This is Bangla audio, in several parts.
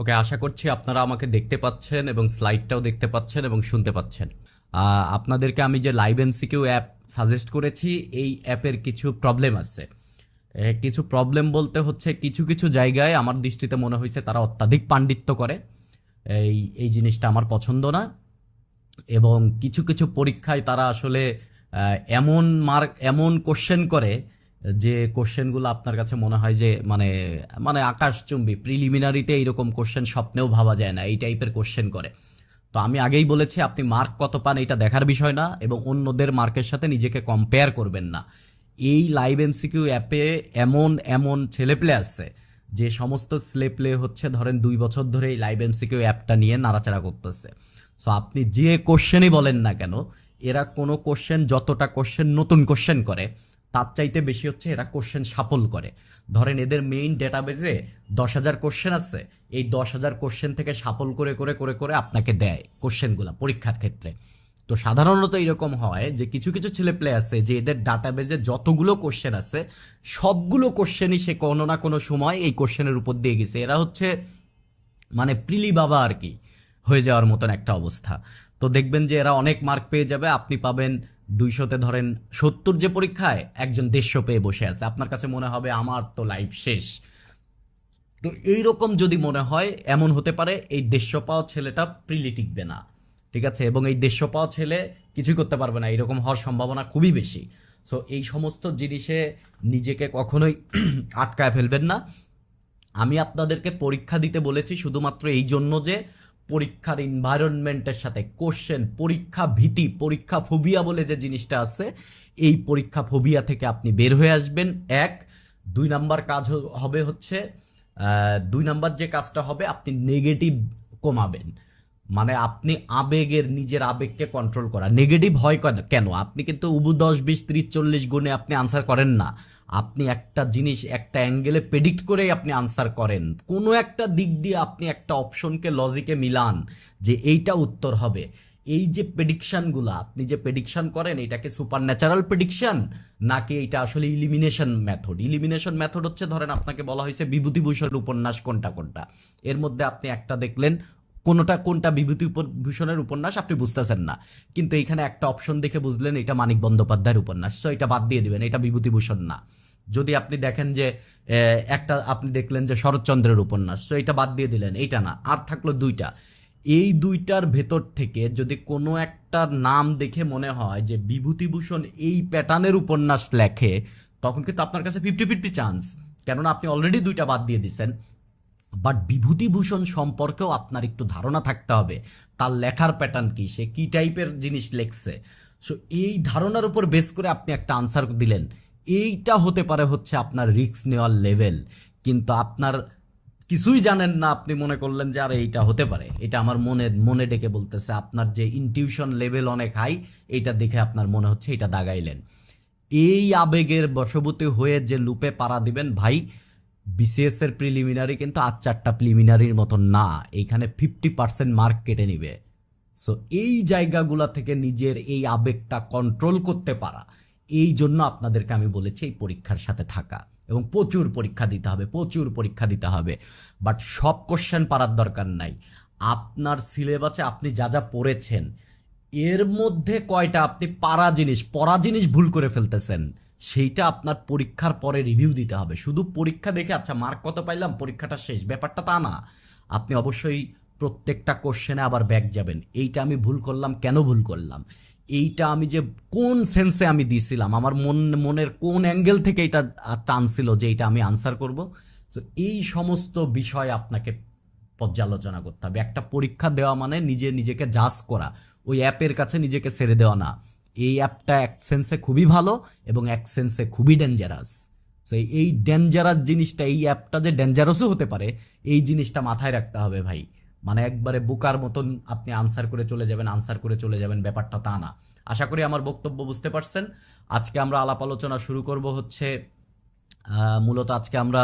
ওকে, আশা করছি আপনারা আমাকে দেখতে পাচ্ছেন এবং স্লাইডটাও দেখতে পাচ্ছেন এবং শুনতে পাচ্ছেন। আপনাদেরকে আমি যে লাইভ এমসিকিউ অ্যাপ সাজেস্ট করেছি, এই অ্যাপের কিছু প্রবলেম আছে। কিছু প্রবলেম বলতে হচ্ছে কিছু কিছু জায়গায় আমার দৃষ্টিতে মনে হয়েছে তারা অত্যাধিক পাণ্ডিত্য করে। এই এই জিনিসটা আমার পছন্দ না। এবং কিছু কিছু পরীক্ষায় তারা আসলে এমন মার্ক এমন কোশ্চেন করে যে কোশ্চেনগুলো আপনার কাছে মনে হয় যে মানে মানে আকাশচুম্বী। প্রিলিমিনারিতে এইরকম কোশ্চেন স্বপ্নেও ভাবা যায় না, এই টাইপের কোশ্চেন করে। তো আমি আগেই বলেছি, আপনি মার্ক কত পান এটা দেখার বিষয় না, এবং অন্যদের মার্কের সাথে নিজেকে কম্পেয়ার করবেন না। এই লাইভ এমসিকিউ অ্যাপে এমন এমন ছেলেপ্লে আছে যে সমস্ত ছেলেপ্লে হচ্ছে ধরেন 2 বছর ধরে এই লাইভ এমসিকিউ অ্যাপটা নিয়ে নাড়াচাড়া করতেছে। সো আপনি যে কোশ্চেনই বলেন না কেন, এরা কোনো কোশ্চেন, যতটা কোশ্চেন নতুন কোশ্চেন করে তার চাইতে বেশি হচ্ছে এরা কোশ্চেন সাফল করে। ধরেন এদের মেইন ডেটাবেজে 10,000 কোশ্চেন আছে, এই 10,000 কোশ্চেন থেকে সাফল করে করে করে করে আপনাকে দেয় কোশ্চেনগুলো পরীক্ষার ক্ষেত্রে। তো সাধারণত এরকম হয় যে কিছু কিছু ছেলে প্লে আছে যে এদের ডাটাবেজে যতগুলো কোশ্চেন আছে সবগুলো কোশ্চেনই সে কোনো না কোনো সময় এই কোশ্চেনের উপর দিয়ে গেছে। এরা হচ্ছে মানে প্রিলি বাবা আর কি, হয়ে যাওয়ার মতন একটা অবস্থা। তো দেখবেন যে এরা অনেক মার্ক পেয়ে যাবে, আপনি পাবেন 200-তে ধরেন 70, যে পরীক্ষায় একজন 150 পেয়ে বসে আছে। আপনার কাছে মনে হবে আমার তো লাইফ শেষ। তো এইরকম যদি মনে হয়, এমন হতে পারে এই 150 পাওয়া ছেলেটা প্রিলি টিকবে না, ঠিক আছে, এবং এই 150 পাওয়া ছেলে কিছুই করতে পারবে না, এরকম হওয়ার সম্ভাবনা খুবই বেশি। সো এই সমস্ত জিনিসে নিজেকে কখনোই আটকায় ফেলবেন না। আমি আপনাদেরকে পরীক্ষা দিতে বলেছি শুধুমাত্র এই জন্য যে পরীক্ষার এনভায়রনমেন্টের সাথে কোশ্চেন, পরীক্ষা ভীতি, পরীক্ষা ফোবিয়া বলে যে জিনিসটা আছে, এই পরীক্ষা ফোবিয়া থেকে আপনি বের হয়ে আসবেন। এক, 2 নাম্বার কাজ হবে হচ্ছে 2 নাম্বার যে কাজটা হবে, আপনি নেগেটিভ কমাবেন। মানে আপনি আবেগের, নিজের আবেগকে কন্ট্রোল করা। নেগেটিভ হয় কেন? আপনি কিন্তু উবু 10, 20, 30, 40 গুণে আপনি আনসার করেন না। আপনি একটা জিনিস একটা অ্যাঙ্গেলে প্রেডিক্ট করেই আপনি আনসার করেন। কোনো একটা দিক দিয়ে আপনি একটা অপশনকে লজিকে মিলান যে এইটা উত্তর হবে। এই যে প্রেডিকশনগুলো আপনি যে প্রেডিকশন করেন, এটাকে সুপার ন্যাচারাল প্রেডিকশন নাকি এটা আসলে ইলিমিনেশন মেথড? ইলিমিনেশন মেথড হচ্ছে ধরেন আপনাকে বলা হয়েছে বিভূতিভূষণ উপন্যাস কোনটা কোনটা, এর মধ্যে আপনি একটা দেখলেন কোনটা কোনটা বিভূতিভূষণের উপন্যাস আপনি বুঝতেছেন না, কিন্তু এখানে একটা অপশন দেখে বুঝলেন এটা মানিক বন্দ্যোপাধ্যায়ের উপন্যাস, তো এটা বাদ দিয়ে দিবেন, এটা বিভূতিভূষণ না। যদি আপনি দেখেন যে একটা আপনি দেখলেন যে শরৎচন্দ্রের উপন্যাস, তো এটা বাদ দিয়ে দিলেন, এইটা না। আর থাকলো 2টা, এই 2টার ভেতর থেকে যদি কোনো একটা নাম দেখে মনে হয় যে বিভূতিভূষণ এই প্যাটার্নের উপন্যাস লেখে, তখন কিন্তু আপনার কাছে 50-50 চান্স, কেননা আপনি অলরেডি 2টা বাদ দিয়ে দিচ্ছেন। বাট বিভূতিভূষণ সম্পর্কেও আপনার একটু ধারণা থাকতে হবে, তার লেখার প্যাটার্ন কি, সে কি টাইপের জিনিস লেখছে। সো এই ধারণার উপর বেস করে আপনি একটা আনসার দিলেন, এইটা হতে পারে হচ্ছে আপনার রিস্ক নেওয়ার লেভেল। কিন্তু আপনার কিছুই জানেন না, আপনি মনে করলেন যে আরে এইটা হতে পারে, এটা আমার মনে মনে ডেকে বলতেছে, আপনার যে ইনটিউশন লেভেল অনেক হাই, এইটা দেখে আপনার মনে হচ্ছে এটা দাগাইলেন। এই আবেগের বশবর্তী হয়ে যে লুপে পাড়া দিবেন ভাই, বিসিএস এর প্রিলিমিনারি কিন্তু আর 4টা প্রিলিমিনারির মতন না, এইখানে 50% মার্ক কেটে নিবে। সো এই জায়গাগুলা থেকে নিজের এই আবেগটা কন্ট্রোল করতে পারা, এই জন্য আপনাদেরকে আমি বলেছি এই পরীক্ষার সাথে থাকা, এবং প্রচুর পরীক্ষা দিতে হবে, প্রচুর পরীক্ষা দিতে হবে। বাট সব কোশ্চেন পারার দরকার নাই। আপনার সিলেবাসে আপনি যা যা পড়েছেন এর মধ্যে কয়টা আপনি পড়া জিনিস ভুল করে ফেলতেছেন, সেইটা আপনার পরীক্ষার পরে রিভিউ দিতে হবে। শুধু পরীক্ষা দেখে আচ্ছা মার্ক কত পাইলাম পরীক্ষাটা শেষ, ব্যাপারটা তা না। আপনি অবশ্যই প্রত্যেকটা কোশ্চেনে আবার ব্যাক যাবেন, এইটা আমি ভুল করলাম, কেন ভুল করলাম, এইটা আমি যে কোন সেন্সে আমি দিছিলাম, আমার মনের কোন অ্যাঙ্গেল থেকে এটা টানছিল যে এইটা আমি আনসার করব। তো এই সমস্ত বিষয় আপনাকে পর্যালোচনা করতে হবে। একটা পরীক্ষা দেওয়া মানে নিজেকে জাজ করা, ওই অ্যাপের কাছে নিজেকে ছেড়ে দেওয়া না। এই অ্যাপটা এক সেন্সে খুবই ভালো এবং এক সেন্সে খুবই ডেঞ্জারাস। সো এই ডেঞ্জারাস জিনিসটা, এই অ্যাপটা যে ডেঞ্জারাসও হতে পারে, এই জিনিসটা মাথায় রাখতে হবে ভাই। মানে একবারে বোকার মতন আপনি আনসার করে চলে যাবেন, আনসার করে চলে যাবেন, ব্যাপারটা তা না। আশা করি আমার বক্তব্য বুঝতে পারছেন। আজকে আমরা আলাপ আলোচনা শুরু করব হচ্ছে মূলত আজকে আমরা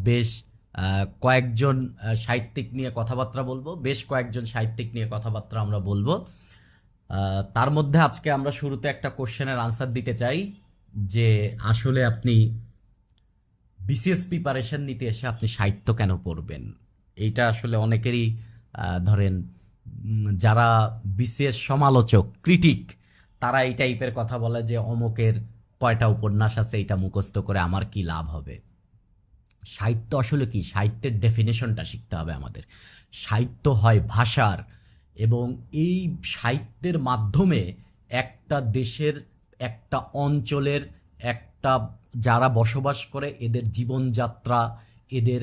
বেশ কয়েকজন সাহিত্যিক নিয়ে কথাবার্তা বলবো, বেশ কয়েকজন সাহিত্যিক নিয়ে কথাবার্তা আমরা বলবো। তার মধ্যে আজকে আমরা শুরুতে একটা কোশ্চেনের আনসার দিতে চাই যে আসলে আপনি বিসিএস প্রিপারেশন নিতে এসে আপনি সাহিত্য কেন পড়বেন। এইটা আসলে অনেকেরই ধরেন যারা বিশেষ সমালোচক ক্রিটিক তারা এই টাইপের কথা বলে যে অমুকের কয়টা উপন্যাস আছে এটা মুখস্থ করে আমার কি লাভ হবে। সাহিত্য আসলে কি, সাহিত্যের ডেফিনেশনটা শিখতে হবে আমাদের। সাহিত্য হয় ভাষার, এবং এই সাহিত্যের মাধ্যমে একটা দেশের, একটা অঞ্চলের, একটা যারা বসবাস করে এদের জীবনযাত্রা, এদের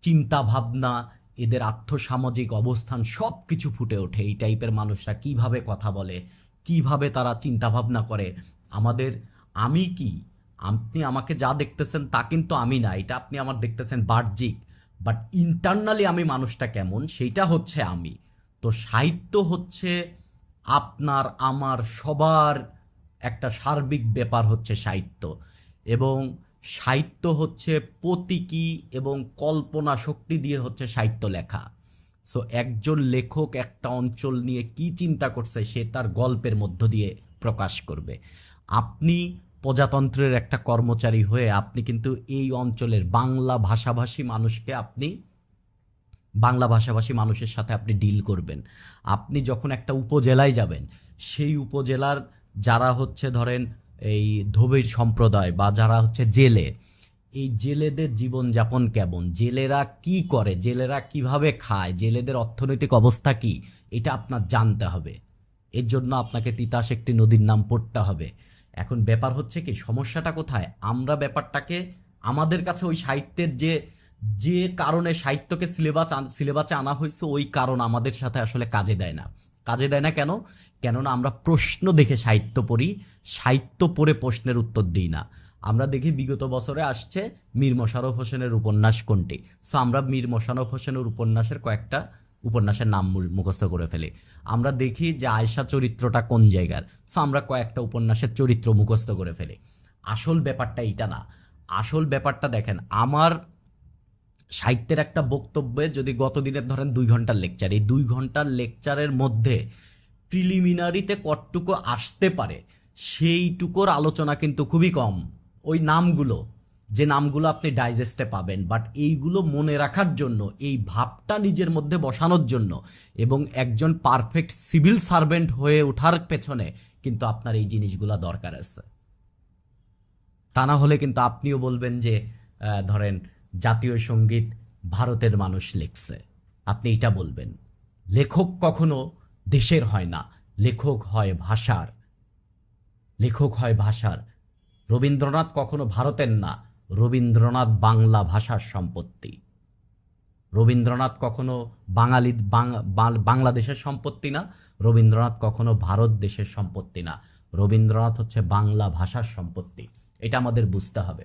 চিন্তা ভাবনা, এদের আর্থসামাজিক অবস্থান সব কিছু ফুটে ওঠে। এই টাইপের মানুষরা কিভাবে কথা বলে, কিভাবে তারা চিন্তা ভাবনা করে। আমাদের আমি কি, আপনি আমাকে যা দেখতেছেন তা কিন্তু আমি না, এটা আপনি আমার দেখতেছেন বাহ্যিক, বাট ইন্টারনালি আমি মানুষটা কেমন সেইটা হচ্ছে আমি। তো সাহিত্য হচ্ছে আপনার আমার সবার একটা সার্বিক ব্যাপার হচ্ছে সাহিত্য। এবং সাহিত্য হচ্ছে প্রতীকী এবং কল্পনা শক্তি দিয়ে হচ্ছে সাহিত্য লেখা। সো একজন লেখক একটা অঞ্চল নিয়ে কি চিন্তা করছে সে তার গল্পের মধ্য দিয়ে প্রকাশ করবে। আপনি প্রজাতন্ত্রের একটা কর্মচারী হয়ে আপনি কিন্তু এই অঞ্চলের বাংলা ভাষাভাষী মানুষের সাথে আপনি ডিল করবেন। আপনি যখন একটা উপজেলায় যাবেন, সেই উপজেলার যারা হচ্ছে ধরেন এই ধোবির সম্প্রদায় বা যারা হচ্ছে জেলে, এই জেলেদের জীবনযাপন কেমন, জেলেরা কি করে, জেলেরা কিভাবে খায়, জেলেদের অর্থনৈতিক অবস্থা কি, এটা আপনার জানতে হবে। এর জন্য আপনাকে তিতাস একটি নদীর নাম পড়তে হবে। এখন ব্যাপার হচ্ছে কি, সমস্যাটা কোথায়, আমরা ব্যাপারটাকে আমাদের কাছে ওই সাহিত্যের যে যে কারণে সাহিত্যকে সিলেবাসে আনা হয়েছে ওই কারণ আমাদের সাথে আসলে কাজে দেয় না। কাজে দেয় না কেন? কেননা আমরা প্রশ্ন দেখে সাহিত্য পড়ি, সাহিত্য পড়ে প্রশ্নের উত্তর দিই না। আমরা দেখি বিগত বছরে আসছে মীর মশাররফ হোসেনের উপন্যাস কোনটি, সো আমরা মীর মশাররফ হোসেনের উপন্যাসের কয়েকটা উপন্যাসের নাম মুখস্থ করে ফেলি। আমরা দেখি যে আয়েশা চরিত্রটা কোন জায়গার, সো আমরা কয়েকটা উপন্যাসের চরিত্র মুখস্থ করে ফেলি। আসল ব্যাপারটা এইটা না। আসল ব্যাপারটা দেখেন, আমার সাহিত্যের একটা বক্তব্যে যদি গত দিনের ধরেন 2 ঘন্টার লেকচার, এই 2 ঘন্টার লেকচারের মধ্যে প্রিলিমিনারিতে কতটুকু আসতে পারে সেইটুকুর আলোচনা কিন্তু খুবই কম। ওই নামগুলো, যে নামগুলো আপনি ডাইজেস্টে পাবেন, বাট এইগুলো মনে রাখার জন্য, এই ভাবটা নিজের মধ্যে বসানোর জন্য এবং একজন পারফেক্ট সিভিল সার্ভেন্ট হয়ে ওঠার পেছনে কিন্তু আপনার এই জিনিসগুলো দরকার আছে। তা না হলে কিন্তু আপনিও বলবেন যে ধরেন জাতীয় সঙ্গীত ভারতের মানুষ লিখছে, আপনি এটা বলবেন। লেখক কখনো দেশের হয় না, লেখক হয় ভাষার, লেখক হয় ভাষার। রবীন্দ্রনাথ কখনো ভারতের না, রবীন্দ্রনাথ বাংলা ভাষার সম্পত্তি। রবীন্দ্রনাথ কখনো বাংলাদেশের সম্পত্তি না, রবীন্দ্রনাথ কখনো ভারত দেশের সম্পত্তি না, রবীন্দ্রনাথ হচ্ছে বাংলা ভাষার সম্পত্তি। এটা আমাদের বুঝতে হবে।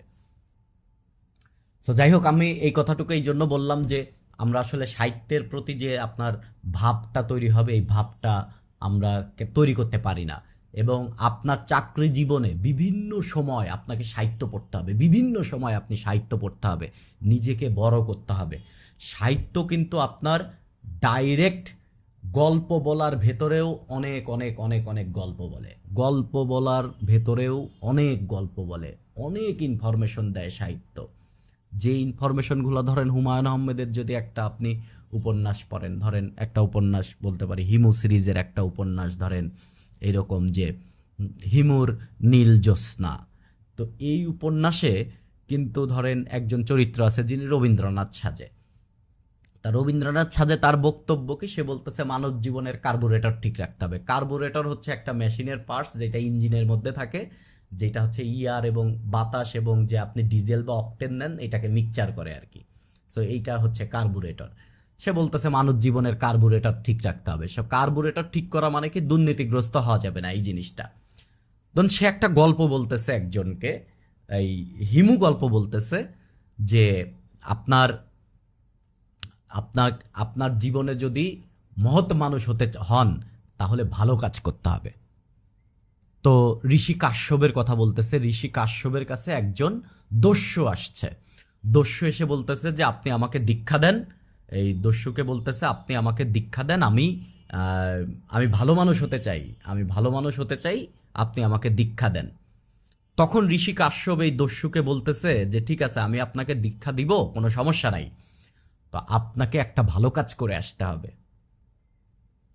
সো যাই হোক, আমি এই কথাটুকু এই জন্য বললাম যে আমরা আসলে সাহিত্যের প্রতি যে আপনার ভাবটা তৈরি হবে, এই ভাবটা আমরা তৈরি করতে পারি না। এবং আপনার চাকরি জীবনে বিভিন্ন সময় আপনাকে সাহিত্য পড়তে হবে, বিভিন্ন সময় আপনি সাহিত্য পড়তে হবে, নিজেকে বড় করতে হবে। সাহিত্য কিন্তু আপনার ডাইরেক্ট গল্প বলার ভেতরেও অনেক অনেক অনেক অনেক গল্প বলে, গল্প বলার ভেতরেও অনেক গল্প বলে, অনেক ইনফরমেশন দেয় সাহিত্য। যে ইনফরমেশনগুলো ধরেন হুমায়ুন আহমেদের যদি একটা আপনি উপন্যাস পড়েন, ধরেন একটা উপন্যাস বলতে পারি হিমু সিরিজের একটা উপন্যাস ধরেন এরকম যে হিমুর নীল জ্যোৎস্না, তো এই উপন্যাসে কিন্তু ধরেন একজন চরিত্র আছে যিনি রবীন্দ্রনাথ সাজে। তা রবীন্দ্রনাথ সাজে তার বক্তব্য কি, সে বলতেছে মানব জীবনের কার্বোরেটর ঠিক রাখতে হবে। কার্বোরেটর হচ্ছে একটা মেশিনের পার্টস যেটা ইঞ্জিনের মধ্যে থাকে, যেটা হচ্ছে ইয়ার এবং বাতাস এবং যে আপনি ডিজেল বা অকটেন নেন এটাকে মিক্সচার করে আর কি। সো এইটা হচ্ছে কার্বোরেটর। সে বলতেছে মানব জীবনের কার্বোরেটর ঠিক রাখতে হবে। সব কার্বোরেটর ঠিক করা মানে কি দুর্নীতিগ্রস্ত হওয়া যাবে না, এই জিনিসটা। ধরুন সে একটা গল্প বলতেছে একজনকে, এই হিমু গল্প বলতেছে যে আপনার আপনার আপনার জীবনে যদি মহৎ মানুষ হতে হন তাহলে ভালো কাজ করতে হবে। তো ঋষি কাশ্যপের কথা বলতেছে, ঋষি কাশ্যপের কাছে একজন দস্যু আসছে। দস্যু এসে বলতেছে যে আপনি আমাকে দীক্ষা দেন। এই দস্যুকে বলতেছে আপনি আমাকে দীক্ষা দেন, আমি ভালো মানুষ হতে চাই, আমি ভালো মানুষ হতে চাই, আপনি আমাকে দীক্ষা দেন। তখন ঋষি কাশ্যপ এই দস্যুকে বলতেছে যে ঠিক আছে আমি আপনাকে দীক্ষা দিব, কোনো সমস্যা নাই। তো আপনাকে একটা ভালো কাজ করে আসতে হবে।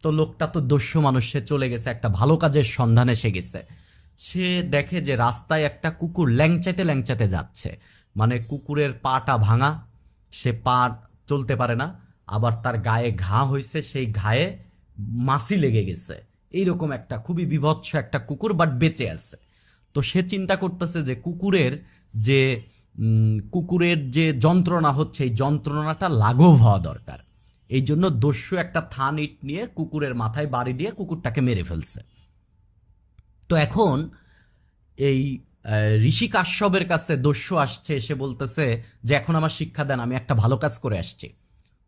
তো লোকটা তো দস্যু মানুষ, সে চলে গেছে, একটা ভালো কাজের সন্ধানে সে গেছে। সে দেখে যে রাস্তায় একটা কুকুর ল্যাংচাতে ল্যাংচাতে যাচ্ছে, মানে কুকুরের পাটা ভাঙা, সে পা চলতে পারে না, আবার তার গায়ে ঘা হয়েছে, সেই ঘায়ে মাছি লেগে গেছে, এইরকম একটা খুবই বিভৎস একটা কুকুর, বাট বেঁচে আছে। তো সে চিন্তা করতেছে যে কুকুরের যে যন্ত্রণা হচ্ছে, এই যন্ত্রণাটা লাঘব হওয়া দরকার। এই জন্য দস্যু একটা থান ইট নিয়ে কুকুরের মাথায় বাড়ি দিয়ে কুকুরটাকে মেরে ফেলছে। তো এখন এই ঋষি কাশ্যপের কাছে দস্যু আসছে, এসে বলতেছে যে এখন আমার শিক্ষা দেন, আমি একটা ভালো কাজ করে আসছি।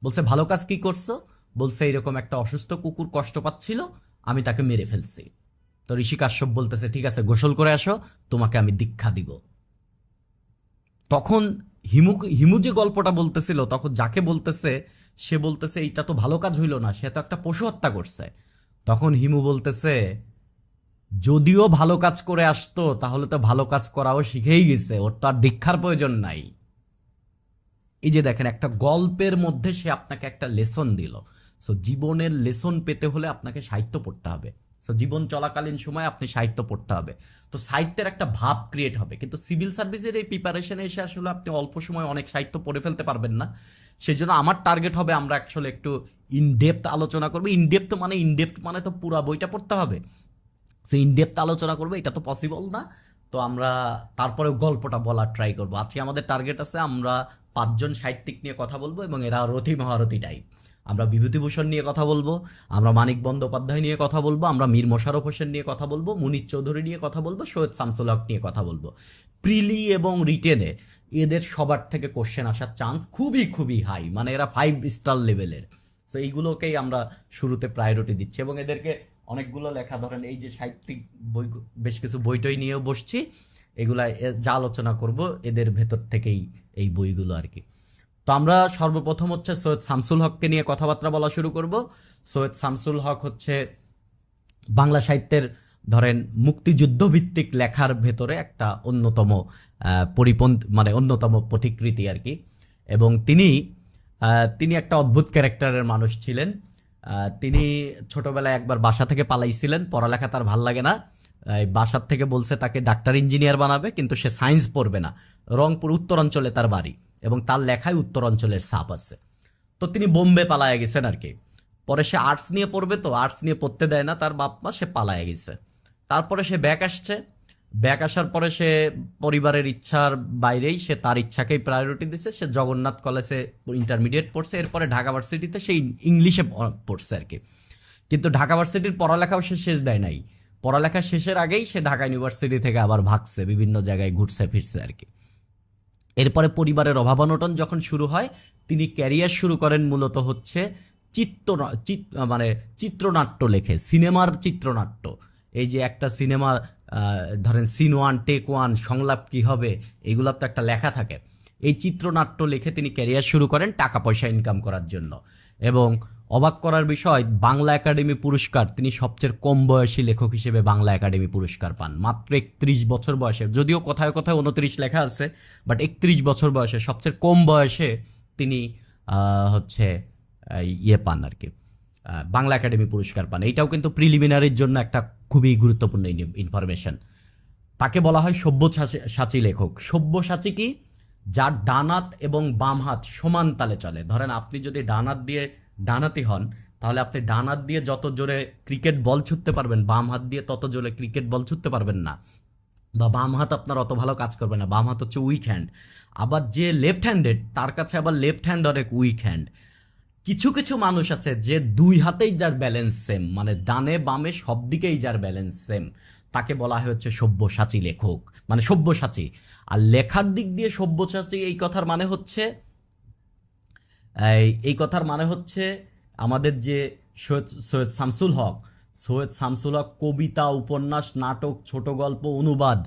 বলছে ভালো কাজ কি করছো? বলছে এইরকম একটা অসুস্থ কুকুর কষ্ট পাচ্ছিল, আমি তাকে মেরে ফেলছি। তো ঋষি কাশ্যপ বলতেছে ঠিক আছে, গোসল করে আসো, তোমাকে আমি দীক্ষা দিব। তখন হিমু যে গল্পটা বলতেছিল, তখন যাকে বলতেছে সে বলতেছে এইটা তো ভালো কাজ হইল না, সে তো একটা পশু হত্যা করছে। তখন হিমু বলতেছে যদিও ভালো কাজ করে আসতো তাহলে তো ভালো কাজ করাও শিখেই গেছে, ওর তো আর দীক্ষার প্রয়োজন নাই। এই যে দেখেন, একটা গল্পের মধ্যে সে আপনাকে একটা লেসন দিল। সো জীবনের লেসন পেতে হলে আপনাকে সাহিত্য পড়তে হবে। সো জীবন চলাকালীন সময় আপনি সাহিত্য পড়তে হবে। তো সাহিত্যের একটা ভাব ক্রিয়েট হবে, কিন্তু সিভিল সার্ভিসের এই প্রিপারেশনে এসে আসলে আপনি অল্প সময় অনেক সাহিত্য পড়ে ফেলতে পারবেন না। সেই জন্য আমার টার্গেট হবে আমরা আসলে একটু ইনডেপথ আলোচনা করবো। ইনডেপথ মানে তো পুরা বইটা পড়তে হবে। সো ইনডেপথ আলোচনা করবো, এটা তো পসিবল না। তো আমরা তারপরেও গল্পটা বলার ট্রাই করবো। আজকে আমাদের টার্গেট আছে, আমরা 5জন সাহিত্যিক নিয়ে কথা বলবো, এবং এরা রথী মহারথী টাইপ। আমরা বিভূতিভূষণ নিয়ে কথা বলবো, আমরা মানিক বন্দ্যোপাধ্যায় নিয়ে কথা বলবো, আমরা মীর মোশাররফ হোসেন নিয়ে কথা বলবো, মুনীর চৌধুরী নিয়ে কথা বলবো, সৈয়দ শামসুল হক নিয়ে কথা বলবো। প্রিলি এবং রিটেনে এদের সবার থেকে কোশ্চেন আসার চান্স খুবই খুবই হাই, মানে এরা 5 স্টার লেভেলের। তো এইগুলোকেই আমরা শুরুতে প্রায়োরিটি দিচ্ছি, এবং এদেরকে অনেকগুলো লেখা, ধরেন এই যে সাহিত্যিক বই, বেশ কিছু বইটই নিয়েও বসছি, এগুলা যা আলোচনা করব এদের ভেতর থেকেই এই বইগুলো আর কি। তো আমরা সর্বপ্রথম হচ্ছে সৈয়দ শামসুল হককে নিয়ে কথাবার্তা বলা শুরু করব। সৈয়দ শামসুল হক হচ্ছে বাংলা সাহিত্যের ধরেন মুক্তিযুদ্ধ ভিত্তিক লেখার ভেতরে একটা অন্যতম মানে অন্যতম পথিকৃতি আর কি। এবং তিনি একটা অদ্ভুত ক্যারেক্টারের মানুষ ছিলেন। তিনি ছোটবেলায় একবার বাসা থেকে পালাইছিলেন, পড়ালেখা তার ভাল লাগে না, বাসার থেকে বলছে তাকে ডাক্তার ইঞ্জিনিয়ার বানাবে, কিন্তু সে সায়েন্স পড়বে না। রংপুর উত্তরাঞ্চলে তার বাড়ি, এবং তার লেখায় উত্তরাঞ্চলের ছাপ আছে। তো তিনি বোম্বে পালায়া গেছেন আর কি। পরে সে আর্টস নিয়ে পড়বে, তো আর্টস নিয়ে পড়তে দেয় না তার বাপ মা, সে পালায়া গেছে। তারপরে সে ব্যাক আসছে, ব্যাক আসার পরে সে পরিবারের ইচ্ছার বাইরেই সে তার ইচ্ছাকেই প্রায়োরিটি দিছে। সে জগন্নাথ কলেজে ইন্টারমিডিয়েট পড়ছে, এরপরে ঢাকা ভার্সিটিতে সে ইংলিশে পড়ছে আর কি। কিন্তু ঢাকা ভার্সিটির পড়ালেখাও সে শেষ দেয় নাই। পড়ালেখা শেষের আগেই সে ঢাকা ইউনিভার্সিটি থেকে আবার ভাগছে, বিভিন্ন জায়গায় ঘুরছে ফিরছে আর কি। এরপরে পরিবারের অভাবনটন যখন শুরু হয়, তিনি ক্যারিয়ার শুরু করেন মূলত হচ্ছে মানে চিত্রনাট্য লেখে, সিনেমার চিত্রনাট্য। এই যে একটা সিনেমা, ধরেন সিন 1 টেক 1, সংলাপ কি হবে, এগুলোর তো একটা লেখা থাকে। এই চিত্রনাট্য লিখে তিনি ক্যারিয়ার শুরু করেন টাকা পয়সা ইনকাম করার জন্য। এবং অবাক করার বিষয়, বাংলা একাডেমি পুরস্কার, তিনি সবচেয়ে কম বয়সী লেখক হিসেবে বাংলা একাডেমি পুরস্কার পান মাত্র 31 বছর বয়সে। যদিও কোথায় কোথায় 29 লেখা আছে, বাট 31 বছর বয়সে, সবচেয়ে কম বয়সে তিনি হচ্ছে পান আর কি, বাংলা একাডেমি পুরস্কার পান। এইটাও কিন্তু প্রিলিমিনারির জন্য একটা খুবই গুরুত্বপূর্ণ ইনফরমেশন। তাকে বলা হয় সব্যসাচী লেখক। সব্যসাচী কি? যার ডান হাত এবং বাম হাত সমান তালে চলে। ধরেন আপনি যদি ডানহাতি হন, তাহলে আপনি ডান হাত দিয়ে যত জোরে ক্রিকেট বল ছুটতে পারবেন, বাম হাত দিয়ে তত জোরে ক্রিকেট বল ছুটতে পারবেন না, বা বাম হাত আপনার অত ভালো কাজ করবে না। বাম হাত হচ্ছে উইক হ্যান্ড। আবার যে লেফট হ্যান্ডেড, তার কাছে আবার লেফট হ্যান্ড অনেক উইক হ্যান্ড। কিছু কিছু মানুষ আছে যে দুই হাতেই যার ব্যালেন্স সেম, মানে ডানে বামে সব দিকেই যার ব্যালেন্স সেম, তাকে বলা হয় হচ্ছে সব্যসাচী লেখক, মানে সব্যসাচী। আর লেখার দিক দিয়ে সব্যসাচী এই কথার মানে হচ্ছে আমাদের যে সৈয়দ শামসুল হক কবিতা, উপন্যাস, নাটক, ছোট গল্প, অনুবাদ,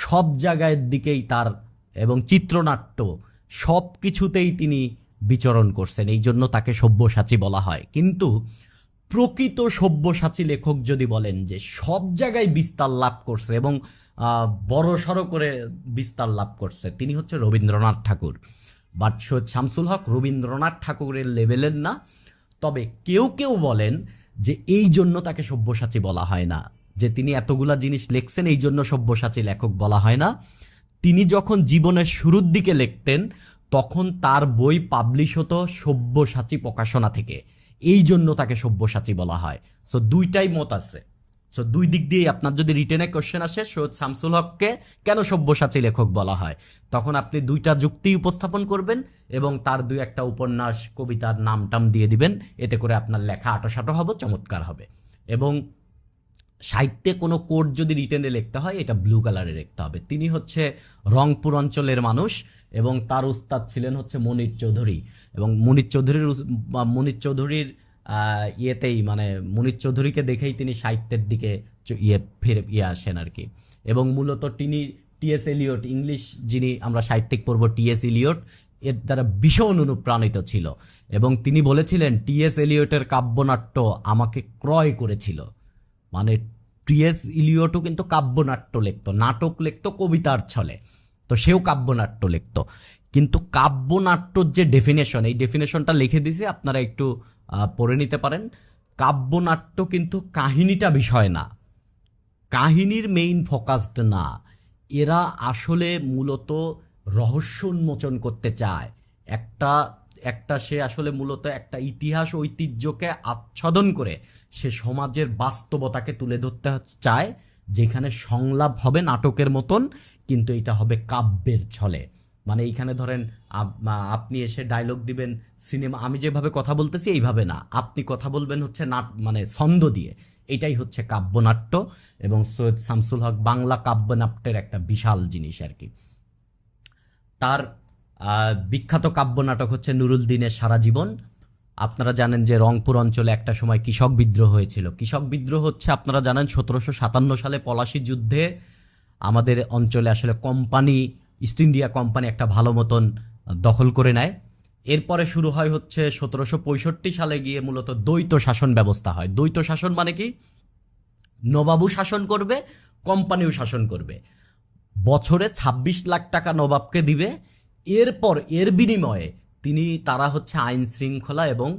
সব জায়গায় দিকেই তার, এবং চিত্রনাট্য, সব কিছুতেই তিনি বিচরণ করছেন। এই জন্য তাকে সব্যসাচী বলা হয়। কিন্তু প্রকৃত সব্যসাচী লেখক যদি বলেন যে সব জায়গায় বিস্তার লাভ করছে এবং বড় সড়ো করে বিস্তার লাভ করছে, তিনি হচ্ছে রবীন্দ্রনাথ ঠাকুর। বাট সৈয়দ শামসুল হক রবীন্দ্রনাথ ঠাকুরের লেভেলের না। তবে কেউ কেউ বলেন যে এই জন্য তাকে সব্যসাচী বলা হয় না, যে তিনি এতগুলা জিনিস লিখছেন এই জন্য সব্যসাচী লেখক বলা হয় না। তিনি যখন জীবনের শুরুর দিকে লিখতেন তখন তার বই পাবলিশ হতো সব্যসাচী প্রকাশনা থেকে, এই জন্য তাকে সব্যসাচী বলা হয়। সো দুইটাই মত আছে। সো দুই দিক দিয়ে আপনার যদি রিটেনে কোশ্চেন আসে সৈয়দ শামসুল হককে কেন সব্যসাচী লেখক বলা হয়, তখন আপনি দুইটা যুক্তি উপস্থাপন করবেন এবং তার দুই একটা উপন্যাস কবিতার নাম টাম দিয়ে দিবেন, এতে করে আপনার লেখা আটোসাটো হবে, চমৎকার হবে। এবং সাহিত্যে কোনো কোড যদি রিটেনে লিখতে হয় এটা ব্লু কালারে লিখতে হবে। তিনি হচ্ছে রংপুর অঞ্চলের মানুষ এবং তার উস্তাদ ছিলেন হচ্ছে মনির চৌধুরী, এবং মনির চৌধুরীর ইয়েতেই মানে মনির চৌধুরীকে দেখেই তিনি সাহিত্যের দিকে ফিরে আসেন আর কি। এবং মূলত তিনি টি.এস. এলিয়ট, ইংলিশ যিনি আমরা সাহিত্যিক পড়ব টি.এস. এলিয়ট, এর দ্বারা ভীষণ অনুপ্রাণিত ছিল এবং তিনি বলেছিলেন টি.এস. এলিয়টের কাব্যনাট্য আমাকে ক্রয় করেছিল। মানে টি.এস. ইলিয়টও কিন্তু কাব্যনাট্য লিখতো, নাটক লিখতো কবিতার ছলে, তো সেও কাব্যনাট্য লিখতো। কিন্তু কাব্যনাট্যর যে ডেফিনেশন, এই ডেফিনেশনটা লিখে দিছে, আপনারা একটু পড়ে নিতে পারেন। কাব্যনাট্য কিন্তু কাহিনীটা বিষয় না, কাহিনীর মেইন ফোকাসড না, এরা আসলে মূলত রহস্য উন্মোচন করতে চায়। একটা সে আসলে মূলত একটা ইতিহাস ঐতিহ্যকে আচ্ছাদন করে সে সমাজের বাস্তবতাকে তুলে ধরতে চায়, যেখানে সংলাপ হবে নাটকের মতন, কিন্তু এটা হবে কাব্যের ছলে। মানে এইখানে ধরেন আপনি এসে ডায়লগ দিবেন সিনেমা, আমি যেভাবে কথা বলতেছি এইভাবে না, আপনি কথা বলবেন হচ্ছে মানে ছন্দ দিয়ে, এটাই হচ্ছে কাব্যনাট্য। এবং সৈয়দ শামসুল হক বাংলা কাব্যনাট্যের একটা বিশাল জিনিস আর কি। তার বিখ্যাত কাব্যনাটক হচ্ছে নুরুল দিনের সারা জীবন। আপনারা জানেন যে রংপুর অঞ্চলে একটা সময় কৃষক বিদ্রোহ হয়েছিল। কৃষক বিদ্রোহ হচ্ছে আপনারা জানেন 1757 সালে পলাশী যুদ্ধে আমাদের অঞ্চলে আসলে কোম্পানি, ইস্ট ইন্ডিয়া কোম্পানি একটা ভালো মতন দখল করে নেয়। এরপরে শুরু হয় হচ্ছে 1765 সালে গিয়ে মূলত দ্বৈত শাসন ব্যবস্থা হয়। দ্বৈত শাসন মানে কি, নবাবও শাসন করবে, কোম্পানিও শাসন করবে। বছরে 26 লাখ টাকা নবাবকে দিবে, এরপর এর বিনিময়ে তারা হচ্ছে আইন শৃঙ্খলা এবং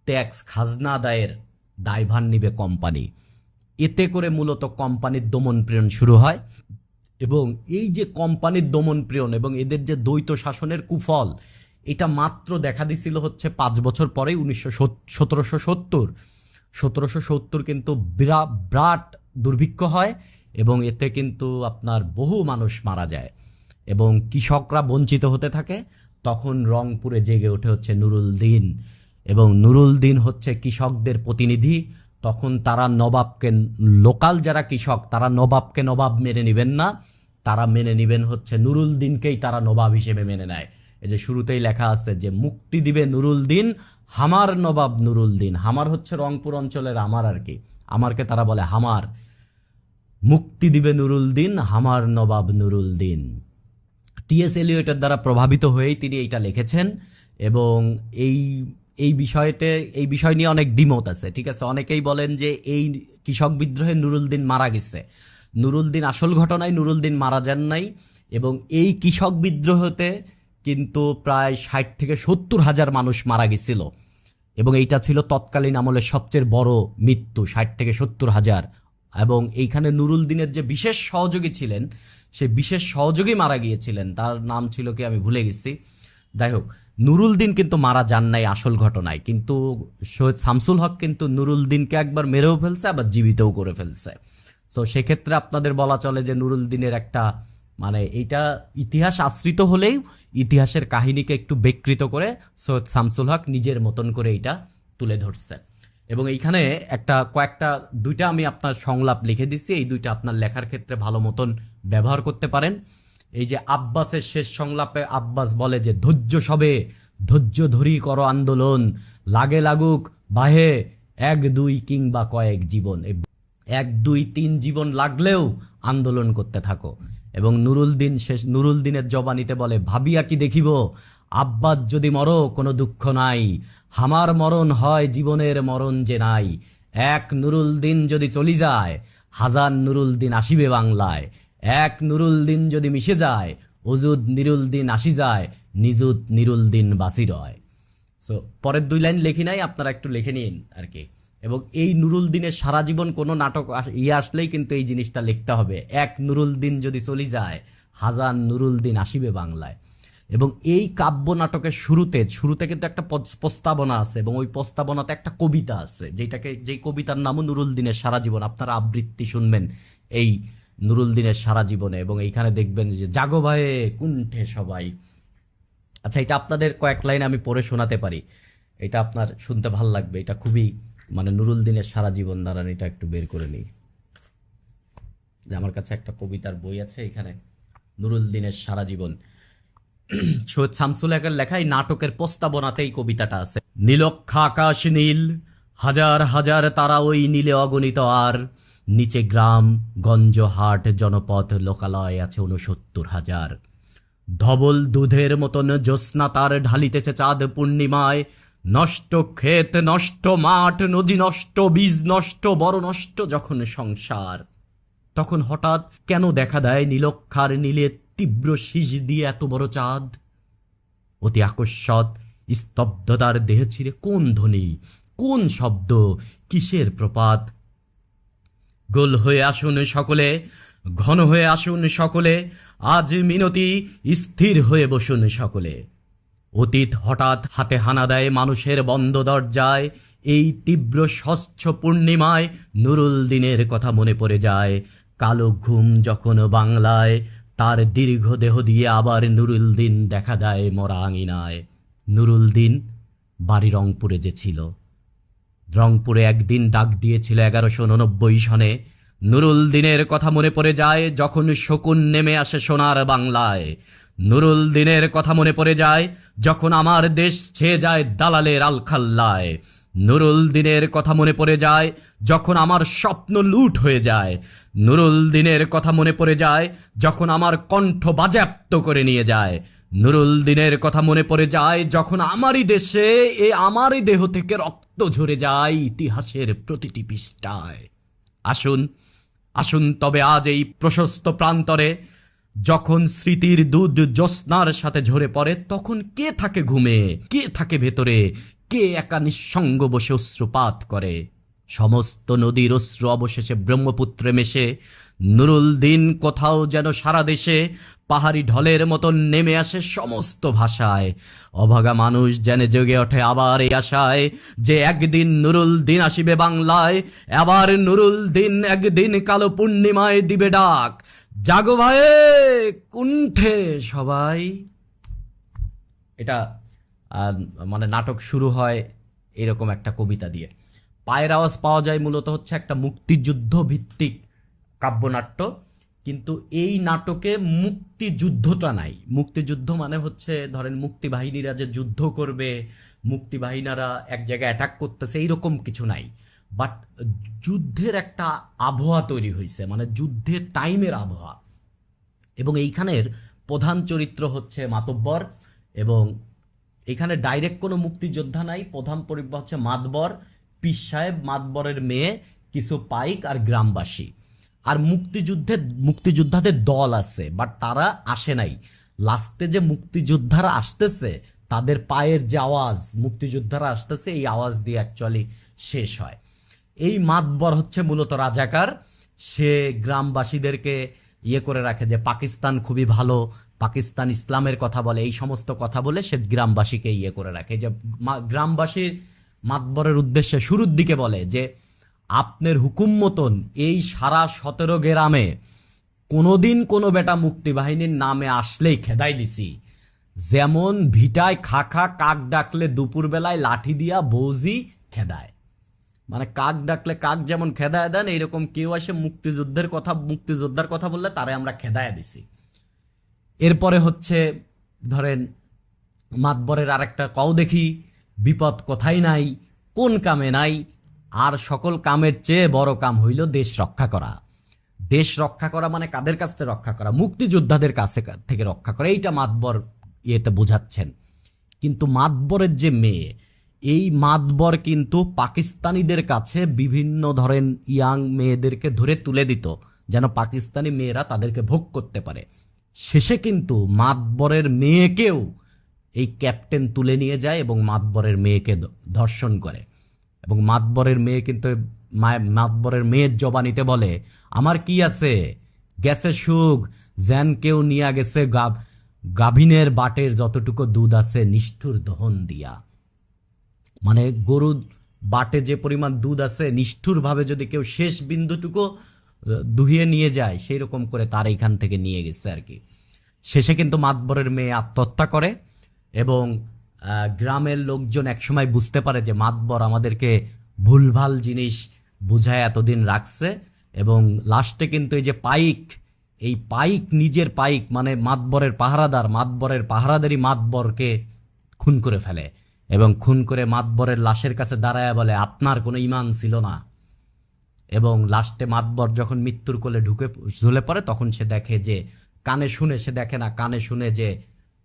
ট্যাক্স খাজনা আদায়ের দায়ভার নিবে কোম্পানি। এতে করে মূলত কোম্পানির দমনপীড়ন শুরু হয়। এবং এই যে কোম্পানির দমনপীড়ন এবং এদের যে দ্বৈত শাসনের কুফল, এটা মাত্র দেখা দিছিল হচ্ছে 5 বছর পরেই 1770 কিন্তু বিরাট দুর্ভিক্ষ হয় এবং এতে কিন্তু আপনার বহু মানুষ মারা যায় এবং কৃষকরা বঞ্চিত হতে থাকে। তখন রংপুরে জেগে ওঠে হচ্ছে নুরুল দিন, এবং নুরুল দিন হচ্ছে কৃষকদের প্রতিনিধি। তখন তারা নবাবকে, লোকাল যারা কৃষক তারা নবাবকে নবাব মেনে নেবেন না, তারা মেনে নেবেন হচ্ছে নুরুল দিনকেই, তারা নবাব হিসেবে মেনে নেয়। এই যে শুরুতেই লেখা আছে যে মুক্তি দিবে নুরুল দিন, হামার নবাব নুরুল দিন। হামার হচ্ছে রংপুর অঞ্চলের আমার আর কি, আমারকে তারা বলে হামার। মুক্তি দিবে নুরুল দিন, হামার নবাব নুরুল দিন। টি.এস. এলিয়টের দ্বারা প্রভাবিত হয়েই তিনি এইটা লিখেছেন। এবং এই বিষয় নিয়ে অনেক দ্বিমত আছে, ঠিক আছে। অনেকেই বলেন যে এই কৃষক বিদ্রোহে নুরুল দিন মারা গেছে। নুরুল দিন আসল ঘটনায় নুরুল দিন মারা যান নাই। এবং এই কৃষক বিদ্রোহতে কিন্তু প্রায় 60 থেকে 70 হাজার মানুষ মারা গেছিল এবং এইটা ছিল তৎকালীন আমলের সবচেয়ে বড় মৃত্যু, 60 থেকে 70 হাজার। এবং এইখানে নুরুল দিনের যে বিশেষ সহযোগী ছিলেন, সে বিশেষ সহযোগী মারা গিয়েছিলেন, তার নাম ছিল কি আমি ভুলে গেছি। যাই হোক, নুরুল দিন কিন্তু মারা যান নাই আসল ঘটনায়, কিন্তু সৈয়দ শামসুল হক কিন্তু নুরুল দিনকে একবার মেরেও ফেলছে, আবার জীবিতও করে ফেলছে। তো সেক্ষেত্রে আপনাদের বলা চলে যে নুরুল দিনের একটা মানে এইটা ইতিহাস আশ্রিত হলেই ইতিহাসের কাহিনীকে একটু বিকৃত করে সৈয়দ শামসুল হক নিজের মতন করে এটা তুলে ধরছে। এবং এইখানে দুইটা আমি আপনার সংলাপ লিখে দিচ্ছি, এই দুইটা আপনার লেখার ক্ষেত্রে ভালো মতন ব্যবহার করতে পারেন। এই যে আব্বাসের শেষ সংলাপে আব্বাস বলে যে ধৈর্য সবে, ধৈর্য ধরি করো আন্দোলন, লাগে লাগুক বাহে 1 2 কিংবা কয়েক জীবন, 1 2 3 জীবন লাগলেও আন্দোলন করতে থাকো। এবং নুরুল দিনের জবানিতে বলে ভাবিয়া কি দেখিব, আব্বাস যদি মরো কোনো দুঃখ নাই, হামার মরণ হয় জীবনের মরণ যে নাই, 1 নুরুল দিন যদি চলি যায়, 1000 নুরুল দিন আসিবে বাংলায়, 1 নুরুল দিন যদি মিশে যায়, অজুদ নিরুল দিন আসি যায়, নিজুত নিরুল দিন বাসি রয়। সো পরের 2 লাইন লেখি নাই, আপনারা একটু লিখে নিন আর কি। এবং এই নুরুল দিনের সারা জীবন কোনো নাটক আসলেই কিন্তু এই জিনিসটা লিখতে হবে, এক নুরুল দিন যদি চলি যায়, হাজার নুরুল দিন আসিবে বাংলায়। এবং এই কাব্য নাটকের শুরুতে কিন্তু একটা প্রস্তাবনা আছে, এবং ওই প্রস্তাবনাতে একটা কবিতা আছে, যেই কবিতার নামও নুরুল দিনের সারা জীবন। আপনারা আবৃত্তি শুনবেন এই নুরুল দিনের সারা জীবনে, এবং এইখানে দেখবেন যে জাগো ভাইয়ে কুণ্ঠে সবাই। আচ্ছা, এটা আপনাদের কয়েক লাইন আমি পড়ে শোনাতে পারি, এটা আপনার শুনতে ভাল লাগবে। এটা খুবই মানে নুরুল দিনের সারা জীবন। দাঁড়ান, এটা একটু বের করে নিই, যে আমার কাছে একটা কবিতার বই আছে, এখানে নুরুল দিনের সারা জীবন সৈয়দ শামসুল হকের লেখা এই নাটকের প্রস্তাবনাতেই কবিতাটা আছে। নীলক্ষা আকাশ নীল, হাজার হাজার তারা ওই নীলে অগণিত, আর নিচে গ্রাম গঞ্জ হাট জনপদ লোকালয় আছে 69,000। ধবল দুধের মতন জ্যোৎস্না তার ঢালিতেছে চাঁদ পূর্ণিমায়, নষ্ট ক্ষেত নষ্ট মাঠ, নদী নষ্ট, বীজ নষ্ট, বড় নষ্ট যখন সংসার, তখন হঠাৎ কেন দেখা দেয় নীলক্ষার নীলে তীব্র শীষ দিয়ে এত বড় চাঁদ। অতি আকস্মাৎ স্তব্ধতার দেহ ছিঁড়ে কোন ধ্বনি, কোন শব্দ, কিসের প্রপাত। গোল হয়ে আসুন সকলে, ঘন হয়ে আসুন সকলে, আজ মিনতি স্থির হয়ে বসুন সকলে। অতীত হঠাৎ হাতে হানা দেয় মানুষের বন্ধ দরজায়, এই তীব্র স্বচ্ছ পূর্ণিমায় নুরুল দিনের কথা মনে পড়ে যায়। কালো ঘুম যখন বাংলায়, তার দীর্ঘ দেহ দিয়ে আবার নুরুল দিন দেখা দেয় মরা আঙিনায়। নুরুল দিন বাড়ি রংপুরে যে ছিল, রংপুরে একদিন ডাক দিয়েছিল 1189 সনে। নুরুল দিনের কথা মনে পড়ে যায় যখন শকুন নেমে আসে সোনার বাংলায়। নুরুল দিনের কথা মনে পড়ে যায় যখন আমার দেশ ছেয়ে যায় দালালের আলখাল্লায়। নুরুল দিনের কথা মনে পড়ে যায় যখন আমার স্বপ্ন লুট হয়ে যায়। নুরুল দিনের কথা মনে পড়ে যায় যখন আমার কণ্ঠ বাজেয়াপ্ত করে নিয়ে যায়। নুরুল দিনের কথা মনে পড়ে যায় যখন আমারই দেশে আমারই দেহ থেকে রক্ত ঝরে যায় ইতিহাসের প্রতিটি পৃষ্ঠায়। আসুন আসুন তবে আজ এই প্রশস্ত প্রান্তরে, যখন স্মৃতির দুধ জ্যোৎস্নার সাথে ঝরে পড়ে, তখন কে থাকে ঘুমে, কে থাকে ভেতরে, কে একা নিঃসঙ্গ বসে অশ্রুপাত করে। সমস্ত নদীর অশ্রু অবশেষে ব্রহ্মপুত্রে মেশে। নুরুল দিন কোথাও যেন সারা দেশে পাহাড়ি ঢলের মতন নেমে আসে সমস্ত ভাষায়। অভাগা মানুষ যেন জেগে ওঠে আবার এই আশায় যে একদিন নুরুল দিন আসিবে বাংলায়। আবার নুরুল দিন একদিন কালো পূর্ণিমায় দিবে ডাক, জাগো ভাইয়ে কুণ্ঠে সবাই। এটা মানে নাটক শুরু হয় এরকম একটা কবিতা দিয়ে। পায়ের আওয়াজ পাওয়া যায় মূলত হচ্ছে একটা মুক্তিযুদ্ধ ভিত্তিক কাব্যনাট্য, কিন্তু এই নাটকে মুক্তিযুদ্ধটা নাই। মুক্তিযুদ্ধ মানে হচ্ছে ধরেন মুক্তিবাহিনীরা যে যুদ্ধ করবে, মুক্তিবাহিনীরা এক জায়গায় অ্যাটাক করতেছে, এইরকম কিছু নাই। বাট যুদ্ধের একটা আবহাওয়া তৈরি হয়েছে, মানে যুদ্ধের টাইমের আবহাওয়া। এবং এইখানের প্রধান চরিত্র হচ্ছে মাতব্বর, এবং এখানে ডাইরেক্ট কোনো মুক্তিযোদ্ধা নাই। প্রধান পরিবার হচ্ছে মাতবর, পীর সাহেব, মাতবরের মেয়ে, কিছু পাইক আর গ্রামবাসী। আর মুক্তিযোদ্ধাদের দল আছে, বাট তারা আসে নাই। লাস্টে যে মুক্তিযোদ্ধারা আসতেছে, তাদের পায়ের যে আওয়াজ, মুক্তিযোদ্ধারা আসতেছে, এই আওয়াজ দিয়ে অ্যাকচুয়ালি শেষ হয়। এই মাতবর হচ্ছে মূলত রাজাকার। সে গ্রামবাসীদেরকে করে রাখে যে পাকিস্তান খুবই ভালো, পাকিস্তান ইসলামের কথা বলে, এই সমস্ত কথা বলে সে গ্রামবাসীকে করে রাখে। যে গ্রামবাসীর মাতবরের উদ্দেশ্যে শুরুর দিকে বলে যে আপনার হুকুম মতন এই সারা 17 গ্রামে কোনোদিন কোনো বেটা মুক্তিবাহিনীর নামে আসলেই খেদাই দিছি। যেমন ভিটায় খাখা কাক ডাকলে দুপুরবেলায় লাঠি দিয়া বৌজি খেদায়, মানে কাক ডাকলে কাক যেমন খেদায় দেন, এইরকম কেউ আসে মুক্তিযোদ্ধার কথা বললে তারে আমরা খেদায় দিছি। এরপরে হচ্ছে ধরেন মাতবরের আরেকটা কও দেখি, বিপদ কোথায় নাই, কোন কামে নাই, আর সকল কামের চেয়ে বড় কাম হইল দেশ রক্ষা করা। দেশ রক্ষা করা মানে কাদের কাছ থেকে রক্ষা করা? মুক্তিযোদ্ধাদের কাছে থেকে রক্ষা করা। এইটা মাতবর ইয়েতে বোঝাচ্ছেন। কিন্তু মাতবরের যে মেয়ে, এই মাতবর কিন্তু পাকিস্তানিদের কাছে বিভিন্ন ধরেন ইয়াং মেয়েদেরকে ধরে তুলে দিত, যেন পাকিস্তানি মেয়েরা তাদেরকে ভোগ করতে পারে। শেষে কিন্তু মাতবরের মেয়েকেও এই ক্যাপ্টেন তুলে নিয়ে যায় এবং মাতবরের মেয়েকে ধর্ষণ করে। এবং মাতবরের মেয়ে কিন্তু মাতবরের মেয়ের জবানিতে বলে, আমার কি আছে, গেছে সুখ, যেন কেউ নিয়া গেছে গাভিনের বাটের যতটুকু দুধ আছে নিষ্ঠুর দহন দিয়া। মানে গরুর বাটে যে পরিমাণ দুধ আছে নিষ্ঠুরভাবে যদি কেউ শেষ বিন্দুটুকু দুহিয়ে নিয়ে যায়, সেই রকম করে তার এইখান থেকে নিয়ে গেছে আর কি। শেষে কিন্তু মাতবরের মেয়ে আত্মহত্যা করে এবং গ্রামের লোকজন একসময় বুঝতে পারে যে মাতবর আমাদেরকে ভুলভাল জিনিস বুঝায় এতদিন রাখছে। এবং লাস্টে কিন্তু এই যে পাইক নিজের পাইক মানে মাতবরের পাহারাদারই মাতবরকে খুন করে ফেলে এবং খুন করে মাতবরের লাশের কাছে দাঁড়ায় বলে, আপনার কোনো ইমান ছিল না। এবং লাস্টে মাতবর যখন মৃত্যুর কোলে ঝুলে পড়ে তখন সে দেখে যে কানে শুনে যে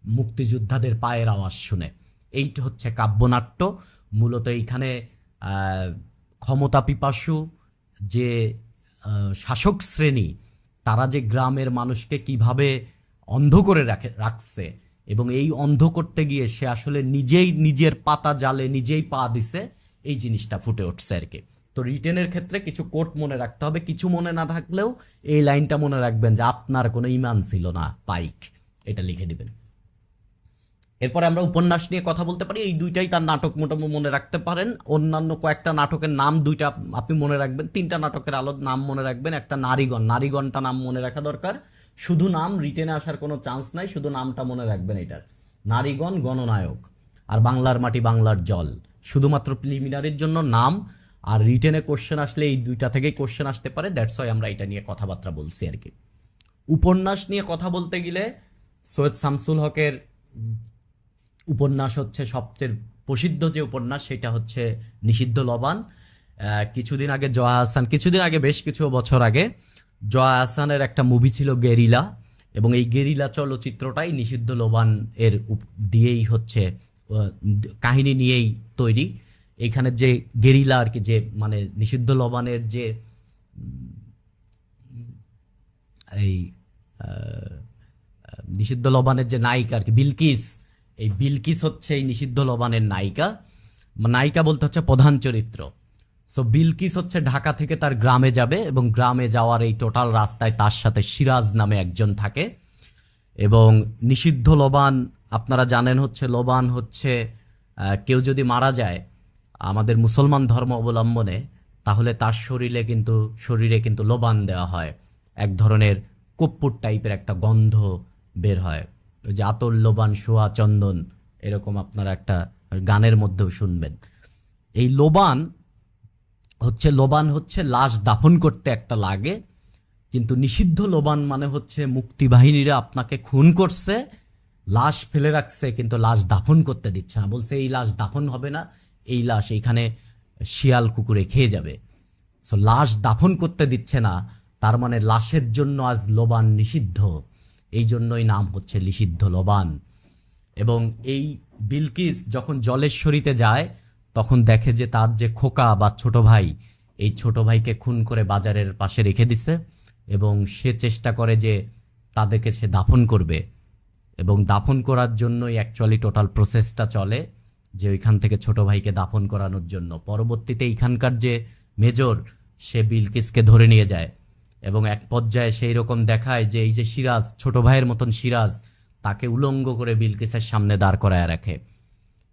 মুক্তিযোদ্ধাদের পায়ের আওয়াজ শুনে। এইটা হচ্ছে কাব্যনাট্য। মূলত এইখানে ক্ষমতা পিপাসু যে শাসক শ্রেণী, তারা যে গ্রামের মানুষকে কিভাবে অন্ধ করে রাখছে এবং এই অন্ধ করতে গিয়ে সে আসলে নিজেই নিজের পাতা জালে নিজেই পা দিছে, এই জিনিসটা ফুটে উঠছে আর কি। তো রিটেনের ক্ষেত্রে কিছু কোট মনে রাখতে হবে, কিছু মনে না থাকলেও এই লাইনটা মনে রাখবেন যে আপনার কোনো ইমান ছিল না পাইক, এটা লিখে দিবেন। এরপরে আমরা উপন্যাস নিয়ে কথা বলতে পারি। এই দুইটাই তার নাটক মোটামুটি মনে রাখতে পারেন। অন্যান্য কয়েকটা নাটকের নাম দুইটা আপনি মনে রাখবেন, তিনটা নাটকের নাম মনে রাখবেন। একটা নারীগণটা নাম মনে রাখা দরকার, শুধু নাম, রিটেনে আসার কোনো চান্স নাই, শুধু নামটা মনে রাখবেন এটার। নারীগণ, গণনায়ক আর বাংলার মাটি বাংলার জল, শুধুমাত্র প্রিলিমিনারির জন্য নাম। আর রিটেনে কোশ্চেন আসলে এই দুইটা থেকেই কোশ্চেন আসতে পারে, দ্যাটস ওয়াই আমরা এটা নিয়ে কথাবার্তা বলছি আর কি। উপন্যাস নিয়ে কথা বলতে গেলে সৈয়দ শামসুল হকের উপন্যাস হচ্ছে সবচেয়ে প্রসিদ্ধ যে উপন্যাস, সেটা হচ্ছে নিষিদ্ধ লবান। কিছুদিন আগে বেশ কিছু বছর আগে জয়া আহসানের একটা মুভি ছিল গেরিলা, এবং এই গেরিলা চলচ্চিত্রটাই নিষিদ্ধ লবান এর দিয়েই হচ্ছে কাহিনী নিয়েই তৈরি। এইখানে যে গেরিলা আর কি, যে মানে নিষিদ্ধ লবানের যে এই নিষিদ্ধ লবানের যে নায়িকা আর কি বিলকিস, এই বিলকিস হচ্ছে এই নিষিদ্ধ লবানের নায়িকা বলতে হচ্ছে প্রধান চরিত্র। সো বিলকিস হচ্ছে ঢাকা থেকে তার গ্রামে যাবে এবং গ্রামে যাওয়ার এই টোটাল রাস্তায় তার সাথে সিরাজ নামে একজন থাকে। এবং নিষিদ্ধ লবান আপনারা জানেন হচ্ছে, লবান হচ্ছে কেউ যদি মারা যায় আমাদের মুসলমান ধর্ম অবলম্বনে, তাহলে তার শরীরে কিন্তু লবান দেওয়া হয়, এক ধরনের কর্পূর টাইপের একটা গন্ধ বের হয়, ওই যে আতর লোবান সোয়া চন্দন, এরকম আপনারা একটা গানের মধ্যেও শুনবেন। এই লোবান হচ্ছে লাশ দাফন করতে একটা লাগে, কিন্তু নিষিদ্ধ লোবান মানে হচ্ছে মুক্তিবাহিনীরা আপনাকে খুন করছে, লাশ ফেলে রাখছে কিন্তু লাশ দাফন করতে দিচ্ছে না, বলছে এই লাশ দাফন হবে না, এই লাশ এইখানে শিয়াল কুকুরে খেয়ে যাবে। সো লাশ দাফন করতে দিচ্ছে না, তার মানে লাশের জন্য আজ লোবান নিষিদ্ধ, এই জন্যই নাম হচ্ছে নিষিদ্ধ লোবান। এবং এই বিলকিস যখন জলেশ্বরীতে যায় তখন দেখে যে তার যে খোকা বা ছোট ভাই, এই ছোট ভাইকে খুন করে বাজারের পাশে রেখে দিছে এবং সে চেষ্টা করে যে তাদেরকে সে দাফন করবে। এবং দাফন করার জন্যই অ্যাকচুয়ালি টোটাল প্রসেসটা চলে, যে ওইখান থেকে ছোট ভাইকে দাফন করানোর জন্য। পরবর্তীতে এইখানকার যে মেজর, সে বিলকিসকে ধরে নিয়ে যায় এবং এক পর্যায়ে সেই রকম দেখায় যে এই যে সিরাজ, ছোট ভাইয়ের মতন সিরাজ, তাকে উলঙ্গ করে বিলকিসের সামনে দাঁড় করায় রাখে।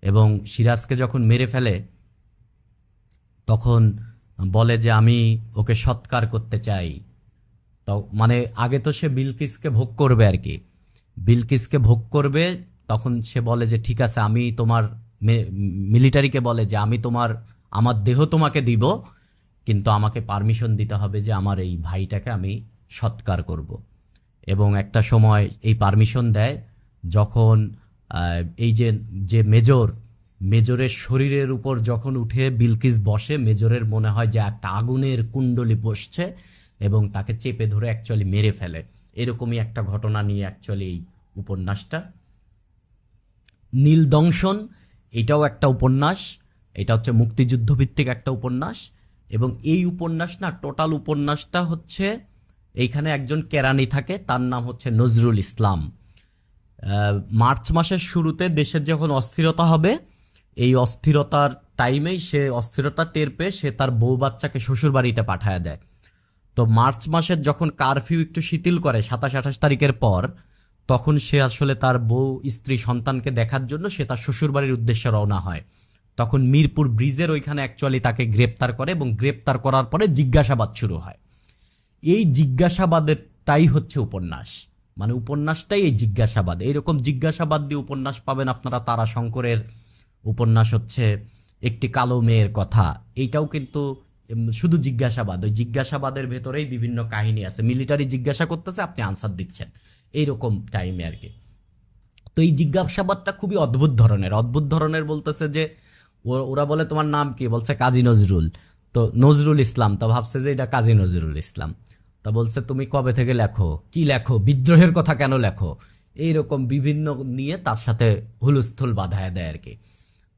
এবং সিরাজকে যখন মেরে ফেলে তখন বলে যে আমি ওকে সৎকার করতে চাই। তো মানে আগে তো সে বিলকিসকে ভোগ করবে আর কি, বিলকিসকে ভোগ করবে, তখন সে বলে যে ঠিক আছে, আমি তোমার মিলিটারিকে বলে যে আমার দেহ তোমাকে দিব, কিন্তু আমাকে পারমিশন দিতে হবে যে আমার এই ভাইটাকে আমি সৎকার করব। এবং একটা সময় এই পারমিশন দেয় যখন এই যে মেজরের শরীরের উপর যখন উঠে বিলকিস বসে, মেজরের মনে হয় যে একটা আগুনের কুণ্ডলি বসছে এবং তাকে চেপে ধরে অ্যাকচুয়ালি মেরে ফেলে। এরকমই একটা ঘটনা নিয়ে অ্যাকচুয়ালি এই উপন্যাসটা। নীল দংশন, এটাও একটা উপন্যাস, এটা হচ্ছে মুক্তিযুদ্ধ ভিত্তিক একটা উপন্যাস। এবং এই উপন্যাস না, টোটাল উপন্যাসটা হচ্ছে এইখানে একজন কেরানি থাকে, তার নাম হচ্ছে নজরুল ইসলাম। মার্চ মাসের শুরুতে দেশের যখন অস্থিরতা হবে, এই অস্থিরতার টাইমেই সে অস্থিরতা টের পেয়ে সে তার বউ বাচ্চাকে শ্বশুর বাড়িতে পাঠায় দেয়। তো মার্চ মাসের যখন কারফিউ একটু শিথিল করে 27-28 তারিখের পর, তখন সে আসলে তার বউ স্ত্রী সন্তানকে দেখার জন্য সে তার শ্বশুর বাড়ির উদ্দেশ্যে রওনা হয়। তখন মিরপুর ব্রিজের ওইখানে অ্যাকচুয়ালি তাকে গ্রেপ্তার করে এবং গ্রেপ্তার করার পরে জিজ্ঞাসাবাদ শুরু হয়। এই জিজ্ঞাসাবাদেরটাই হচ্ছে উপন্যাস, মানে উপন্যাসটাই এই জিজ্ঞাসাবাদ। এইরকম জিজ্ঞাসাবাদ দিয়ে উপন্যাস পাবেন আপনারা তারাশঙ্করের উপন্যাস হচ্ছে একটি কালো মেয়ের কথা। এইটাও কিন্তু শুধু জিজ্ঞাসাবাদ, ওই জিজ্ঞাসাবাদের ভেতরেই বিভিন্ন কাহিনী আছে। মিলিটারি জিজ্ঞাসা করতেছে, আপনি আনসার দিচ্ছেন, এইরকম টাইমে আর কি। তো এই জিজ্ঞাসাবাদটা খুবই অদ্ভুত ধরনের বলতেছে যে ওরা বলে তোমার নাম কি, বলছে কাজী নজরুল। তো নজরুল ইসলাম, তো ভাবছে যে এটা কাজী নজরুল ইসলাম। তা বলছে তুমি কবে থেকে লেখো, কি লেখো, বিদ্রোহের কথা কেন লেখো, এইরকম বিভিন্ন নিয়ে তার সাথে হুলস্থুল বাধায় দেয় আর কি।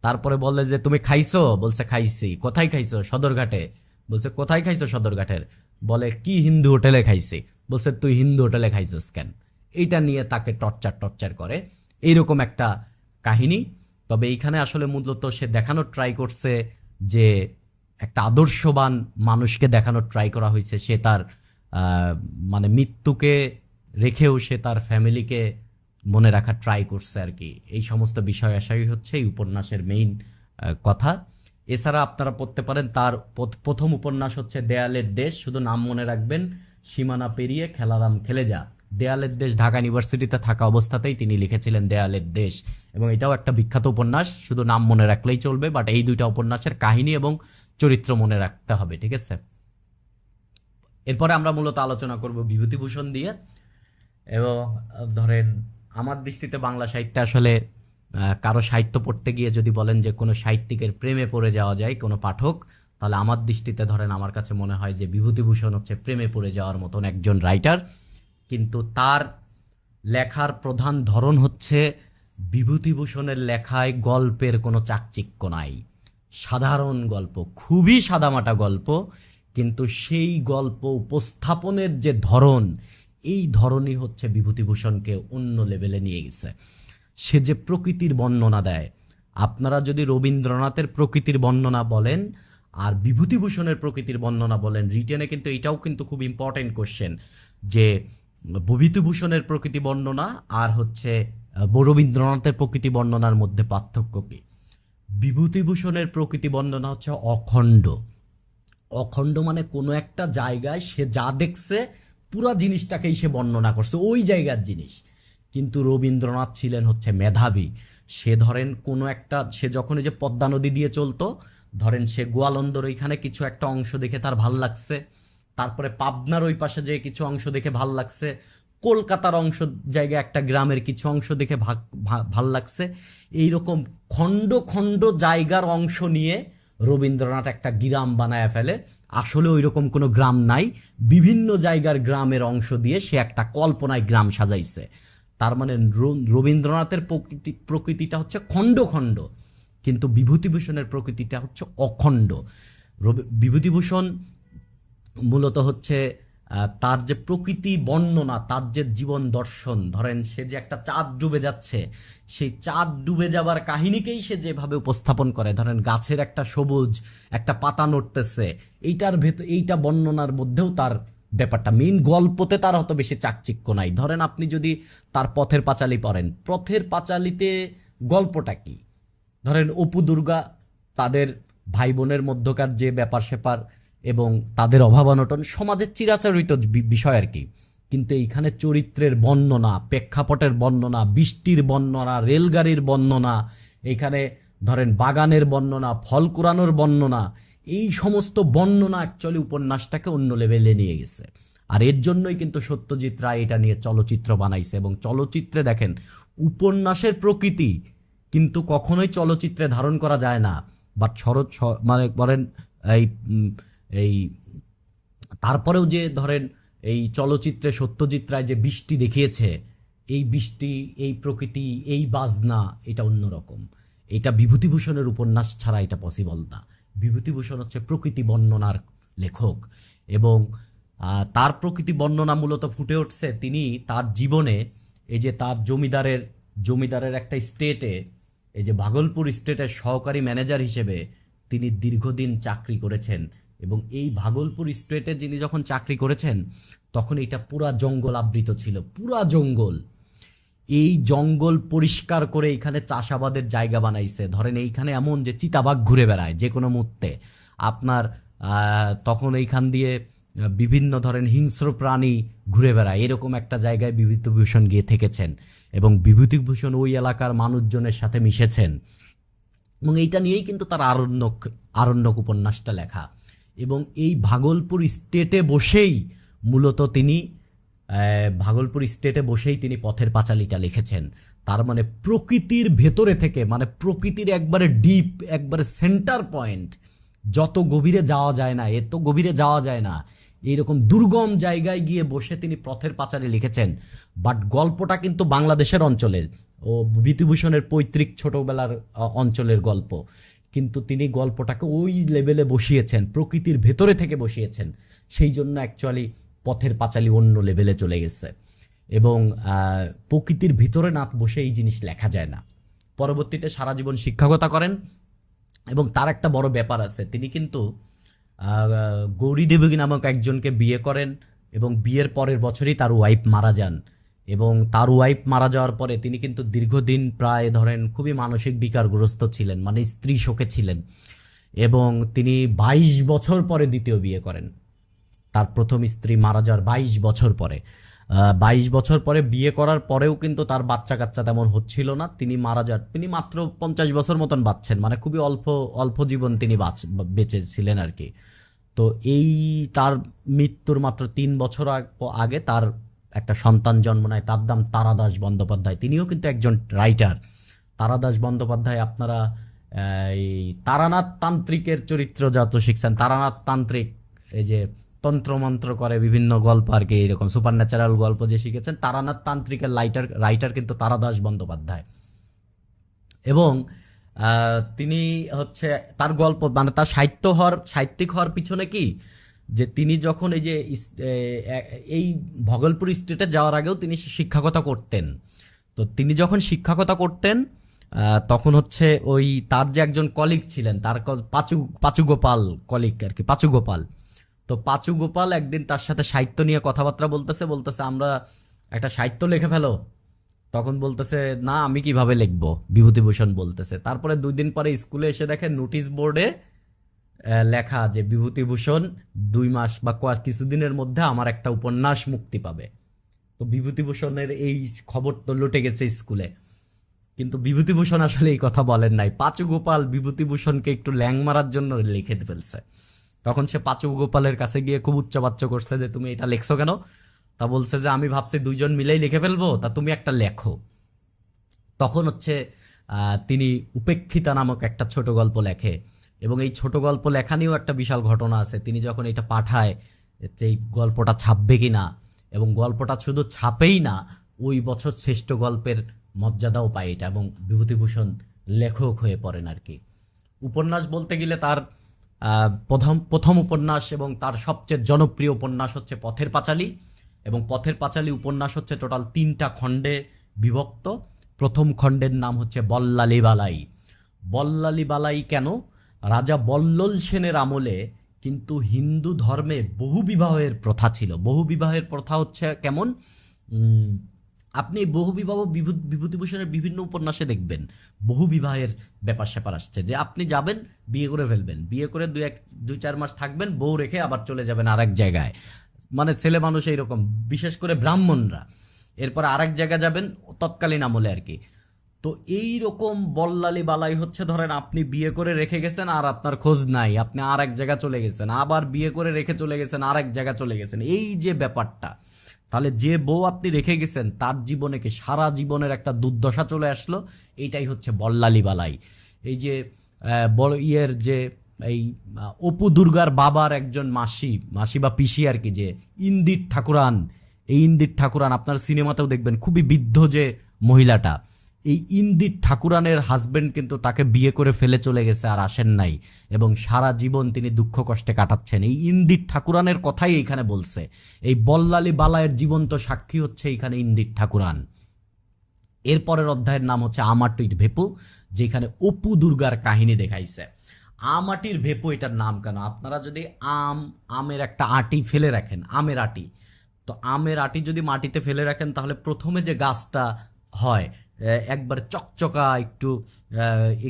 তারপরে বলে যে তুমি খাইছো, বলছে খাইছি। কোথায় খাইছো, সদরঘাটে। বলছে কোথায় খাইছো সদরঘাটের, বলে কি হিন্দু হোটেলে খাইছি। বলছে তুই হিন্দু হোটেলে খাইছোস কেন। এইটা নিয়ে তাকে টর্চার করে, এইরকম একটা কাহিনী। তবে এইখানে আসলে মূলত সে দেখানোর ট্রাই করছে যে একটা আদর্শবান মানুষকে দেখানোর ট্রাই করা হয়েছে। সে তার মানে মৃত্যুকে রেখেও সে তার ফ্যামিলিকে মনে রাখার ট্রাই করছে আর কি। এই সমস্ত বিষয় আশাই হচ্ছে এই উপন্যাসের মেইন কথা। এছাড়া আপনারা পড়তে পারেন তার প্রথম উপন্যাস হচ্ছে দেয়ালের দেশ, শুধু নাম মনে রাখবেন, সীমানা পেরিয়ে খেলারাম খেলে যা। দেয়ালের দেশ ঢাকা ইউনিভার্সিটিতে থাকা অবস্থাতেই তিনি লিখেছিলেন দেয়ালের দেশ, এবং এটাও একটা বিখ্যাত উপন্যাস, শুধু নাম মনে রাখলেই চলবে। বাট এই দুইটা উপন্যাসের কাহিনী এবং চরিত্র মনে রাখতে হবে, ঠিক আছে। এরপরে আমরা মূলত আলোচনা করব বিভূতিভূষণ দিয়ে। এবং ধরেন আমার দৃষ্টিতে বাংলা সাহিত্যে আসলে কারো সাহিত্য পড়তে গিয়ে যদি বলেন যে কোনো সাহিত্যিকের প্রেমে পড়ে যাওয়া যায় কোনো পাঠক, তাহলে আমার দৃষ্টিতে ধরেন আমার কাছে মনে হয় যে বিভূতিভূষণ হচ্ছে প্রেমে পড়ে যাওয়ার মতন একজন রাইটার। কিন্তু তার লেখার প্রধান ধরন হচ্ছে, বিভূতিভূষণের লেখায় গল্পের কোনো চাকচিক্য নাই, সাধারণ গল্প, খুবই সাদামাটা গল্প, কিন্তু সেই গল্প উপস্থাপনের যে ধরন, এই ধরনই হচ্ছে বিভূতিভূষণকে অন্য লেভেলে নিয়ে গেছে। সে যে প্রকৃতির বর্ণনা দেয়, আপনারা যদি রবীন্দ্রনাথের প্রকৃতির বর্ণনা বলেন আর বিভূতিভূষণের প্রকৃতির বর্ণনা বলেন, রিটেনে কিন্তু এটাও কিন্তু খুব ইম্পর্টেন্ট কোশ্চেন যে বিভূতিভূষণের প্রকৃতি বর্ণনা আর হচ্ছে রবীন্দ্রনাথের প্রকৃতি বর্ণনার মধ্যে পার্থক্য কি। বিভূতিভূষণের প্রকৃতি বর্ণনা হচ্ছে অখণ্ড। অখণ্ড মানে কোনো একটা জায়গায় সে যা দেখছে পুরা জিনিসটাকেই সে বর্ণনা করছে, ওই জায়গার জিনিস। কিন্তু রবীন্দ্রনাথ ছিলেন হচ্ছে মেধাবী। সে ধরেন কোনো একটা, সে যখন এই যে পদ্মা নদী দিয়ে চলতো, ধরেন সে গোয়ালন্দর ওইখানে কিছু একটা অংশ দেখে তার ভাল লাগছে, তারপরে পাবনার ওই পাশে যে কিছু অংশ দেখে ভাল লাগছে, কলকাতার অংশ জায়গায় একটা গ্রামের কিছু অংশ দেখে ভাল লাগছে। এইরকম খণ্ড খণ্ড জায়গার অংশ নিয়ে রবীন্দ্রনাথ একটা গ্রাম বানায় ফেলে। আসলে ওই রকম কোনো গ্রাম নাই, বিভিন্ন জায়গার গ্রামের অংশ দিয়ে সে একটা কল্পনায় গ্রাম সাজাইছে। তার মানে রবীন্দ্রনাথের প্রকৃতিটা হচ্ছে খণ্ড খণ্ড, কিন্তু বিভূতিভূষণের প্রকৃতিটা হচ্ছে অখণ্ড। বিভূতিভূষণ মূলত হচ্ছে তার যে প্রকৃতি বর্ণনা, তার যে জীবন দর্শন, ধরেন সে যে একটা চাঁদ ডুবে যাচ্ছে, সেই চাঁদ ডুবে যাবার কাহিনীকেই সে যেভাবে উপস্থাপন করে, ধরেন গাছের একটা সবুজ একটা পাতা নড়তেছে, এইটা বর্ণনার মধ্যেও তার ব্যাপারটা, মেইন গল্পতে তার অত বেশি চাকচিক্য নাই। ধরেন আপনি যদি তার পথের পাঁচালী পড়েন, পথের পাঁচালীতে গল্পটা কি, ধরেন অপু দুর্গা, তাদের ভাই বোনের মধ্যকার যে ব্যাপার স্যাপার এবং তাদের অভাব অনটন, সমাজের চিরাচরিত বিষয় আর কি। কিন্তু এইখানে চরিত্রের বর্ণনা, প্রেক্ষাপটের বর্ণনা, বৃষ্টির বর্ণনা, রেলগাড়ির বর্ণনা, এইখানে ধরেন বাগানের বর্ণনা, ফল কুড়ানোর বর্ণনা, এই সমস্ত বর্ণনা অ্যাকচুয়ালি উপন্যাসটাকে অন্য লেভেলে নিয়ে গেছে। আর এর জন্যই কিন্তু সত্যজিৎ রায় এটা নিয়ে চলচ্চিত্র বানাইছে। এবং চলচ্চিত্রে দেখেন, উপন্যাসের প্রকৃতি কিন্তু কখনোই চলচ্চিত্রে ধারণ করা যায় না। বাট মানে বলেন এই তারপরেও যে ধরেন এই চলচ্চিত্রে সত্যজিৎ রায় যে বৃষ্টি দেখিয়েছে, এই বৃষ্টি, এই প্রকৃতি, এই বাজনা, এটা অন্যরকম। এটা বিভূতিভূষণের উপন্যাস ছাড়া এটা পসিবল না। বিভূতিভূষণ হচ্ছে প্রকৃতি বর্ণনার লেখক। এবং তার প্রকৃতি বর্ণনা মূলত ফুটে উঠছে তিনি তার জীবনে, এই যে তার জমিদারের একটা স্টেটে, এই যে ভাগলপুর স্টেটের সহকারী ম্যানেজার হিসেবে তিনি দীর্ঘদিন চাকরি করেছেন। এবং এই ভাগলপুর স্টেটে যিনি যখন চাকরি করেছেন তখন এটা পুরা জঙ্গল আবৃত ছিল, পুরা জঙ্গল। এই জঙ্গল পরিষ্কার করে এখানে চাষাবাদের জায়গা বানাইছে। ধরেন এইখানে এমন যে চিতাবাঘ ঘুরে বেড়ায় যে কোনো মুহূর্তে আপনার, তখন এইখান দিয়ে বিভিন্ন ধরেন হিংস্র প্রাণী ঘুরে বেড়ায়, এরকম একটা জায়গায় বিভূতিভূষণ গিয়ে থেকেছেন এবং বিভূতিভূষণ ওই এলাকার মানুষজনের সাথে মিশেছেন। এবং এইটা নিয়েই কিন্তু তার আরণ্যক উপন্যাসটা লেখা। এবং এই ভাগলপুর স্টেটে বসেই মূলত তিনি পথের পাঁচালীটা লিখেছেন। তার মানে প্রকৃতির ভেতরে থেকে, মানে প্রকৃতির একবারে ডিপ, একবারে সেন্টার পয়েন্ট, যত গভীরে যাওয়া যায় না, এত গভীরে যাওয়া যায় না, এইরকম দুর্গম জায়গায় গিয়ে বসে তিনি পথের পাঁচালী লিখেছেন। বাট গল্পটা কিন্তু বাংলাদেশের অঞ্চলের, ও বিভূতিভূষণের পৈতৃক ছোটবেলার অঞ্চলের গল্প, কিন্তু তিনি গল্পটাকে ওই লেভেলে বসিয়েছেন, প্রকৃতির ভেতরে থেকে বসিয়েছেন। সেই জন্য অ্যাকচুয়ালি পথের পাঁচালী অন্য লেভেলে চলে গেছে। এবং প্রকৃতির ভিতরে না বসে এই জিনিস লেখা যায় না। পরবর্তীতে সারা জীবন শিক্ষকতা করেন এবং তার একটা বড় ব্যাপার আছে, তিনি কিন্তু গৌরী দেবী নামক একজনকে বিয়ে করেন এবং বিয়ের পরের বছরই তার ওয়াইফ মারা যান। এবং তার ওয়াইফ মারা যাওয়ার পরে তিনি কিন্তু দীর্ঘদিন প্রায় ধরেন খুবই মানসিক বিকারগ্রস্ত ছিলেন, মানে স্ত্রী শোকে ছিলেন। এবং তিনি 22 বছর পরে দ্বিতীয় বিয়ে করেন। তার প্রথম স্ত্রী মারা যাওয়ার 22 বছর পরে, 22 বছর পরে বিয়ে করার পরেও কিন্তু তার বাচ্চা কাচ্চা তেমন হচ্ছিল না। তিনি মারা যান, তিনি মাত্র 50 বছর মতন বাঁচছেন, মানে খুবই অল্প জীবন তিনি বেঁচেছিলেন আর কি। তো এই তার মৃত্যুর মাত্র 3 বছর আগে তার একটা সন্তান জন্ম নেয়, তার নাম তারাদাস বন্দ্যোপাধ্যায়। তিনিও কিন্তু একজন রাইটার। তারাদাস বন্দ্যোপাধ্যায় আপনারা এই তারানাথ তান্ত্রিকের চরিত্র যত শিখছেন, তারানাথ তান্ত্রিক এই যে তন্ত্রমন্ত্র করে বিভিন্ন গল্প আর কি, এরকম সুপার ন্যাচারাল গল্প যে শিখেছেন, তারানাথ তান্ত্রিকের রাইটার কিন্তু তারাদাস বন্দ্যোপাধ্যায়। এবং তিনি হচ্ছে তার গল্প, মানে তার সাহিত্যিক হওয়ার পিছনে কি, যে তিনি যখন এই যে এই ভগলপুর স্টেটে যাওয়ার আগেও তিনি শিক্ষকতা করতেন। তো তিনি যখন শিক্ষকতা করতেন তখন হচ্ছে ওই তার যে একজন কলিগ ছিলেন, তার পাচুগোপাল কলিগ আর কি, পাচুগোপাল। তো পাচুগোপাল একদিন তার সাথে সাহিত্য নিয়ে কথাবার্তা বলতেছে আমরা একটা সাহিত্য লিখে ফেলো। তখন বলতেছে না, আমি কিভাবে লিখবো, বিভূতিভূষণ বলতেছে। তারপরে 2 দিন পরে স্কুলে এসে দেখে নোটিশ বোর্ডে লেখা যে বিভূতিভূষণ 2 মাস বা কিছুদিনের মধ্যে আমার একটা উপন্যাস মুক্তি পাবে। তো বিভূতিভূষণের এই খবর তো লুটে গেছে স্কুলে, কিন্তু বিভূতিভূষণ আসলে এই কথা বলেন নাই। পাচুগোপাল বিভূতিভূষণকে একটু ল্যাং মারার জন্য লিখে ফেলছে। তখন সে পাচুগোপালের কাছে গিয়ে খুব উচ্চবাচ্য করছে যে তুমি এটা লিখছো কেন। তা বলছে যে আমি ভাবছি 2 জন মিলেই লিখে ফেলবো, তা তুমি একটা লেখো। তখন হচ্ছে তিনি উপেক্ষিতা নামক একটা ছোট গল্প লেখে। এবং এই ছোট গল্প লেখা নিয়েও একটা বিশাল ঘটনা আছে। তিনি যখন এটা পাঠায় এই গল্পটা ছাপবে কিনা, এবং গল্পটা শুধু ছাপেই না, ওই বছর শ্রেষ্ঠ গল্পের মর্যাদাও পায় এটা, এবং বিভূতিভূষণ লেখক হয়ে পড়েন আর কি। উপন্যাস বলতে গেলে তার প্রথম উপন্যাস এবং তার সবচেয়ে জনপ্রিয় উপন্যাস হচ্ছে পথের পাঁচালী। এবং পথের পাঁচালী উপন্যাস হচ্ছে টোটাল 3টা খণ্ডে বিভক্ত। প্রথম খণ্ডের নাম হচ্ছে বল্লালী বালাই। বল্লালী বালাই কেন? রাজা বল্লল সেনের আমলে কিন্তু হিন্দু ধর্মে বহুবিবাহের প্রথা ছিল। বহুবিবাহের প্রথা হচ্ছে কেমন, আপনি বহুবিবাহ বিভূতিভূষণের বিভিন্ন উপন্যাসে দেখবেন বহুবিবাহের ব্যাপার স্যাপার আসছে, যে আপনি যাবেন বিয়ে করে ফেলবেন, বিয়ে করে 2-4 মাস থাকবেন, বউ রেখে আবার চলে যাবেন আরেক জায়গায়, মানে ছেলে মানুষ এইরকম, বিশেষ করে ব্রাহ্মণরা। এরপর আরেক জায়গায় যাবেন তৎকালীন আমলে আর কি। তো এই রকম বল্লালী বালাই হচ্ছে ধরেন আপনি বিয়ে করে রেখে গেছেন আর আপনার খোঁজ নাই, আপনি আর এক জায়গা চলে গেছেন, আবার বিয়ে করে রেখে চলে গেছেন আর এক জায়গা চলে গেছেন, এই যে ব্যাপারটা। তাহলে যে বউ আপনি রেখে গেছেন তার জীবনে কি সারা জীবনের একটা দুর্দশা চলে আসলো, এইটাই হচ্ছে বল্লালী বালাই। এই যে ইয়ের যে এই অপু দুর্গার বাবার একজন মাসি বা পিসি আর কি, যে ইন্দির ঠাকুরান, এই ইন্দির ঠাকুরান আপনার সিনেমাতেও দেখবেন, খুবই বৃদ্ধ যে মহিলাটা, এই ইন্দির ঠাকুরানের হাজবেন্ড কিন্তু তাকে বিয়ে করে ফেলে চলে গেছে, আর আসেন নাই, এবং সারা জীবন তিনি দুঃখ কষ্টে কাটাচ্ছেন। এই ইন্দির ঠাকুরানের কথাই এইখানে বলছে। এই বল্লালী বালায়ের জীবন্ত সাক্ষী হচ্ছে এইখানে ইন্দির ঠাকুরান। এরপরের অধ্যায়ের নাম হচ্ছে আমাটির ভেপু, যেখানে অপু দুর্গার কাহিনী দেখাইছে। আমাটির ভেপু এটার নাম কেন? আপনারা যদি আমের একটা আটি ফেলে রাখেন, আমের আটি, তো আমের আটি যদি মাটিতে ফেলে রাখেন, তাহলে প্রথমে যে গাছটা হয় একবার চকচকা একটু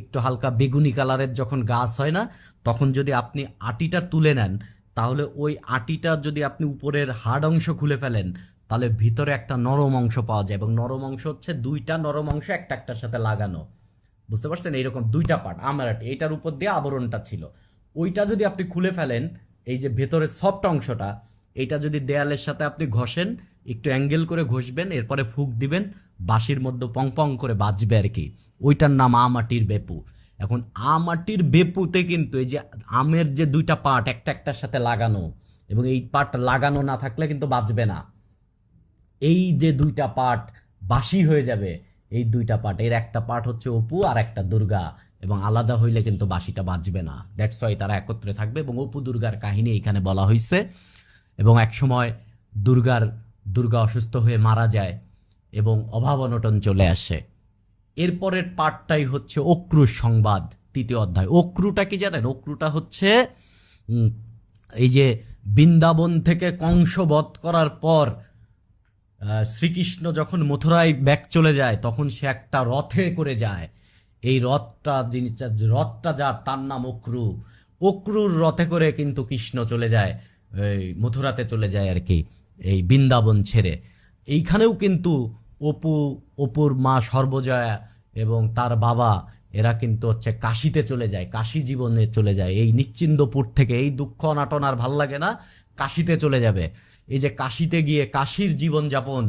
একটু হালকা বেগুনি কালারের যখন গাছ হয় না, তখন যদি আপনি আটিটা তুলে নেন, তাহলে ওই আটিটা যদি আপনি উপরের হাড় অংশ খুলে ফেলেন, তাহলে ভিতরে একটা নরম অংশ পাওয়া যায়, এবং নরম অংশ হচ্ছে দুইটা নরম অংশ একটা একটার সাথে লাগানো, বুঝতে পারছেন? এইরকম দুইটা পার্ট আমার আটি, এইটার উপর দিয়ে আবরণটা ছিল, ওইটা যদি আপনি খুলে ফেলেন, এই যে ভেতরের সফট অংশটা, এইটা যদি দেয়ালের সাথে আপনি ঘষেন, একটু অ্যাঙ্গেল করে ঘষবেন, এরপরে ফুঁক দিবেন, বাঁশির মধ্যে পং পং করে বাজবে আর কি, ওইটার নাম আমাটির বেপু। এখন আমাটির বেপুতে কিন্তু এই যে আমের যে দুইটা পার্ট একটা একটার সাথে লাগানো, এবং এই পার্ট লাগানো না থাকলে কিন্তু বাজবে না, এই যে দুইটা পার্ট বাঁশি হয়ে যাবে, এই দুইটা পার্ট, এর একটা পার্ট হচ্ছে অপু আর একটা দুর্গা, এবং আলাদা হইলে কিন্তু বাঁশিটা বাজবে না। দ্যাটস ওয়াই তারা একত্রে থাকবে, এবং অপু দুর্গার কাহিনী এখানে বলা হয়েছে। এবং একসময় দুর্গা অসুস্থ হয়ে মারা যায়, এবং অভাব অনটন চলে আসে। এরপরের পার্টটাই হচ্ছে অক্রুর সংবাদ, তৃতীয় অধ্যায়। অক্রুটা কি জানেন? অক্রুটা হচ্ছে এই যে বৃন্দাবন থেকে কংস বধ করার পর শ্রীকৃষ্ণ যখন মথুরায় ব্যাক চলে যায়, তখন সে একটা রথে করে যায়। এই রথটা যার, তার নাম অক্রু। অক্রুর রথে করে কিন্তু কৃষ্ণ চলে যায়, এই মথুরাতে চলে যায় আর কি, এই বৃন্দাবন ছেড়ে। এইখানেও কিন্তু অপুর মা সর্বজয়া এবং তার বাবা, এরা কিন্তু হচ্ছে কাশিতে চলে যায়, কাশি জীবনে চলে যায়। এই নিশ্চিন্দপুর থেকে এই দুঃখ অনাটন আর ভাল লাগে না, কাশিতে চলে যাবে। এই যে কাশিতে গিয়ে কাশির জীবনযাপন,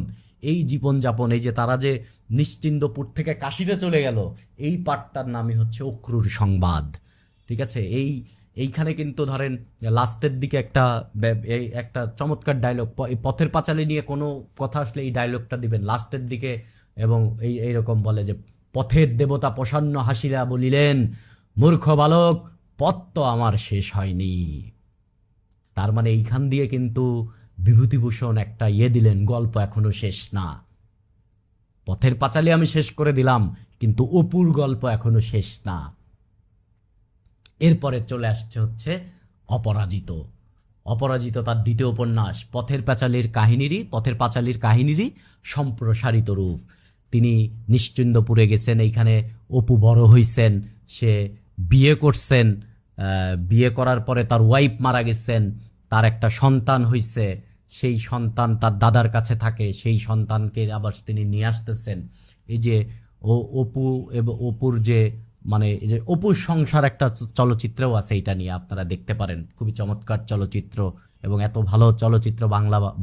এই জীবনযাপন, এই যে তারা যে নিশ্চিন্দপুর থেকে কাশিতে চলে গেল, এই পাঠটার নামই হচ্ছে অক্রুর সংবাদ। ঠিক আছে? এইখানে কিন্তু ধরেন লাস্টের দিকে একটা চমৎকার ডায়লগ, পথের পাঁচালী নিয়ে কোনো কথা আসলে এই ডায়লগটা দিবেন লাস্টের দিকে, এবং এইরকম বলে যে, পথের দেবতা প্রসন্ন হাসিরা বলিলেন, মূর্খ বালক, পথ তো আমার শেষ হয়নি। তার মানে এইখান দিয়ে কিন্তু বিভূতিভূষণ একটা দিলেন, গল্প এখনো শেষ না। পথের পাঁচালী আমি শেষ করে দিলাম, কিন্তু অপুর গল্প এখনো শেষ না। এরপরে চলে আসছে হচ্ছে অপরাজিত তার দ্বিতীয় উপন্যাস, পথের পাঁচালীর কাহিনীরই সম্প্রসারিত রূপ। তিনি নিশ্চিন্দপুরে গেছেন, এইখানে অপু বড় হইছেন, সে বিয়ে করছেন, বিয়ে করার পরে তার ওয়াইফ মারা গেছেন, তার একটা সন্তান হইছে, সেই সন্তান তার দাদার কাছে থাকে, সেই সন্তানকে আবার তিনি নিয়ে আসতেছেন। এই যে অপুর যে মানে এই যে অপুর সংসার একটা চলচ্চিত্রও আছে, এটা নিয়ে আপনারা দেখতে পারেন, খুবই চমৎকার চলচ্চিত্র, এবং এত ভালো চলচ্চিত্র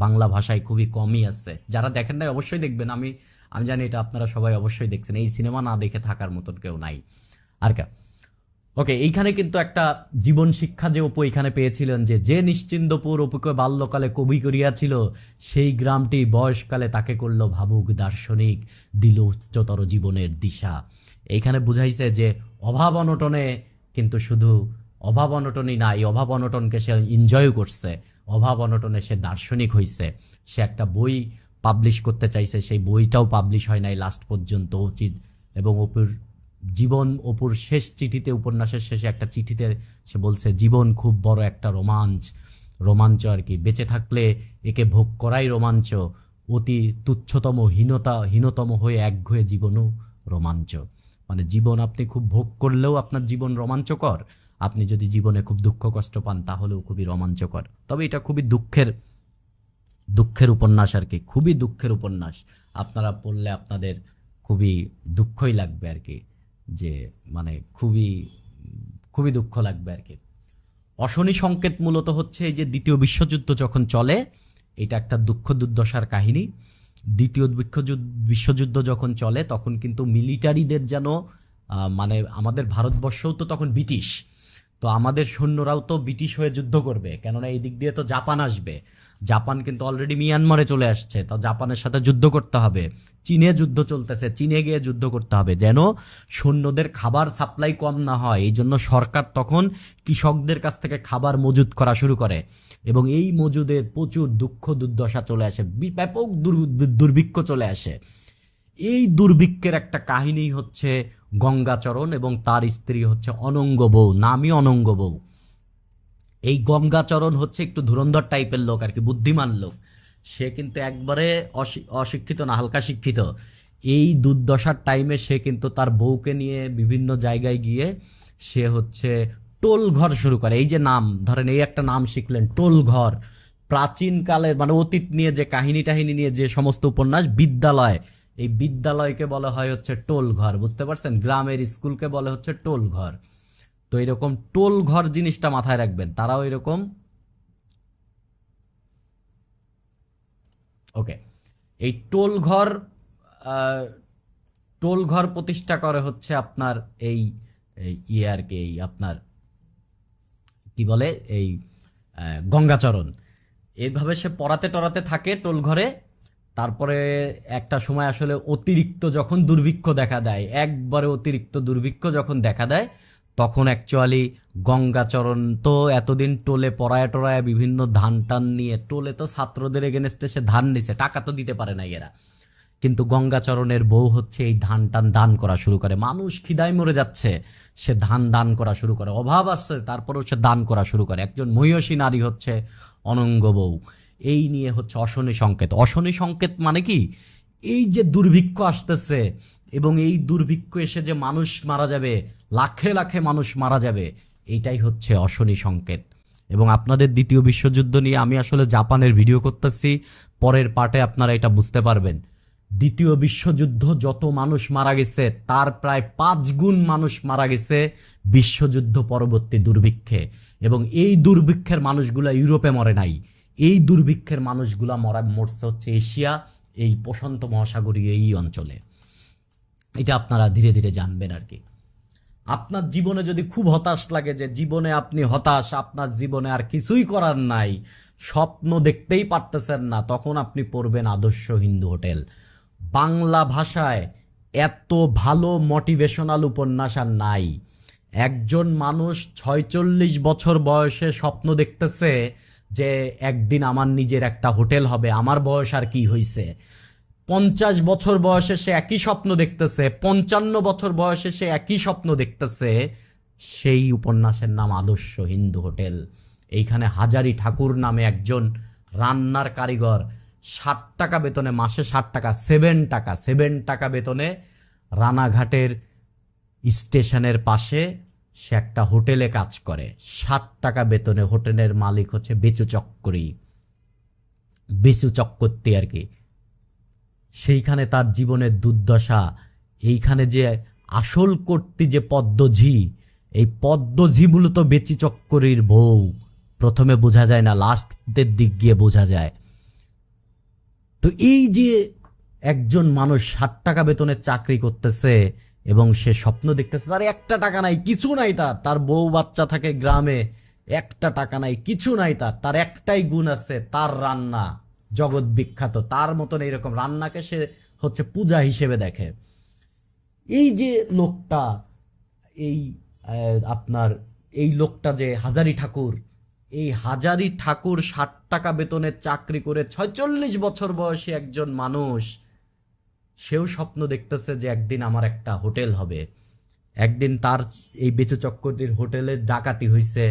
বাংলা ভাষায় খুবই কমই আছে। যারা দেখেন নাই অবশ্যই দেখবেন, আমি জানি এটা আপনারা সবাই অবশ্যই দেখছেন, এই সিনেমা না দেখে থাকার মতন কেউ নাই আর কা। ওকে, এইখানে কিন্তু একটা জীবন শিক্ষা যে অপু এখানে পেয়েছিলেন, যে নিশ্চিন্দপুর অপুকে বাল্যকালে কবি করিয়াছিল, সেই গ্রামটি বয়সকালে তাকে করল ভাবুক দার্শনিক, দিল উচ্চতর জীবনের দিশা। এইখানে বুঝাইছে যে অভাব অনটনে কিন্তু শুধু অভাব অনটনই না, এই অভাব অনটনকে সে এনজয় করছে, অভাব অনটনে সে দার্শনিক হইছে। সে একটা বই পাবলিশ করতে চাইছে, সেই বইটাও পাবলিশ হয় নাই লাস্ট পর্যন্ত উচিত। এবং অপুর শেষ চিঠিতে, উপন্যাসের শেষে একটা চিঠিতে সে বলছে, জীবন খুব বড় একটা রোমাঞ্চ আর কি, বেঁচে থাকলে একে ভোগ করাই রোমাঞ্চ, অতি তুচ্ছতম হীনতম হয়ে একঘয়ে জীবনও রোমাঞ্চ। মানে জীবন আপনি খুব ভোগ করলেও আপনার জীবন রোমাঞ্চকর, আপনি যদি জীবনে খুব দুঃখ কষ্ট পান তাহলেও খুবই রোমাঞ্চকর। তবে এটা খুবই দুঃখের উপন্যাস আর কি, খুবই দুঃখের উপন্যাস। আপনারা পড়লে আপনাদের খুবই দুঃখই লাগবে আর কি, যে মানে খুবই খুবই দুঃখ লাগবে আর কি। অশনি সংকেত মূলত হচ্ছে এই যে দ্বিতীয় বিশ্বযুদ্ধ যখন চলে, এটা একটা দুঃখ দুর্দশার কাহিনী। দ্বিতীয় বিশ্বযুদ্ধ যখন চলে, তখন কিন্তু মিলিটারিদের যেন মানে আমাদের ভারতবর্ষও তো তখন ব্রিটিশ, তো আমাদের সৈন্যরাও তো ব্রিটিশ হয়ে যুদ্ধ করবে, কেননা এই দিক দিয়ে তো জাপান আসবে। জাপান কিন্তু অলরেডি মিয়ানমারে চলে আসছে, তো জাপানের সাথে যুদ্ধ করতে হবে। চীনে যুদ্ধ চলতেছে, চীনে গিয়ে যুদ্ধ করতে হবে, যেন সৈন্যদের খাবার সাপ্লাই কম না হয়। এই জন্য সরকার তখন কৃষকদের কাছ থেকে খাবার মজুত করা শুরু করে, এবং এই মজুদে প্রচুর দুঃখ দুর্দশা চলে আসে, ব্যাপক দুর্ভিক্ষ চলে আসে। এই দুর্ভিক্ষের একটা কাহিনী হচ্ছে গঙ্গাচরণ এবং তার স্ত্রী হচ্ছে অনঙ্গ বউ, নামই অনঙ্গ বউ। এই গঙ্গাচরণ হচ্ছে একটু ধুরন্ধর টাইপের লোক আর কি, বুদ্ধিমান লোক। সে কিন্তু একবারে অশিক্ষিত না, হালকা শিক্ষিত। এই দুর্দশার টাইমে সে কিন্তু তার বউকে নিয়ে বিভিন্ন জায়গায় গিয়ে সে হচ্ছে টোল ঘর শুরু করে। এই যে নাম ধরেন, এই একটা নাম শিখলেন টোল ঘর, প্রাচীনকালের মানে অতীত নিয়ে যে কাহিনী টাহিনী নিয়ে যে সমস্ত উপন্যাস, বিদ্যালয়, এই বিদ্যালয়কে বলা হয় হচ্ছে টোল ঘর, বুঝতে পারছেন? গ্রামের স্কুলকে বলে হচ্ছে টোল ঘর। তো এরকম টোল ঘর জিনিসটা মাথায় রাখবেন, তারাও এরকম। ওকে, এই টোল ঘর, আহ, টোল ঘর প্রতিষ্ঠা করে হচ্ছে আপনার এই এই ইয়ে আর কি, এই আপনার কি বলে এই গঙ্গাচরণ। এইভাবে সে পড়াতে টরাতে থাকে টোল ঘরে। তারপরে একটা সময় আসলে অতিরিক্ত যখন দুর্ভিক্ষ দেখা দেয়, একবারে অতিরিক্ত দুর্ভিক্ষ যখন দেখা দেয়, তখন অ্যাকচুয়ালি গঙ্গাচরণ তো এতদিন টোলে পড়ায় টরায় বিভিন্ন ধান টান নিয়ে, টোলে তো ছাত্রদের এগেনস্টে সে ধান নিছে, টাকা তো দিতে পারে না এরা। কিন্তু গঙ্গাচরণের বউ হচ্ছে এই ধান টান দান করা শুরু করে, মানুষ খিদায় মরে যাচ্ছে, সে ধান দান করা শুরু করে, অভাব আসছে তারপরেও সে দান করা শুরু করে। একজন মহিষী নারী হচ্ছে অনঙ্গ বউ। এই নিয়ে হচ্ছে অশনি সংকেত। অশনি সংকেত মানে কি? এই যে দুর্ভিক্ষ আসতেছে, এবং এই দুর্ভিক্ষ এসে যে মানুষ মারা যাবে, লাখে লাখে মানুষ মারা যাবে, এইটাই হচ্ছে অশনি সংকেত। এবং আপনাদের দ্বিতীয় বিশ্বযুদ্ধ নিয়ে আমি আসলে জাপানের ভিডিও করতেছি, পরের পার্টে আপনারা এটা বুঝতে পারবেন। দ্বিতীয় বিশ্বযুদ্ধ যত মানুষ মারা গেছে, তার প্রায় 5 গুণ মানুষ মারা গেছে বিশ্বযুদ্ধ পরবর্তী দুর্ভিক্ষে। এবং এই দুর্ভিক্ষের মানুষগুলা ইউরোপে মরে নাই, এই দুর্ভিক্ষের মানুষগুলা মরছে হচ্ছে এশিয়া, এই প্রশান্ত মহাসাগরীয় এই অঞ্চলে। এটা আপনারা ধীরে ধীরে জানবেন আর কি। আপনার জীবনে যদি খুব হতাশ লাগে, যে জীবনে আপনি হতাশ, আপনার জীবনে আর কিছুই করার নাই, স্বপ্ন দেখতেই পারতেছেন না, তখন আপনি পড়বেন আদর্শ হিন্দু হোটেল। বাংলা ভাষায় এত ভালো মোটিভেশনাল উপন্যাস আর নাই। একজন মানুষ 46 বছর বয়সে স্বপ্ন দেখতেছে যে একদিন আমার নিজের একটা হোটেল হবে, আমার বয়স আর কি হইছে। 50 বছর বয়সে সে একই স্বপ্ন দেখতেছে, 55 বছর বয়সে সে একই স্বপ্ন দেখতেছে। সেই উপন্যাসের নাম আদর্শ হিন্দু হোটেল। এইখানে হাজারি ঠাকুর নামে একজন রান্নার কারিগর, 60 টাকা বেতনে, মাসে 60 টাকা, 7 টাকা, 7 টাকা বেতনে রানাঘাটের স্টেশনের পাশে সে একটা হোটেলে কাজ করে। 60 টাকা বেতনে। হোটেলের মালিক হচ্ছে বেচু চক্রবর্তী আর কি। সেইখানে তার জীবনের দুর্দশা। এইখানে যে আসল কর্ত্রী যে পদ্মঝি, এই পদ্মঝি মূলত বেচি চক্করির বউ। প্রথমে বোঝা যায় না, লাস্টের দিক গিয়ে বোঝা যায়। তো এই যে একজন মানুষ 60 টাকা বেতনের চাকরি করতেছে এবং সে স্বপ্ন দেখতেছে, তার 1 টাকা নাই, কিছু নাই, তার বউ বাচ্চা থাকে গ্রামে, 1 টাকা নাই, কিছু নাই, তার একটাই গুণ আছে, তার রান্না জগৎ বিখ্যাত। তার মতন এইরকম রান্নাকে সে হচ্ছে পূজা হিসেবে দেখে। এই যে লোকটা, এই আপনার এই লোকটা যে হাজারি ঠাকুর, এই হাজারি ঠাকুর 60 টাকা বেতনের চাকরি করে 46 বছর বয়সী একজন মানুষ, সেও স্বপ্ন দেখতেছে যে একদিন আমার একটা হোটেল হবে। একদিন তার এই বেচু চক্রবর্তীর হোটেলে ডাকাতি হইছে,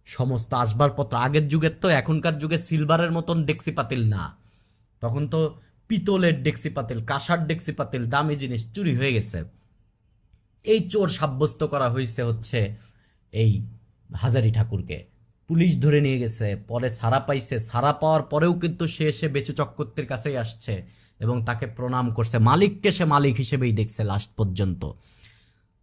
সমস্ত আসবাবপত্র, আগের যুগের তো এখনকার যুগে সিলভারের মতন ডেক্সি পাতিল না, তখন তো পিতলের ডেক্সি পাতিল, কাঁসার ডেক্সি পাতিল, দামি জিনিস চুরি হয়ে গেছে। এই চোর সাব্যস্ত করা হয়েছে হচ্ছে এই হাজারি ঠাকুরকে। পুলিশ ধরে নিয়ে গেছে, পরে ছাড়া পাইছে। ছাড়া পাওয়ার পরেও কিন্তু সে এসে বেচু চক্রবর্তীর কাছেই আসছে এবং তাকে প্রণাম করছে। মালিককে সে মালিক হিসেবেই দেখছে লাস্ট পর্যন্ত।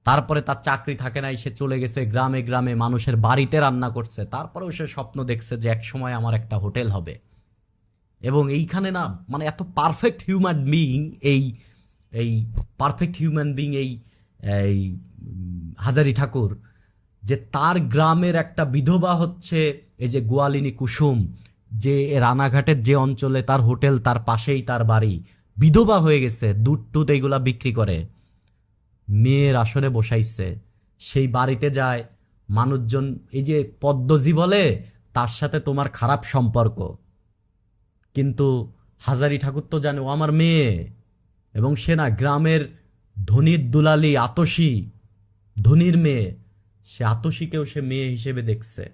তারপরে তার চাকরি থাকে নাই, সে চলে গেছে গ্রামে গ্রামে, মানুষের বাড়িতে রান্না করছে। তারপরেও সে স্বপ্ন দেখছে যে এক সময় আমার একটা হোটেল হবে। এবং এইখানে না, মানে এত পারফেক্ট হিউম্যান বিইং, এই এই পারফেক্ট হিউম্যান বিইং এই এই হাজারি ঠাকুর, যে তার গ্রামের একটা বিধবা হচ্ছে এই যে গোয়ালিনী কুসুম, যে রানাঘাটের যে অঞ্চলে তার হোটেল, তার পাশেই তার বাড়ি, বিধবা হয়ে গেছে, দুধ টুধ এইগুলা বিক্রি করে, মেয়ের আসরে বসাইছে। সেই বাড়িতে যায় মানুষজন, এই যে পদ্মজি বলে তার সাথে তোমার খারাপ সম্পর্ক, কিন্তু হাজারি ঠাকুর তো জানে ও আমার মেয়ে, এবং সে না গ্রামের ধনির দুলালি আতসী, ধনির মেয়ে, সে আতসীকেও সে মেয়ে হিসেবে দেখছে।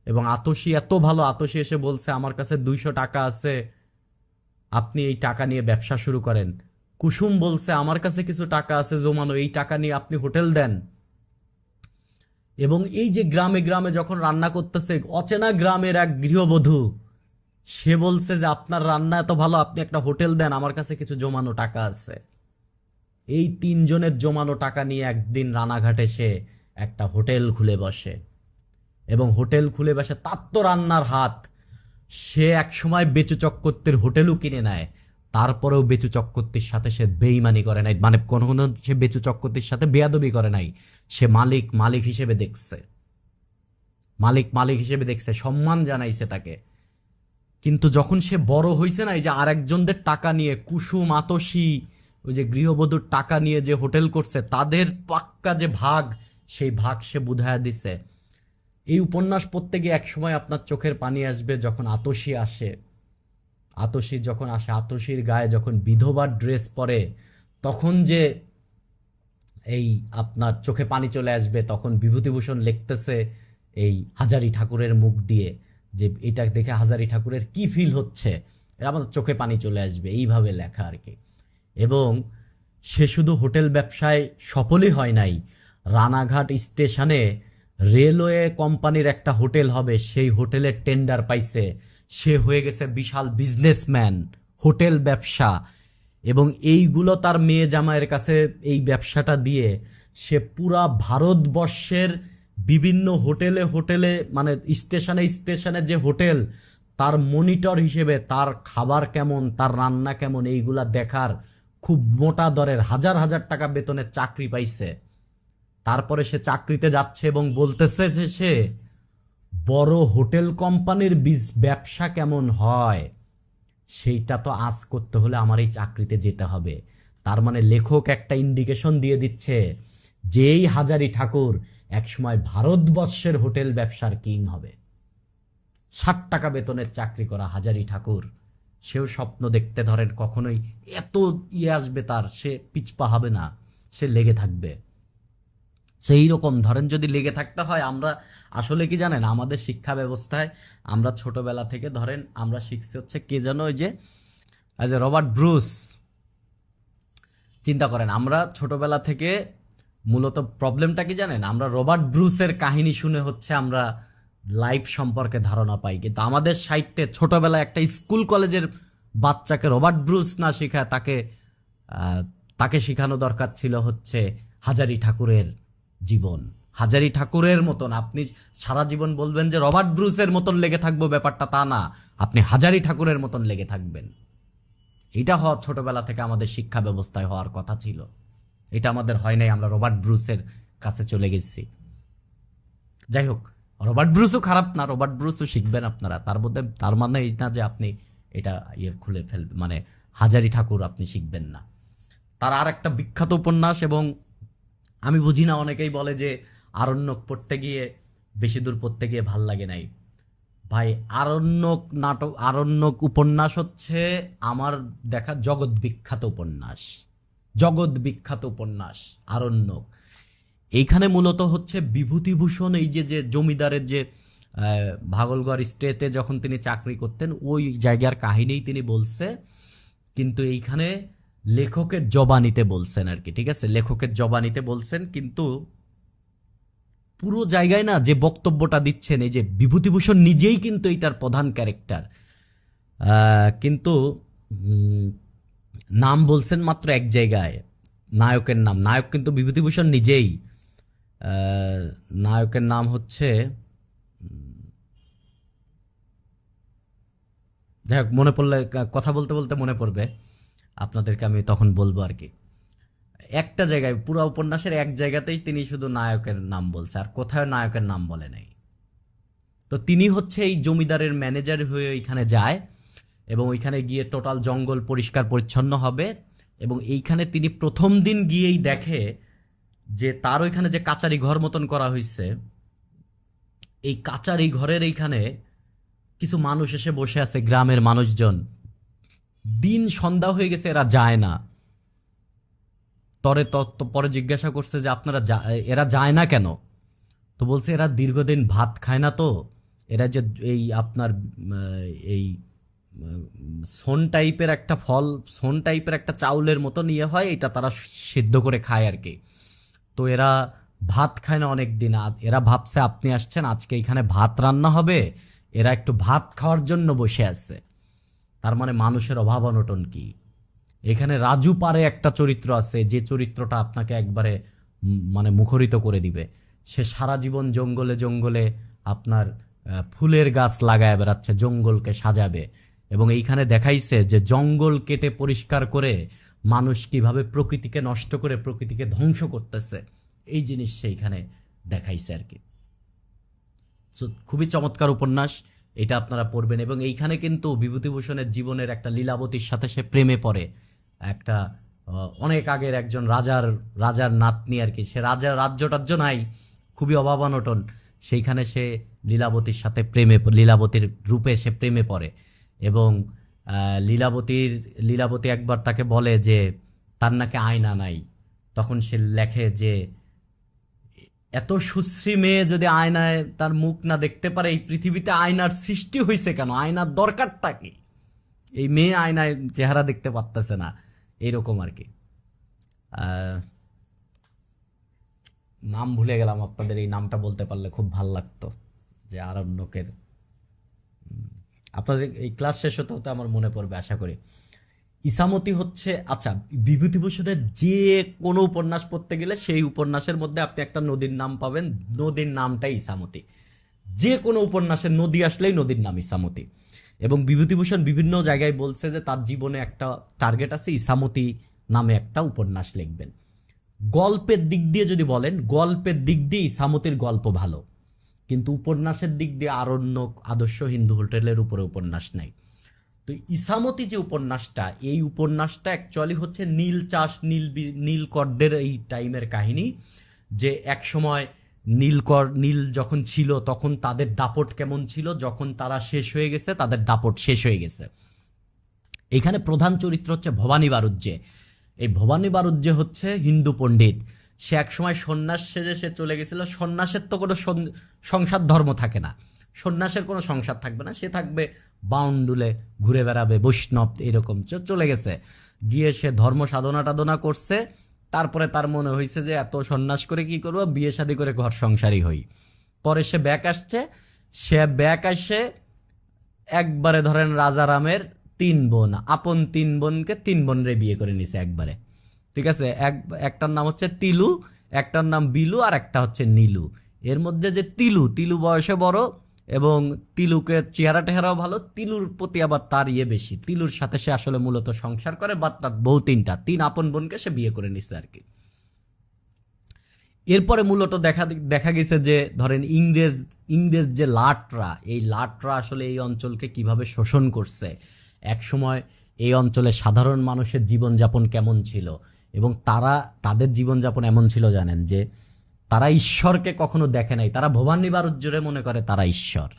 এবং আতসী এত ভালো, আতসী এসে বলছে আমার কাছে 200 টাকা আছে, আপনি এই টাকা নিয়ে ব্যবসা শুরু করেন। কুসুম বলছে আমার কাছে কিছু টাকা আছে জমানো, এই টাকা নিয়ে আপনি হোটেল দেন। এবং এই যে গ্রামে গ্রামে যখন রান্না করতেছে, অচেনা গ্রামের এক গৃহবধূ, সে বলছে যে আপনার রান্না এত ভালো, আপনি একটা হোটেল দেন, আমার কাছে কিছু জমানো টাকা আছে। এই তিনজনের জমানো টাকা নিয়ে একদিন রানাঘাটে সে একটা হোটেল খুলে বসে, এবং হোটেল খুলে বসে তার তো রান্নার হাত। সে এক সময় বেচু চক্কর্তির হোটেলও কিনে নেয়, তারপরেও বেচু চক্কর্তির সাথে সে বেইমানি করে নাই, মানে কোনো কোনো সে বেচু চক্কর্তির সাথে বেয়াদবি করে নাই। সে মালিক মালিক হিসেবে দেখছে, মালিক মালিক হিসেবে দেখছে, সম্মান জানাইছে তাকে। কিন্তু যখন সে বড় হয়েছে না, এই যে আরেকজনদের টাকা নিয়ে, কুসুম আতসী ওই যে গৃহবধূর টাকা নিয়ে যে হোটেল করছে, তাদের পাক্কা যে ভাগ, সেই ভাগ সে বুঝাইয়া দিছে। এই উপন্যাস পড়তে গিয়ে একসময় আপনার চোখের পানি আসবে যখন আতসী আসে। আতসী যখন আসে, আতসীর গায়ে যখন বিধবার ড্রেস পরে, তখন যে এই আপনার চোখে পানি চলে আসবে। তখন বিভূতিভূষণ লিখতেছে এই হাজারি ঠাকুরের মুখ দিয়ে, যে এটা দেখে হাজারি ঠাকুরের কি ফিল হচ্ছে, আমাদের চোখে পানি চলে আসবে, এইভাবে লেখা আর কি। এবং সে শুধু হোটেল ব্যবসায় সফলই হয় নাই, রানাঘাট স্টেশনে রেলওয়ে কোম্পানির একটা হোটেল হবে, সেই হোটেলের টেন্ডার পাইছে। সে হয়ে গেছে বিশাল বিজনেসম্যান, হোটেল ব্যবসা। এবং এইগুলো তার মেয়ে জামাইয়ের কাছে এই ব্যবসাটা দিয়ে সে পুরা ভারতবর্ষের বিভিন্ন হোটেলে হোটেলে, মানে স্টেশনে স্টেশনে যে হোটেল, তার মনিটর হিসেবে তার খাবার কেমন, তার রান্না কেমন, এইগুলা দেখার খুব মোটা দরের হাজার হাজার টাকা বেতনের চাকরি পাইছে। তারপরে সে চাকরিতে যাচ্ছে এবং বলতেছে যে সে বড় হোটেল কোম্পানির ব্যবসা কেমন হয় সেইটা তো আজ করতে হলে আমার এই চাকরিতে যেতে হবে। তার মানে লেখক একটা ইন্ডিকেশন দিয়ে দিচ্ছে যে এই হাজারি ঠাকুর একসময় ভারতবর্ষের হোটেল ব্যবসার কিং হবে। 60 টাকা বেতনের চাকরি করা হাজারি ঠাকুর, সেও স্বপ্ন দেখতে ধরেন কখনোই এত আসবে তার, সে পিছপা হবে না, সে লেগে থাকবে। সেই রকম ধরেন যদি লেগে থাকতে হয়, আমরা আসলে কি জানেন, আমাদের শিক্ষা ব্যবস্থায় আমরা ছোটবেলা থেকে ধরেন আমরা শিখছি হচ্ছে কে যেন, ওই যে রবার্ট ব্রুস। চিন্তা করেন, আমরা ছোটবেলা থেকে মূলত প্রবলেমটা কি জানেন, আমরা রবার্ট ব্রুসের কাহিনী শুনে হচ্ছে আমরা লাইফ সম্পর্কে ধারণা পাই। কিন্তু আমাদের সাহিত্যে ছোটবেলায় একটা স্কুল কলেজের বাচ্চাকে রবার্ট ব্রুস না শেখায়, তাকে শেখানো দরকার ছিল হচ্ছে হাজারি ঠাকুরের জীবন। হাজারি ঠাকুরের মতন আপনি সারা জীবন বলবেন যে রবার্ট ব্রুসের মতন লেগে থাকবো, ব্যাপারটা তা না, আপনি হাজারি ঠাকুরের মতন লেগে থাকবেন। এটা হওয়া ছোটবেলা থেকে আমাদের শিক্ষা ব্যবস্থায় হওয়ার কথা ছিল, এটা আমাদের হয় নাই, আমরা রবার্ট ব্রুসের কাছে চলে গেছি। যাই হোক, রবার্ট ব্রুসও খারাপ না, রবার্ট ব্রুসও শিখবেন আপনারা, তার মানে এই না যে আপনি এটা খুলে ফেলবেন, মানে হাজারি ঠাকুর আপনি শিখবেন না। তার আর একটা বিখ্যাত উপন্যাস, এবং আমি বুঝি না, অনেকেই বলে যে আরণ্যক পড়তে গিয়ে, বেশি দূর পড়তে গিয়ে ভাল লাগে নাই। ভাই, আরণ্যক উপন্যাস হচ্ছে আমার দেখা জগৎ বিখ্যাত উপন্যাস, জগৎ বিখ্যাত উপন্যাস আরণ্যক। এইখানে মূলত হচ্ছে বিভূতিভূষণ এই যে যে জমিদারের যে ভাগলগড় স্টেটে যখন তিনি চাকরি করতেন, ওই জায়গার কাহিনী তিনি বলছে, কিন্তু এইখানে লেখকের জবানিতে বলছেন আর কি, ঠিক আছে, লেখকের জবানিতে বলছেন। কিন্তু পুরো জায়গায় না যে বক্তব্যটা দিচ্ছেন, এই যে বিভূতিভূষণ নিজেই কিন্তু এইটার প্রধান ক্যারেক্টার, কিন্তু নাম বলছেন মাত্র এক জায়গায়, নায়কের নাম, নায়ক কিন্তু বিভূতিভূষণ নিজেই। নায়কের নাম হচ্ছে, যাই হোক, মনে পড়লে, কথা বলতে বলতে মনে পড়বে, আপনাদেরকে আমি তখন বলবো আর কি। একটা জায়গায় পুরো উপন্যাসের এক জায়গাতেই তিনি শুধু নায়কের নাম বলছে, আর কোথাও নায়কের নাম বলে নাই। তো তিনি হচ্ছে এই জমিদারের ম্যানেজার হয়ে ওইখানে যায় এবং ওইখানে গিয়ে টোটাল জঙ্গল পরিষ্কার পরিচ্ছন্ন হবে, এবং এইখানে তিনি প্রথম দিন গিয়েই দেখে যে তার ওইখানে যে কাচারি ঘর মতন করা হয়েছে, এই কাচারি ঘরের এইখানে কিছু মানুষ এসে বসে আছে, গ্রামের মানুষজন। দিন সন্ধ্যা হয়ে গেছে, এরা যায় না। পরে জিজ্ঞাসা করছে যে আপনারা এরা যায় না কেন? তো বলছে এরা দীর্ঘদিন ভাত খায় না, তো এরা যে এই আপনার এই সোন টাইপের একটা ফল, সোন টাইপের একটা চাউলের মতো নিয়ে হয়, এটা তারা সিদ্ধ করে খায় আর কি। তো এরা ভাত খায় না অনেক দিন। এরা ভাবছে আপনি আসছেন, আজকে এখানে ভাত রান্না হবে, এরা একটু ভাত খাওয়ার জন্য বসে আছে। তার মানে মানুষের অভাব অনটন কি। এখানে রাজু পারে একটা চরিত্র আছে, যে চরিত্রটা আপনাকে একবারে মানে মুখরিত করে দিবে। সে সারা জীবন জঙ্গলে জঙ্গলে আপনার ফুলের গাছ লাগায় বেড়াচ্ছে, জঙ্গলকে সাজাবে, এবং এইখানে দেখাইছে যে জঙ্গল কেটে পরিষ্কার করে মানুষ কিভাবে প্রকৃতিকে নষ্ট করে প্রকৃতিকে ধ্বংস করতেছে, এই জিনিস সেইখানে দেখাইছে আর কি। খুবই চমৎকার উপন্যাস, এটা আপনারা পড়বেন। এবং এইখানে কিন্তু বিভূতিভূষণের জীবনের একটা লীলাবতীর সাথে সে প্রেমে পড়ে, একটা অনেক আগের একজন রাজার নাতনি আর কি। সে রাজ্য নাই, খুবই অভাব অনটন, সেইখানে সে লীলাবতীর সাথে লীলাবতীর রূপে সে প্রেমে পড়ে। এবং লীলাবতী একবার তাকে বলে যে তার নাকি আয়না নাই। তখন সে লেখে যে এত সুশ্রী মেয়ে যদি আয়নায় তার মুখ না দেখতে পারে, এই পৃথিবীতে আয়নার সৃষ্টি হয়েছে কেন? আয়নার দরকারটা কি? এই মেয়ে আয়নায় চেহারা দেখতে পারতেছে না, এইরকম আর কি। নাম ভুলে গেলাম, আপনাদের এই নামটা বলতে পারলে খুব ভাল লাগতো, যে আরণ্যকের। আপনাদের এই ক্লাস শেষ হতে হতে আমার মনে পড়বে আশা করি। ইসামতি হচ্ছে, আচ্ছা, বিভূতিভূষণের যে কোনো উপন্যাস পড়তে গেলে সেই উপন্যাসের মধ্যে আপনি একটা নদীর নাম পাবেন, নদীর নামটাই ইসামতি। যে কোনো উপন্যাসের নদী আসলেই নদীর নাম ইসামতি। এবং বিভূতিভূষণ বিভিন্ন জায়গায় বলছে যে তার জীবনে একটা টার্গেট আছে, ইসামতি নামে একটা উপন্যাস লিখবেন। গল্পের দিক দিয়ে যদি বলেন, গল্পের দিক দিয়ে ইসামতির গল্প ভালো, কিন্তু উপন্যাসের দিক দিয়ে আরণ্যক, আদর্শ হিন্দু হোটেলের উপরে উপন্যাস নাই। তো ইসামতি যে উপন্যাসটা, এই উপন্যাসটা অ্যাকচুয়ালি হচ্ছে নীলকরদের এই টাইমের কাহিনী, যে এক সময় নীল যখন ছিল তখন তাদের দাপট কেমন ছিল, যখন তারা শেষ হয়ে গেছে তাদের দাপট শেষ হয়ে গেছে। এখানে প্রধান চরিত্র হচ্ছে ভবানী বারুজ্জে। এই ভবানী বারুজ্জে হচ্ছে হিন্দু পণ্ডিত। সে একসময় সন্ন্যাস সেজে সে চলে গেছিল। সন্ন্যাসের তো কোনো সংসার ধর্ম থাকে না, সন্ন্যাসের কোনো সংসার থাকবে না, সে থাকবে বাউন্ডুলে ঘুরে বেড়াবে, বৈষ্ণব এরকম চলে গেছে। গিয়ে সে ধর্ম সাধনা টাধনা করছে। তারপরে তার মনে হয়েছে যে এত সন্ন্যাস করে কি করবো, বিয়ে শাদী করে ঘর সংসারই হই। পরে সে ব্যাক আসছে, সে ব্যাক আসে একবারে ধরেন রাজারামের 3 বোন, আপন 3 বোনকে 3 বোনরে বিয়ে করে নিছে একবারে। ঠিক আছে, একটার নাম হচ্ছে তিলু, একটার নাম বিলু, আর একটা হচ্ছে নীলু। এর মধ্যে যে তিলু বয়সে বড় এবং তিলুকে চেহারা টেহারাও ভালো, তিলুর প্রতি আবার তার বেশি। তিলুর সাথে সে আসলে মূলত সংসার করে, বাট তার বউ 3 আপন বোনকে সে বিয়ে করে নিছে আর কি। এরপরে মূলত দেখা গেছে যে ধরেন ইংরেজ যে লাটরা, এই লাটরা আসলে এই অঞ্চলকে কিভাবে শোষণ করছে, এক সময় এই অঞ্চলে সাধারণ মানুষের জীবনযাপন কেমন ছিল, এবং তাদের জীবনযাপন এমন ছিল জানেন যে তারা ঈশ্বরকে কখনো দেখে নাই, তারা ভবানী বারুজ্জরে মনে করে তারা ঈশ্বর।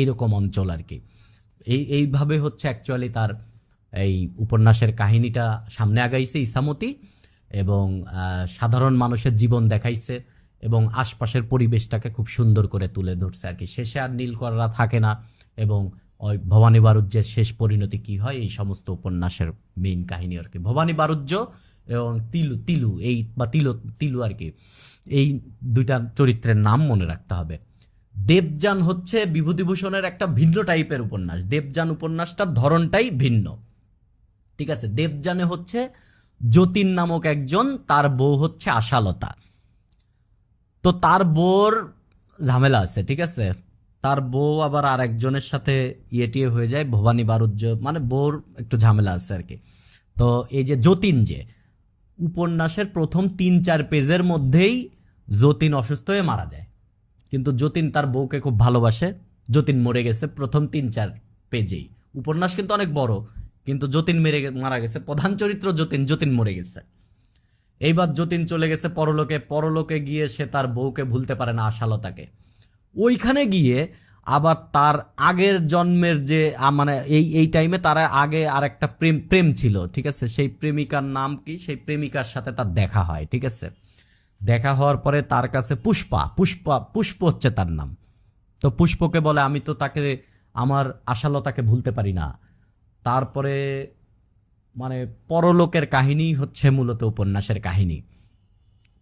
এইরকম অঞ্চল আর কি। এইভাবে হচ্ছে অ্যাকচুয়ালি তার এই উপন্যাসের কাহিনীটা সামনে আগাইছে ইসামতি, এবং সাধারণ মানুষের জীবন দেখাইছে এবং আশপাশের পরিবেশটাকে খুব সুন্দর করে তুলে ধরছে আর কি। শেষে আর নীলকররা থাকে না, এবং ওই ভবানী বারুজ্যের শেষ পরিণতি কি হয়, এই সমস্ত উপন্যাসের মেইন কাহিনী আর কি। ভবানী বারুজ্য এবং তিলু আর কি, এই 2টা চরিত্রের নাম মনে রাখতে হবে। দেবযান হচ্ছে বিভূতিভূষণের একটা ভিন্ন টাইপের উপন্যাস। দেবযান উপন্যাসটার ধরনটাই ভিন্ন, ঠিক আছে। দেবযানে হচ্ছে যতীন নামক একজন, তার বউ হচ্ছে আশালতা। তো তার বউর ঝামেলা আছে, ঠিক আছে। তার বউ আবার আর একজনের সাথে টিয়ে হয়ে যায়, ভবানী বারুজ্য, মানে বউর একটু ঝামেলা আছে আর কি। তো এই যে যতীন, যে উপন্যাসের প্রথম 3-4 পেজের মধ্যেই যতীন অসুস্থ হয়ে মারা যায়। কিন্তু যতীন তার বউকে খুব ভালোবাসে, যতীন মরে গেছে প্রথম 3-4 পেজেই। উপন্যাস কিন্তু অনেক বড়, কিন্তু যতীন মারা গেছে, প্রধান চরিত্র যতীন, যতীন মরে গেছে। এইবার যতীন চলে গেছে পরলোকে, পরলোকে গিয়ে সে তার বউকে ভুলতে পারে না, আশালতাকে। ওইখানে গিয়ে আবার তার আগের জন্মের যে মানে এই টাইমে তার আগে আর একটা প্রেম ছিল, ঠিক আছে, সেই প্রেমিকার নাম কি, সেই প্রেমিকার সাথে তার দেখা হয়, ঠিক আছে। দেখা হওয়ার পরে তার কাছে পুষ্প হচ্ছে তার নাম। তো পুষ্পকে বলে আমি তো তাকে, আমার আশালতাকে ভুলতে পারি না। তারপরে মানে পরলোকের কাহিনী হচ্ছে মূলত উপন্যাসের কাহিনী।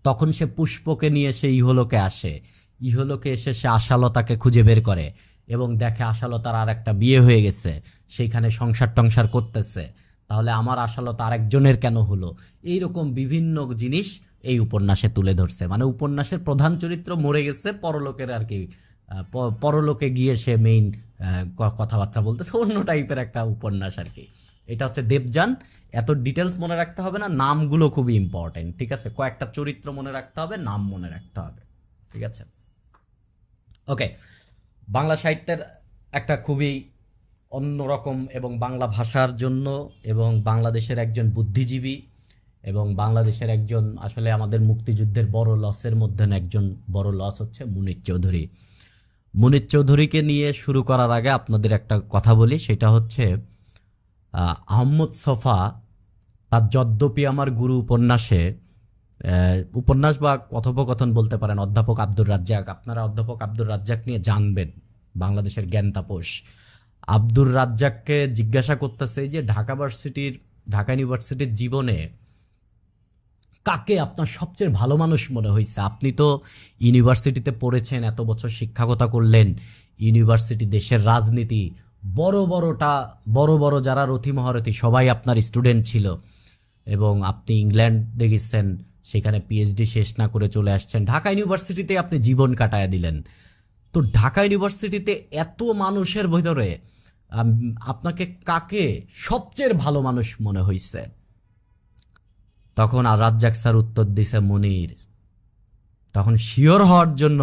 তখন সে পুষ্পকে নিয়ে সে ইহলোকে আসে, ইহলোকে এসে সে আশালতাকে খুঁজে বের করে এবং দেখে আশালতার আর একটা বিয়ে হয়ে গেছে, সেইখানে সংসার টংসার করতেছে। তাহলে আমার আশালতা আরেকজনের কেন হলো? এইরকম বিভিন্ন জিনিস এই উপন্যাসে তুলে ধরছে। মানে উপন্যাসের প্রধান চরিত্র মরে গেছে পরলোকের আর কি, পরলোকে গিয়ে সে মেইন কথাবার্তা বলতেছে, অন্য টাইপের একটা উপন্যাস আর কি। এটা হচ্ছে দেবযান। এত ডিটেলস মনে রাখতে হবে না, নামগুলো খুবই ইম্পর্টেন্ট, ঠিক আছে। কয়েকটা চরিত্র মনে রাখতে হবে, নাম মনে রাখতে হবে, ঠিক আছে। ওকে, বাংলা সাহিত্যের একটা খুবই অন্যরকম এবং বাংলা ভাষার জন্য এবং বাংলাদেশের একজন বুদ্ধিজীবী এবং বাংলাদেশের একজন আসলে আমাদের মুক্তিযুদ্ধের বড় লসের মধ্যে একজন বড় লস হচ্ছে মুনীর চৌধুরী। মুনীর চৌধুরীকে নিয়ে শুরু করার আগে আপনাদের একটা কথা বলি, সেটা হচ্ছে আহমদ ছফা তার যদ্যপি আমার গুরু উপন্যাসে, উপন্যাস বা কথোপকথন বলতে পারেন, অধ্যাপক আব্দুর রাজ্জাক, আপনারা অধ্যাপক আব্দুর রাজ্জাক নিয়ে জানবেন, বাংলাদেশের জ্ঞান তাপস। আব্দুর রাজ্জাককে জিজ্ঞাসা করতেছে যে ঢাকা ইউনিভার্সিটির জীবনে কাকে আপনার সবচেয়ে ভালো মানুষ মনে হয়েছে? আপনি তো ইউনিভার্সিটিতে পড়েছেন, এত বছর শিক্ষকতা করলেন, ইউনিভার্সিটি, দেশের রাজনীতি, বড় বড় যারা রথী মহারথী সবাই আপনার স্টুডেন্ট ছিল এবং আপনি ইংল্যান্ডে গেছেন, সেখানে পিএইচডি শেষ না করে চলে আসছেন, ঢাকা ইউনিভার্সিটিতে আপনি জীবন কাটায় দিলেন। তো ঢাকা ইউনিভার্সিটিতে এত মানুষের ভিতরে আপনাকে কাকে সবচেয়ে ভালো মানুষ মনে হয়েছে? তখন আর রাজ্জাক স্যার উত্তর দিছে মুনীর। তখন শিওর হওয়ার জন্য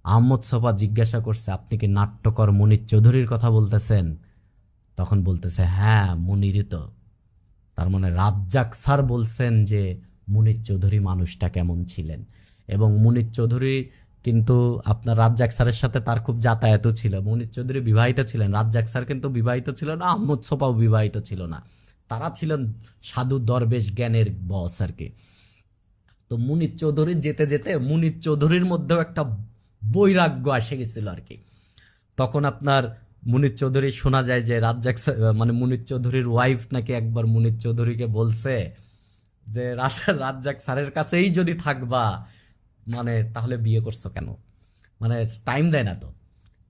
আহমদ ছফা জিজ্ঞাসা করছে, আপনি কি নাট্যকর মুনীর চৌধুরীর কথা বলতেছেন? তখন বলতেছে, হ্যাঁ মুনীরই তো। তার মানে রাজ্জাক স্যার বলছেন যে মুনীর চৌধুরী মানুষটা কেমন ছিলেন। এবং মুনীর চৌধুরী কিন্তু আপনার রাজ্জাক স্যারের সাথে তার খুব যাতায়াতও ছিল। মুনীর চৌধুরী বিবাহিত ছিলেন, রাজ্জাক স্যার কিন্তু বিবাহিত ছিল না, আহমদ ছফাও বিবাহিত ছিল না। তারা ছিলেন সাধু দরবেশ জ্ঞানের বস আর কি। তো মুনীর চৌধুরী যেতে যেতে মুনীর চৌধুরীর মধ্যেও একটা বৈরাগ্য এসে গেছিল আর কি। তখন আপনার মুনীর চৌধুরী শোনা যায় যে রাজ্জাক মানে মুনীর চৌধুরীর ওয়াইফ নাকি একবার মুনীর চৌধুরীকে বলছে যে রাজ্জাক স্যারের কাছেই যদি থাকবা, মানে তাহলে বিয়ে করছো কেন, মানে টাইম দেয় না তো।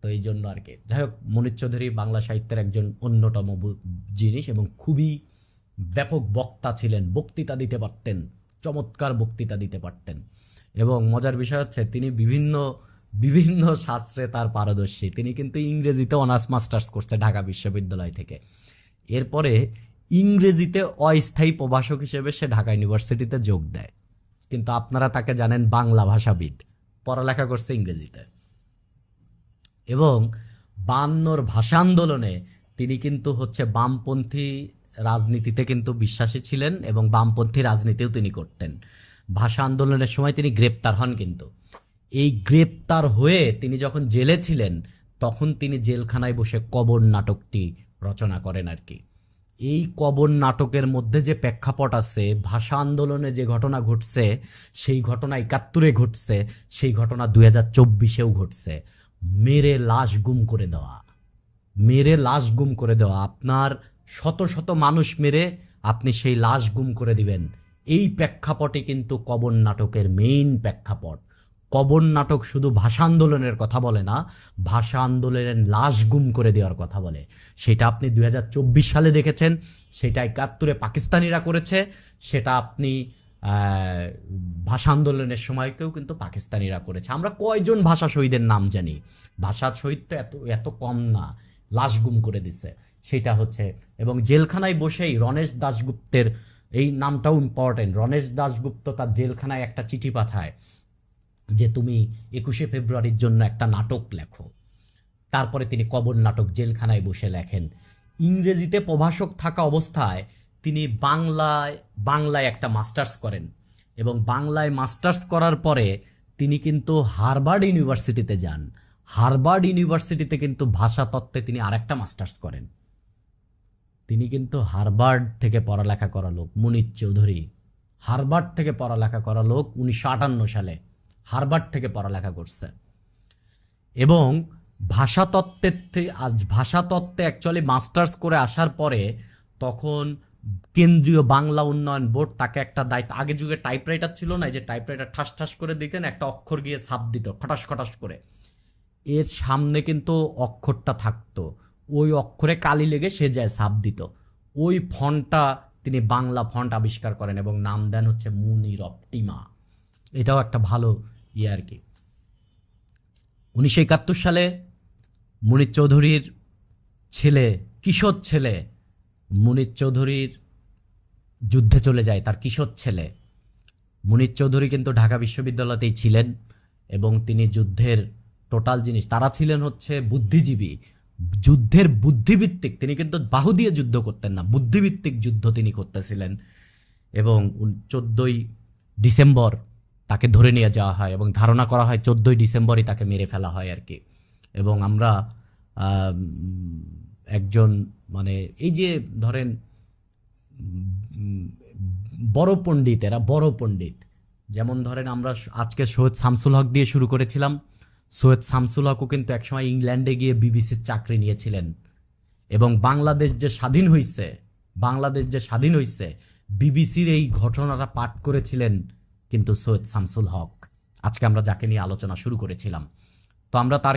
তো এই জন্য আর কি। যাই হোক, মুনীর চৌধুরী বাংলা সাহিত্যের একজন অন্যতম জিনিস এবং খুবই ব্যাপক বক্তা ছিলেন, বক্তৃতা দিতে পারতেন, চমৎকার বক্তৃতা দিতে পারতেন। এবং মজার বিষয় হচ্ছে তিনি বিভিন্ন শাস্ত্রে তার পারদর্শী। তিনি কিন্তু ইংরেজিতে অনার্স মাস্টার্স করছে ঢাকা বিশ্ববিদ্যালয় থেকে। এরপরে ইংরেজিতে অস্থায়ী প্রভাষক হিসেবে সে ঢাকা ইউনিভার্সিটিতে যোগ দেয়। কিন্তু আপনারা তাকে জানেন বাংলা ভাষাবিদ, পড়ালেখা করছে ইংরেজিতে। এবং 52 ভাষা আন্দোলনে তিনি কিন্তু হচ্ছে বামপন্থী রাজনীতিতে কিন্তু বিশ্বাসী ছিলেন এবং বামপন্থী রাজনীতিও তিনি করতেন। ভাষা আন্দোলনের সময় তিনি গ্রেপ্তার হন। কিন্তু এই গ্রেপ্তার হয়ে তিনি যখন জেলে ছিলেন, তখন তিনি জেলখানায় বসে কবর নাটকটি রচনা করেন আর কি। এই কবর নাটকের মধ্যে যে প্রেক্ষাপট আছে, ভাষা আন্দোলনে যে ঘটনা ঘটছে, সেই ঘটনা 71-এ ঘটছে, সেই ঘটনা 2024-এও ঘটছে। মেরে লাশ গুম করে দেওয়া, আপনার শত শত মানুষ মেরে আপনি সেই লাশ গুম করে দিবেন। এই প্রেক্ষাপটে কিন্তু কবর নাটকের মেইন প্রেক্ষাপট। কবর নাটক শুধু ভাষা আন্দোলনের কথা বলে না, ভাষা আন্দোলনের লাশ গুম করে দেওয়ার কথা বলে। সেটা আপনি 2024 সালে দেখেছেন, সেটা 71-এ পাকিস্তানিরা করেছে, সেটা আপনি ভাষা আন্দোলনের সময়কেও কিন্তু পাকিস্তানিরা করেছে। আমরা কয়জন ভাষা শহীদের নাম জানি? ভাষা শহীদ তো এত কম না, লাশ গুম করে দিছে সেটা হচ্ছে। এবং জেলখানায় বসেই রণেশ দাশগুপ্তের এই নামটাও ইম্পর্টেন্ট। রণেশ দাশগুপ্ত তার জেলখানায় একটা চিঠি পাঠায় যে তুমি 21শে ফেব্রুয়ারির জন্য একটা নাটক লেখো। তারপরে তিনি কবর নাটক জেলখানায় বসে লেখেন। ইংরেজিতে প্রভাষক থাকা অবস্থায় তিনি বাংলায় একটা মাস্টার্স করেন, এবং বাংলায় মাস্টার্স করার পরে তিনি কিন্তু হার্ভার্ড ইউনিভার্সিটিতে যান। হার্ভার্ড ইউনিভার্সিটিতে কিন্তু ভাষাতত্ত্বে তিনি আরেকটা মাস্টার্স করেন। তিনি কিন্তু হার্ভার্ড থেকে পড়ালেখা করা লোক। মুনির চৌধুরী হার্ভার্ড থেকে পড়ালেখা করা লোক, 1958 সালে হার্ভার্ড থেকে পড়ালেখা করছে। এবং ভাষাতত্ত্বে অ্যাকচুয়ালি মাস্টার্স করে আসার পরে তখন কেন্দ্রীয় বাংলা উন্নয়ন বোর্ড তাকে একটা দায়িত্ব, আগে যুগে টাইপরাইটার ছিল না, যে টাইপরাইটার ঠাস ঠাস করে দিতেন, একটা অক্ষর গিয়ে ছাপ দিত খটাস খটাস করে, এর সামনে কিন্তু অক্ষরটা থাকতো, ওই অক্ষরে কালি লেগে সে যায় ছাপ দিত। ওই ফন্টটা তিনি বাংলা ফন্ট আবিষ্কার করেন এবং নাম দেন হচ্ছে মুনির অপটিমা। এটাও একটা ভালো ইয়ে আর কি। 1971 সালে মুনির চৌধুরীর ছেলে, কিশোর ছেলে মুনির চৌধুরীর যুদ্ধে চলে যায়। তার কিশোর ছেলে মুনির চৌধুরী কিন্তু ঢাকা বিশ্ববিদ্যালয়তেই ছিলেন, এবং তিনি যুদ্ধের টোটাল জিনিস, তারা ছিলেন হচ্ছে বুদ্ধিজীবী, যুদ্ধের বুদ্ধিভিত্তিক, তিনি কিন্তু বাহু দিয়ে যুদ্ধ করতেন না, বুদ্ধিভিত্তিক যুদ্ধ তিনি করতেছিলেন। এবং 14ই ডিসেম্বর তাকে ধরে নিয়ে যাওয়া হয়, এবং ধারণা করা হয় 14ই ডিসেম্বরই তাকে মেরে ফেলা হয় আর কি। এবং আমরা একজন মানে এই যে ধরেন বড় পণ্ডিত, এরা বড় পণ্ডিত, যেমন ধরেন আমরা আজকে সৈয়দ শামসুল হক দিয়ে শুরু করেছিলাম। সৈয়দ শামসুল হকও কিন্তু একসময় ইংল্যান্ডে গিয়ে বিবিসির চাকরি নিয়েছিলেন, এবং বাংলাদেশ যে স্বাধীন হয়েছে বিবিসির এই ঘটনাটা পাঠ করেছিলেন কিন্তু সৈয়দ শামসুল হক, আজকে আমরা যাকে নিয়ে আলোচনা শুরু করেছিলাম। তো আমরা তার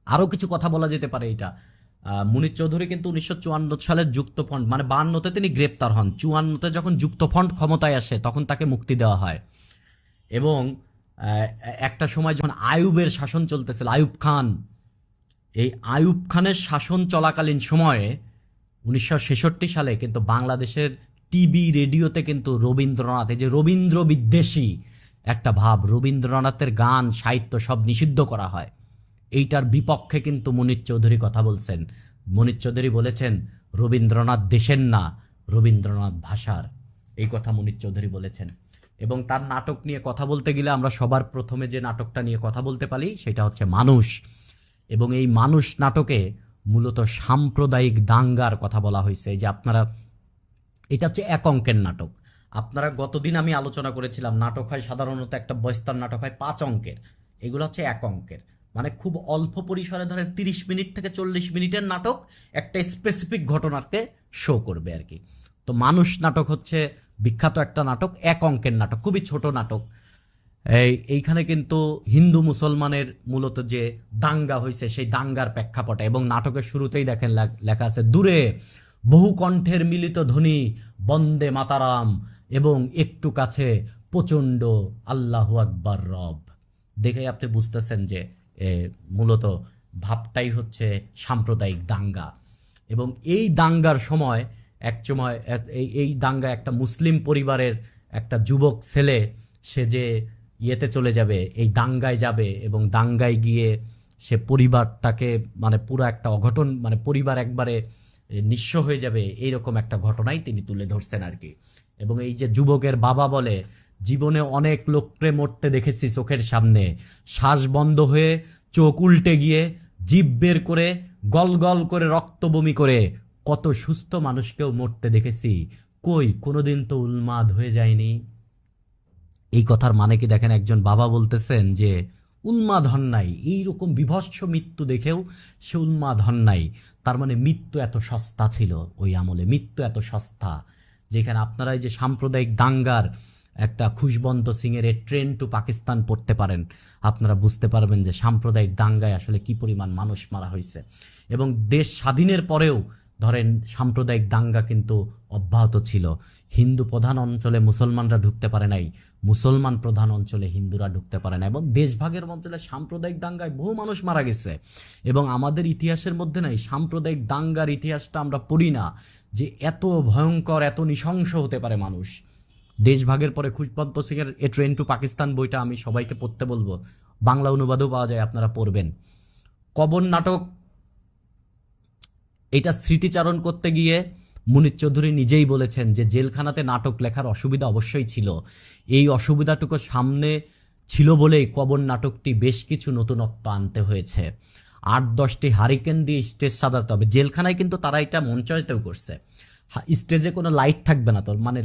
আরও কিছু কথা বলা যেতে পারে। এটা মুনির চৌধুরী কিন্তু 1954 সালে যুক্তফ্রন্ট, মানে 52তে তিনি গ্রেপ্তার হন, 54তে যখন যুক্তফ্রন্ট ক্ষমতায় আসে তখন তাকে মুক্তি দেওয়া হয়। এবং একটা সময় যখন আইয়ুবের শাসন চলতেছিল, আইয়ুব খান, এই আইয়ুব খানের শাসন চলাকালীন সময়ে 1966 সালে কিন্তু বাংলাদেশের টিভি রেডিওতে কিন্তু রবীন্দ্রনাথ, এই যে রবীন্দ্র বিদ্বেষী একটা ভাব, রবীন্দ্রনাথের গান সাহিত্য সব নিষিদ্ধ করা হয়। এইটার বিপক্ষে কিন্তু মুনির চৌধুরী কথা বলছেন। মুনির চৌধুরী বলেছেন রবীন্দ্রনাথ দেশের না, রবীন্দ্রনাথ ভাষার, এই কথা মুনির চৌধুরী বলেছেন। এবং তার নাটক নিয়ে কথা বলতে গেলে আমরা সবার প্রথমে যে নাটকটা নিয়ে কথা বলতে পারি সেটা হচ্ছে মানুষ। এবং এই মানুষ নাটকে মূলত সাম্প্রদায়িক দাঙ্গার কথা বলা হয়েছে। এই যে আপনারা, এটা হচ্ছে এক অঙ্কের নাটক। আপনারা গতদিন আমি আলোচনা করেছিলাম, নাটক হয় সাধারণত, একটা বস্তার নাটক হয় 5 অঙ্কের, এগুলো হচ্ছে এক অঙ্কের, মানে খুব অল্প পরিসরে ধরে 30 মিনিট থেকে 40 মিনিটের নাটক একটা স্পেসিফিক ঘটনাকে শো করবে আর কি। তো মানুষ নাটক হচ্ছে বিখ্যাত একটা নাটক, এক অঙ্কের নাটক, খুবই ছোট নাটক। এইখানে কিন্তু হিন্দু মুসলমানের মূলত যে দাঙ্গা হয়েছে সেই দাঙ্গার প্রেক্ষাপটে, এবং নাটকের শুরুতেই দেখেন লেখা আছে দূরে বহু কণ্ঠের মিলিত ধ্বনি বন্দে মাতারাম, এবং একটু কাছে প্রচণ্ড আল্লাহু আকবার রব। দেখে আপনি বুঝতেছেন যে মূলত ভাবটাই হচ্ছে সাম্প্রদায়িক দাঙ্গা। এবং এই দাঙ্গার সময় এই দাঙ্গা একটা মুসলিম পরিবারের একটা যুবক ছেলে, সে যে ইয়েতে চলে যাবে, এই দাঙ্গায় যাবে, এবং দাঙ্গায় গিয়ে সে পরিবারটাকে, মানে পুরো একটা অঘটন, মানে পরিবার একবারে নিঃস্ব হয়ে যাবে, এইরকম একটা ঘটনাই তিনি তুলে ধরছেন আর কি। এবং এই যে যুবকের বাবা বলে, জীবনে অনেক লোককে মরতে দেখেছি চোখের সামনে, শ্বাস বন্ধ হয়ে চোখ উল্টে গিয়ে জিভ বের করে গল গল করে রক্ত বমি করে কত সুস্থ মানুষকেও মরতে দেখেছি, কই কোনোদিন তো উন্মাদ হয়ে যায়নি। এই কথার মানে কি দেখেন, একজন বাবা বলতেছেন যে উন্মাদ হন নাই, এইরকম বিভৎস মৃত্যু দেখেও সে উন্মাদ হন নাই। তার মানে মৃত্যু এত সস্তা ছিল ওই আমলে, মৃত্যু এত সস্তা, যেখানে আপনারা এই যে সাম্প্রদায়িক দাঙ্গার একটা খুশবন্ত সিংয়ের ট্রেন টু পাকিস্তান পড়তে পারেন, আপনারা বুঝতে পারবেন যে সাম্প্রদায়িক দাঙ্গায় আসলে কি পরিমাণ মানুষ মারা হয়েছে। এবং দেশ স্বাধীনের পরেও ধরেন সাম্প্রদায়িক দাঙ্গা কিন্তু অব্যাহত ছিল। হিন্দু প্রধান অঞ্চলে মুসলমানরা ঢুকতে পারে নাই, মুসলমান প্রধান অঞ্চলে হিন্দুরা ঢুকতে পারে না, এবং দেশভাগের অঞ্চলে সাম্প্রদায়িক দাঙ্গায় বহু মানুষ মারা গেছে। এবং আমাদের ইতিহাসের মধ্যে নাই সাম্প্রদায়িক দাঙ্গার ইতিহাসটা আমরা পড়ি না, যে এত ভয়ঙ্কর এত নৃশংস হতে পারে মানুষ। দেশভাগের পরে খুশবন্ত সিং এর এ ট্রেন টু পাকিস্তান বইটা আমি সবাইকে পড়তে বলবো, বাংলা অনুবাদও পাওয়া যায়, আপনারা পড়বেন। কবর নাটক, এটা স্মৃতিচারণ করতে গিয়ে মুনির চৌধুরী নিজেই বলেছেন যে জেলখানাতে নাটক লেখার অসুবিধা অবশ্যই ছিল, এই অসুবিধাটুকু সামনে ছিল বলেই কবর নাটকটি বেশ কিছু নতুনত্ব আনতে হয়েছে। 8-10টি হারিকেন দিয়ে স্টেজ সাজাতে হবে। জেলখানায় কিন্তু তারা এটা মঞ্চায়িতও করছে, স্টেজে কোনো লাইট থাকবে না, তো মানে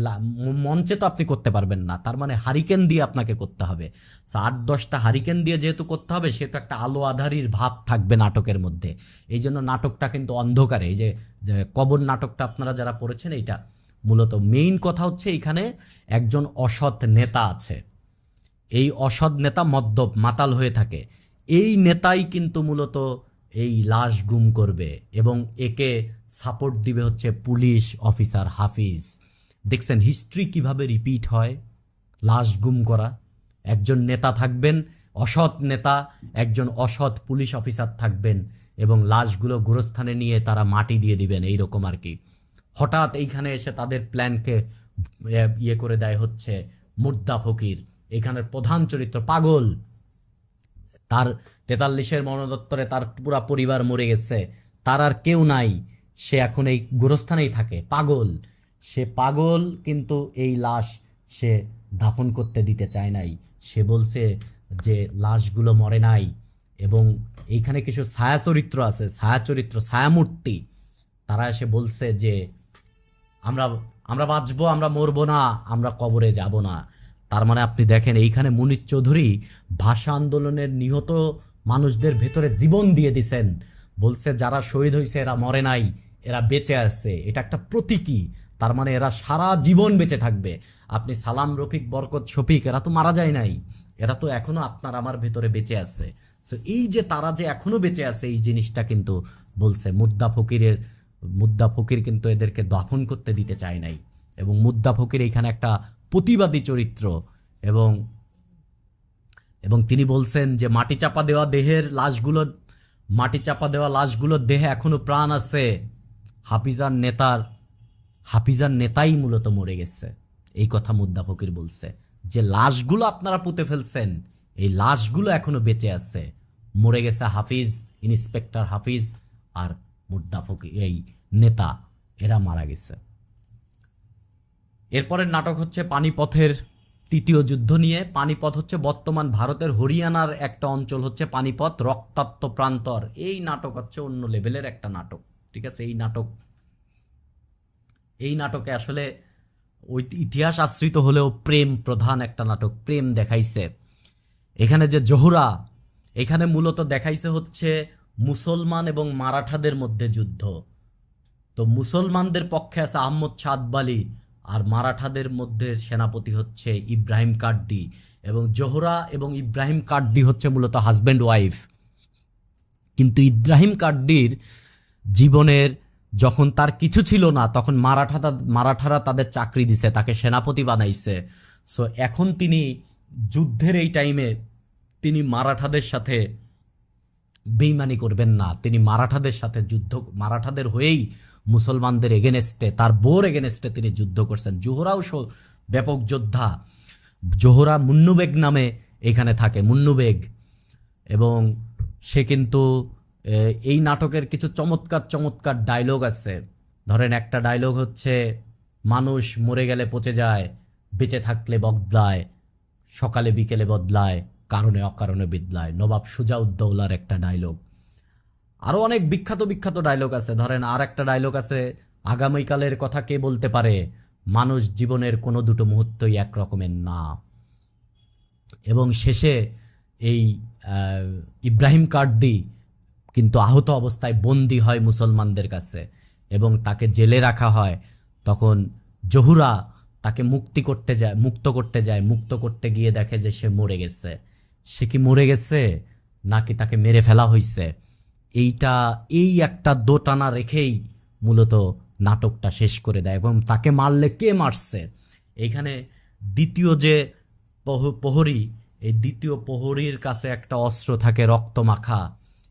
মঞ্চে তো আপনি করতে পারবেন না, তার মানে হারিকেন দিয়ে আপনাকে করতে হবে। 8-10টা হারিকেন দিয়ে যেহেতু করতে হবে, সেহেতু একটা আলো আধারির ভাব থাকবে নাটকের মধ্যে। এই জন্য নাটকটা কিন্তু অন্ধকারে, এই যে কবর নাটকটা আপনারা যারা পড়েছেন, এইটা মূলত মেইন কথা হচ্ছে এইখানে একজন অসৎ নেতা আছে, এই অসৎ নেতা মদ্যপ মাতাল হয়ে থাকে, এই নেতাই কিন্তু মূলত এই লাশ গুম করবে, এবং একে সাপোর্ট দিবে হচ্ছে পুলিশ অফিসার হাফিজ। দেখছেন হিস্ট্রি কিভাবে রিপিট হয়, লাশ গুম করা, একজন নেতা থাকবেন অসৎ নেতা, একজন অসৎ পুলিশ অফিসার থাকবেন, এবং লাশগুলো গোরস্থানে নিয়ে তারা মাটি দিয়ে দিবেন, এইরকম আর কি। হঠাৎ এইখানে এসে তাদের প্ল্যানকে ইয়ে করে দেয় হচ্ছে মুর্দা ফকির, এখানের প্রধান চরিত্র পাগল, তার 43-এর মরণোত্তরে তার পুরা পরিবার মরে গেছে, তার আর কেউ নাই, সে এখন এই গোরস্থানেই থাকে, পাগল। সে পাগল, কিন্তু এই লাশ সে দাফন করতে দিতে চায় নাই, সে বলছে যে লাশগুলো মরে নাই। এবং এইখানে কিছু ছায়া চরিত্র আছে, ছায়া চরিত্র, ছায়ামূর্তি, তারা এসে বলছে যে আমরা আমরা বাঁচবো, আমরা মরবো না, আমরা কবরে যাব না। তার মানে আপনি দেখেন এইখানে মুনির চৌধুরী ভাষা আন্দোলনের নিহত মানুষদের ভেতরে জীবন দিয়ে দিছেন, বলছে যারা শহীদ হয়েছে এরা মরে নাই, এরা বেঁচে আছে, এটা একটা প্রতীকী, তার মানে এরা সারা জীবন বেঁচে থাকবে। আপনি সালাম, রফিক, বরকত, শফিক, এরা তো মারা যায় নাই, এরা তো এখনো আপনার আমার ভেতরে বেঁচে আছে। সো এই যে তারা যে এখনো বেঁচে আছে, এই জিনিসটা কিন্তু বলছে মুদ্দা ফকির কিন্তু এদেরকে দাফন করতে দিতে চায় নাই, এবং মুদ্দা ফকির এখানে একটা প্রতিবাদী চরিত্র। এবং এবং তিনি বলছেন যে মাটি চাপা দেওয়া লাশগুলোর দেহে এখনো প্রাণ আছে, হাফিজার নেতাই মূলত মরে গেছে, এই কথা মুদ্দা ফকির বলছে, যে লাশগুলো আপনারা পুঁতে ফেলছেন, এই লাশগুলো এখনো বেঁচে আছে, মরে গেছে হাফিজ, ইন্সপেক্টর হাফিজ আর মুদ্দা ফকির, এই নেতা, এরা মারা গেছে। এরপরের নাটক হচ্ছে পানিপথের তৃতীয় যুদ্ধ নিয়ে। পানিপথ হচ্ছে বর্তমান ভারতের হরিয়ানার একটা অঞ্চল, হচ্ছে পানিপথ, রক্তাক্ত প্রান্তর। এই নাটক হচ্ছে অন্য লেভেলের একটা নাটক, ঠিক আছে। এই নাটকে আসলে ওই ইতিহাস আশ্রিত হলেও প্রেম প্রধান একটা নাটক, প্রেম দেখাইছে। এখানে যে জোহরা, এখানে মূলত দেখাইছে হচ্ছে মুসলমান এবং মারাঠাদের মধ্যে যুদ্ধ। তো মুসলমানদের পক্ষে আছে আহমদ সাদবালি, আর মারাঠাদের মধ্যে সেনাপতি হচ্ছে ইব্রাহিম কার্ডি, এবং জোহরা এবং ইব্রাহিম কার্ডি হচ্ছে মূলত হাজব্যান্ড ওয়াইফ। কিন্তু ইব্রাহিম কার্ডির জীবনের যখন তার কিছু ছিল না, তখন মারাঠারা তাদের চাকরি দিছে, তাকে সেনাপতি বানাইছে। সো এখন তিনি যুদ্ধের এই টাইমে তিনি মারাঠাদের সাথে বেইমানি করবেন না, তিনি মারাঠাদের সাথে মারাঠাদের হয়েই মুসলমানদের এগেনেস্টে, তার বোর এগেনেস্টে তিনি যুদ্ধ করছেন। জোহরাও ব্যাপক যোদ্ধা, জোহরা মুন্নুবেগ নামে এখানে থাকে, মুন্নুবেগ। এবং সে কিন্তু এই নাটকের কিছু চমৎকার ডায়লগ আছে। ধরেন একটা ডায়লগ হচ্ছে, মানুষ মরে গেলে পচে যায়, বেঁচে থাকলে বদলায়, সকালে বিকেলে বদলায়, কারণে অকারণে বিদলায়, নবাব সুজাউদ্দৌলার একটা ডায়লগ। আরো অনেক বিখ্যাত ডায়লগ আছে। ধরেন আর একটা ডায়লগ আছে, আগামীকালের কথা কে বলতে পারে, মানুষ জীবনের কোনো দুটো মুহূর্তই একরকমের না। এবং শেষে এই ইব্রাহিম কার্ডি কিন্তু আহত অবস্থায় বন্দী হয় মুসলমানদের কাছে, এবং তাকে জেলে রাখা হয়। তখন জহুরা তাকে মুক্ত করতে গিয়ে দেখে যে সে মরে গেছে। সে কি মরে গেছে নাকি তাকে মেরে ফেলা হয়েছে, এই একটা দোটানা রেখেই মূলত নাটকটা শেষ করে দেয় এবং তাকে মারলে কে মারছে, এইখানে দ্বিতীয় যে প্রহরী, এই দ্বিতীয় প্রহরীর কাছে একটা অস্ত্র থাকে রক্ত মাখা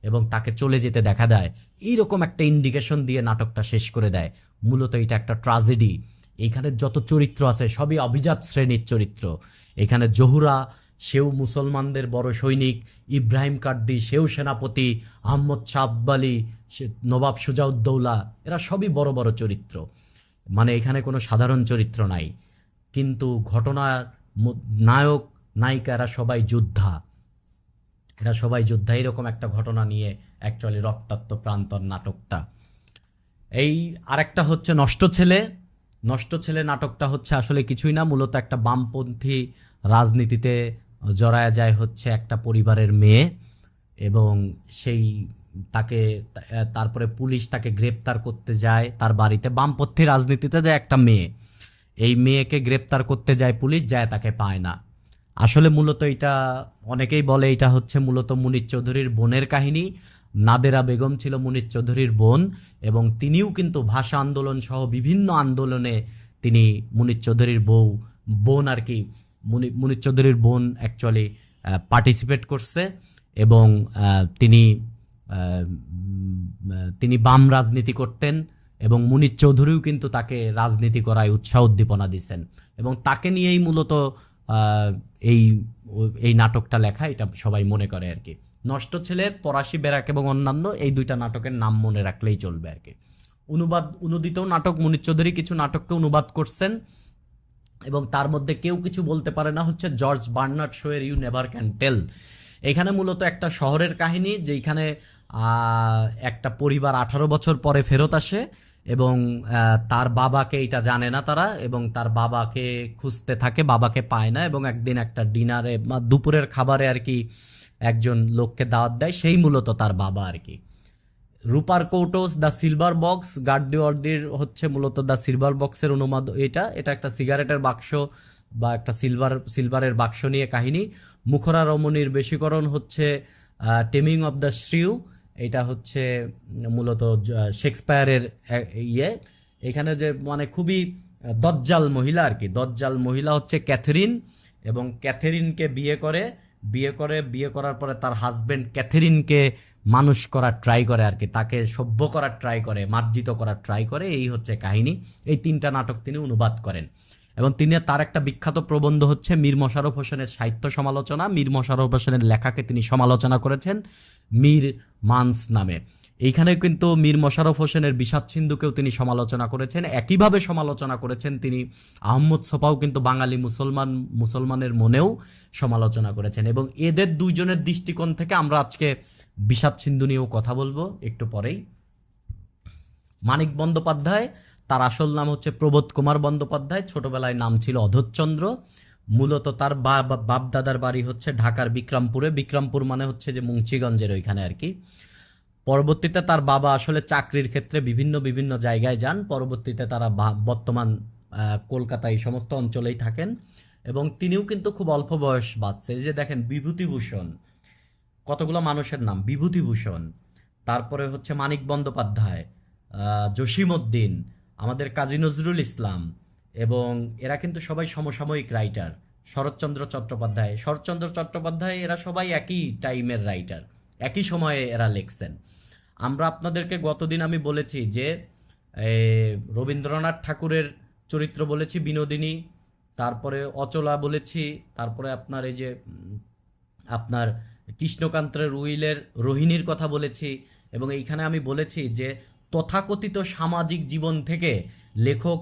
এবং তাকে চলে যেতে দেখা দেয়, এইরকম একটা ইন্ডিকেশন দিয়ে নাটকটা শেষ করে দেয়। মূলত এটা একটা ট্রাজেডি। এখানে যত চরিত্র আছে সবই অভিজাত শ্রেণীর চরিত্র। এখানে জহুরা, সেও মুসলমানদের বড় সৈনিক, ইব্রাহিম কার্দি সেও সেনাপতি, আহমদ শাহ আব্বালি, নবাব সুজাউদ্দৌলা, এরা সবই বড় বড় চরিত্র। মানে এখানে কোনো সাধারণ চরিত্র নাই। কিন্তু ঘটনার নায়ক নায়িকা এরা সবাই যোদ্ধা, এরা সবাই যোদ্ধা। এরকম একটা ঘটনা নিয়ে অ্যাকচুয়ালি রক্তাক্ত প্রান্তর নাটকটা। এই আরেকটা হচ্ছে নষ্ট ছেলে। নষ্ট ছেলে নাটকটা হচ্ছে আসলে কিছুই না, মূলত একটা বামপন্থী রাজনীতিতে জড়ায়া যায় হচ্ছে একটা পরিবারের মেয়ে, এবং সেই তাকে তারপরে পুলিশ তাকে গ্রেপ্তার করতে যায় তার বাড়িতে। বামপন্থী রাজনীতিতে যায় একটা মেয়ে, এই মেয়েকে গ্রেপ্তার করতে যায় পুলিশ, যায় তাকে পায় না। আসলে মূলত এটা অনেকেই বলে এটা হচ্ছে মূলত মুনির চৌধুরীর বোনের কাহিনী। নাদেরা বেগম ছিল মুনির চৌধুরীর বোন, এবং তিনিও কিন্তু ভাষা আন্দোলন সহ বিভিন্ন আন্দোলনে তিনি মুনির চৌধুরীর বোন আর কি, মুনির চৌধুরীর বোন অ্যাকচুয়ালি পার্টিসিপেট করছে, এবং তিনি তিনি বাম রাজনীতি করতেন, এবং মুনির চৌধুরীও কিন্তু তাকে রাজনীতি করায় উৎসাহ উদ্দীপনা দিচ্ছেন, এবং তাকে নিয়েই মূলত এই এই নাটকটা লেখা, এটা সবাই মনে করে আর কি। নষ্ট ছেলে, পরাশি বেরাক এবং অন্যান্য, এই দুইটা নাটকের নাম মনে রাখলেই চলবে আর কি। অনুদিত নাটক, মুনির চৌধুরী কিছু নাটককে অনুবাদ করছেন, এবং তার মধ্যে কেউ কিছু বলতে পারে না হচ্ছে জর্জ বার্নার্ড শোয়ের ইউ নেভার ক্যান টেল। এখানে মূলত একটা শহরের কাহিনী, যেখানে একটা পরিবার 18 বছর পরে ফেরত আসে, এবং তার বাবাকে এটা জানে না তারা, এবং তার বাবাকে খুঁজতে থাকে, বাবাকে পায় না, এবং একদিন একটা ডিনারে দুপুরের খাবারে আর কি একজন লোককে দাওয়াত দেয়, সেই মূলত তার বাবা আর কি। রূপার কৌটোস, দ্য সিলভার বক্স, গার্ডি অর্ডির হচ্ছে মূলত দ্য সিলভার বক্সের অনুবাদ। এটা একটা সিগারেটের বাক্স বা একটা সিলভারের বাক্স নিয়ে কাহিনী। মুখরা রমণীর বেশিকরণ হচ্ছে টেমিং অফ দ্য শ্রিউ, এটা হচ্ছে মূলত শেক্সপিয়ারের ইয়ে। এখানে যে মানে খুবই দজ্জাল মহিলা আর কি, দজ্জাল মহিলা হচ্ছে ক্যাথরিন, এবং ক্যাথরিনকে বিয়ে করার পরে তার হাজবেন্ড ক্যাথরিনকে মানুষ করার ট্রাই করে আর কি, তাকে সভ্য করার ট্রাই করে, মার্জিত করার ট্রাই করে, এই হচ্ছে কাহিনী। এই 3টা নাটক তিনি অনুবাদ করেন, এবং তার একটা বিখ্যাত প্রবন্ধ হচ্ছে মীর মশাররফ হোসেনের সাহিত্য সমালোচনা। মীর মশাররফ হোসেনের লেখাকে তিনি সমালোচনা করেছেন মীর মান্স নামে। এইখানে কিন্তু মীর মশাররফ হোসেনের বিষাদ সিন্ধুকেও তিনি সমালোচনা করেছেন, একইভাবে সমালোচনা করেছেন তিনি আহমদ ছোপাও কিন্তু বাঙালি মুসলমানের মনেও সমালোচনা করেছেন। এবং এদের দুইজনের দৃষ্টিকোণ থেকে আমরা আজকে বিষাদ সিন্ধু নিয়েও কথা বলবো একটু পরেই। মানিক বন্দ্যোপাধ্যায়, তার আসল নাম হচ্ছে প্রবোধ কুমার বন্দ্যোপাধ্যায়, ছোটবেলায় নাম ছিল অধরচন্দ্র। মূলত তার বাপদাদার বাড়ি হচ্ছে ঢাকার বিক্রমপুরে, বিক্রমপুর মানে হচ্ছে যে মুন্সিগঞ্জের ওইখানে আর কি। পরবর্তীতে তার বাবা আসলে চাকরির ক্ষেত্রে বিভিন্ন জায়গায় যান, পরবর্তীতে তারা বর্তমান কলকাতা এই সমস্ত অঞ্চলেই থাকেন, এবং তিনিও কিন্তু খুব অল্প বয়স বাচ্চা। এই যে দেখেন বিভূতিভূষণ, কতগুলো মানুষের নাম, বিভূতিভূষণ, তারপরে হচ্ছে মানিক বন্দ্যোপাধ্যায়, জসিমউদ্দিন, আমাদের কাজী নজরুল ইসলাম, এবং এরা কিন্তু সবাই সমসাময়িক রাইটার। শরৎচন্দ্র চট্টোপাধ্যায় এরা সবাই একই টাইমের রাইটার, একই সময়ে এরা লিখছেন। আমরা আপনাদেরকে গতদিন আমি বলেছি যে রবীন্দ্রনাথ ঠাকুরের চরিত্র বলেছি বিনোদিনী, তারপরে অচলা বলেছি, তারপরে আপনার এই যে আপনার কৃষ্ণকান্তের উইলের রোহিণীর কথা বলেছি, এবং এইখানে আমি বলেছি যে তথাকথিত সামাজিক জীবন থেকে লেখক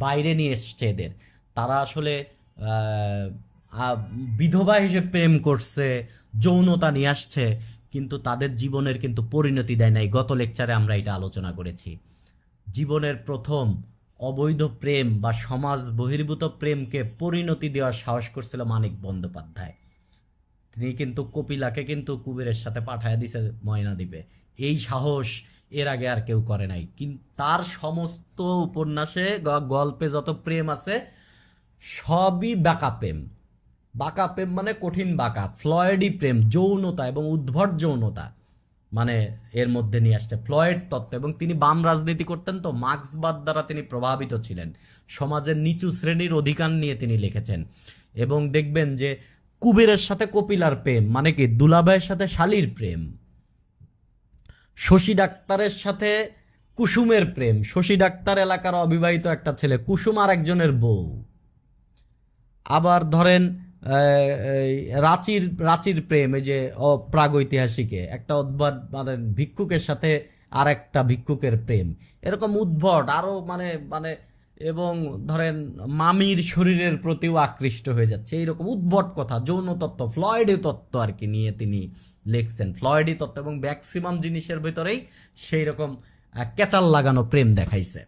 বাইরে নিয়ে এসছে এদের। তারা আসলে বিধবা হিসেবে প্রেম করছে, যৌনতা নিয়ে আসছে, কিন্তু তাদের জীবনের কিন্তু পরিণতি দেয় নাই। গত লেকচারে আমরা এটা আলোচনা করেছি। জীবনের প্রথম অবৈধ প্রেম বা সমাজ বহির্ভূত প্রেমকে পরিণতি দেওয়ার সাহস করছিল মানিক বন্দ্যোপাধ্যায়। তিনি কিন্তু কপিলাকে কিন্তু কুবেরের সাথে পাঠায় দিছে ময়নাদ্বীপে। এই সাহস এর আগে আর কেউ করে নাই। কিন্তু তার সমস্ত উপন্যাসে গল্পে যত প্রেম আছে সবই বাঁকা প্রেম। বাঁকা প্রেম মানে কঠিন বাঁকা, ফ্লয়েডি প্রেম, যৌনতা এবং উদ্ভট যৌনতা। মানে এর মধ্যে নিয়ে আসছে ফ্লয়েড তত্ত্ব। এবং তিনি বাম রাজনীতি করতেন, তো মার্ক্সবাদ দ্বারা তিনি প্রভাবিত ছিলেন, সমাজের নিচু শ্রেণীর অধিকার নিয়ে তিনি লিখেছেন। এবং দেখবেন যে কুবেরের সাথে কপিলার প্রেম, মানে কি দুলাভাইয়ের সাথে শালীর প্রেম, শশী ডাক্তারের সাথে কুসুমের প্রেম, শশী ডাক্তার এলাকার অবিবাহিত একটা ছেলে, কুসুম আর একজনের বউ। আবার ধরেন রাঁচির রাঁচির প্রেম, এই যে প্রাগৈতিহাসিকে একটা উদ্ভট মানে ভিক্ষুকের সাথে আর একটা ভিক্ষুকের প্রেম, এরকম উদ্ভট আরো মানে মানে এবং ধরেন মামির শরীরের প্রতিও আকৃষ্ট হয়ে যাচ্ছে, এইরকম উদ্ভট কথা, যৌন তত্ত্ব, ফ্লয়েডি তত্ত্ব আর কি নিয়ে তিনি লিখছেন, ফ্লয়েডি তত্ত্ব। এবং ম্যাক্সিমাম জিনিসের ভিতরেই সেই রকম কেচাল লাগানো প্রেম দেখাইছে।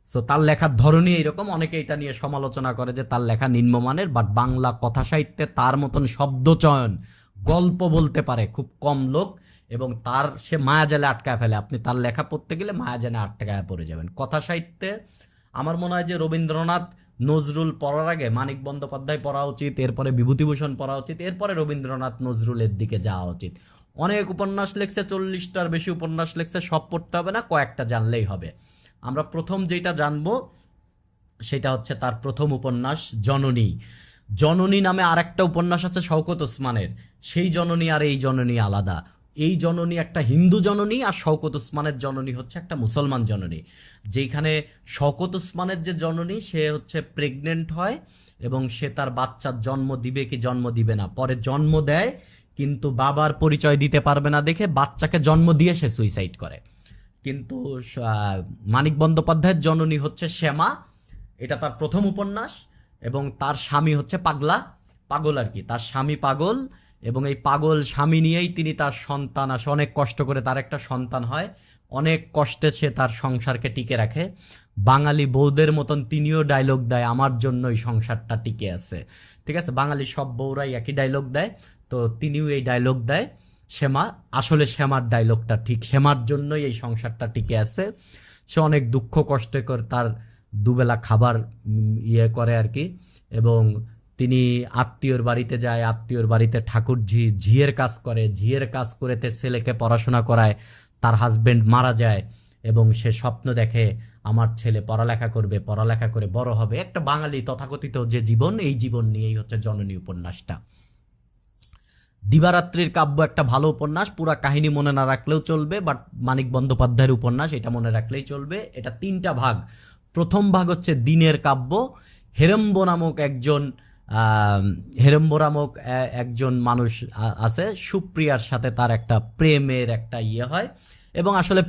সো তার লেখার ধরনই এইরকম। অনেকে এটা নিয়ে সমালোচনা করে যে তার লেখা নিম্নমানের, বাট বাংলা কথা সাহিত্যে তার মতন শব্দচয়ন, গল্প বলতে পারে খুব কম লোক, এবং তার সে মায়াজালে আটকায় ফেলে। আপনি তার লেখা পড়তে গেলে মায়াজালে আটকায় পড়ে যাবেন। কথা সাহিত্যে আমার মনে হয় যে রবীন্দ্রনাথ নজরুল পড়ার আগে মানিক বন্দ্যোপাধ্যায় পড়া উচিত, এরপরে বিভূতিভূষণ পড়া উচিত, এরপরে রবীন্দ্রনাথ নজরুলের দিকে যাওয়া উচিত। অনেক উপন্যাস লেখছে, 40টার বেশি উপন্যাস লেখছে, সব পড়তে হবে না, কয়েকটা জানলেই হবে। আমরা প্রথম যেটা জানবো সেটা হচ্ছে তার প্রথম উপন্যাস জননী। জননী নামে আর একটা উপন্যাস আছে শওকত ওসমানের, সেই জননী আর এই জননী আলাদা। এই জননী একটা হিন্দু জননী, আর শওকত ওসমানের জননী হচ্ছে একটা মুসলমান জননী। যেখানে শওকত ওসমানের যে জননী, সে হচ্ছে প্রেগনেন্ট হয় এবং সে তার বাচ্চার জন্ম দিবে কি জন্ম দিবে না, পরে জন্ম দেয়, কিন্তু বাবার পরিচয় দিতে পারবে না দেখে বাচ্চাকে জন্ম দিয়ে সে সুইসাইড করে। কিন্তু মানিক বন্দ্যোপাধ্যায়ের জননী হচ্ছে শ্যামা, এটা তার প্রথম উপন্যাস। এবং তার স্বামী হচ্ছে পাগল আর কি, তার স্বামী পাগল, এবং এই পাগল স্বামী নিয়েই তিনি তার সন্তান আসে, অনেক কষ্ট করে তার একটা সন্তান হয়, অনেক কষ্টে সে তার সংসারকে টিকে রাখে। বাঙালি বউদের মতন তিনিও ডায়লগ দেয়, আমার জন্যই সংসারটা টিকে আছে। ঠিক আছে, বাঙালি সব বউরাই একই ডায়লগ দেয়, তো তিনিও এই ডায়লগ দেয়। শ্যামা, আসলে শ্যামার ডায়লগটা ঠিক, শ্যামার জন্যই এই সংসারটা টিকে আছে। সে অনেক দুঃখ কষ্ট করে তার দুবেলা খাবার ইয়ে করে আর কি। এবং তিনি আত্মীয়র বাড়িতে যায়, আত্মীয়র বাড়িতে ঠাকুর ঝিয়ের কাজ করে, ঝিয়ের কাজ করে তার ছেলেকে পড়াশোনা করায়। তার হাজবেন্ড মারা যায় এবং সে স্বপ্ন দেখে আমার ছেলে পড়ালেখা করবে, পড়ালেখা করে বড় হবে। একটা বাঙালি তথাকথিত যে জীবন, এই জীবন নিয়েই হচ্ছে জননী উপন্যাসটা। দিবারাত্রির কাব্য একটা ভালো উপন্যাস, পুরা কাহিনী মনে না রাখলেও চলবে, বাট মানিক বন্দ্যোপাধ্যায়ের উপন্যাস, এটা মনে রাখলেই চলবে। এটা 3টা ভাগ। প্রথম ভাগ হচ্ছে দিনের কাব্য। হেরম্ব নামক একজন মানুষ আছে, সুপ্রিয়ার সাথে তার একটা প্রেমের একটা ইয়ে হয়, এবং আসলে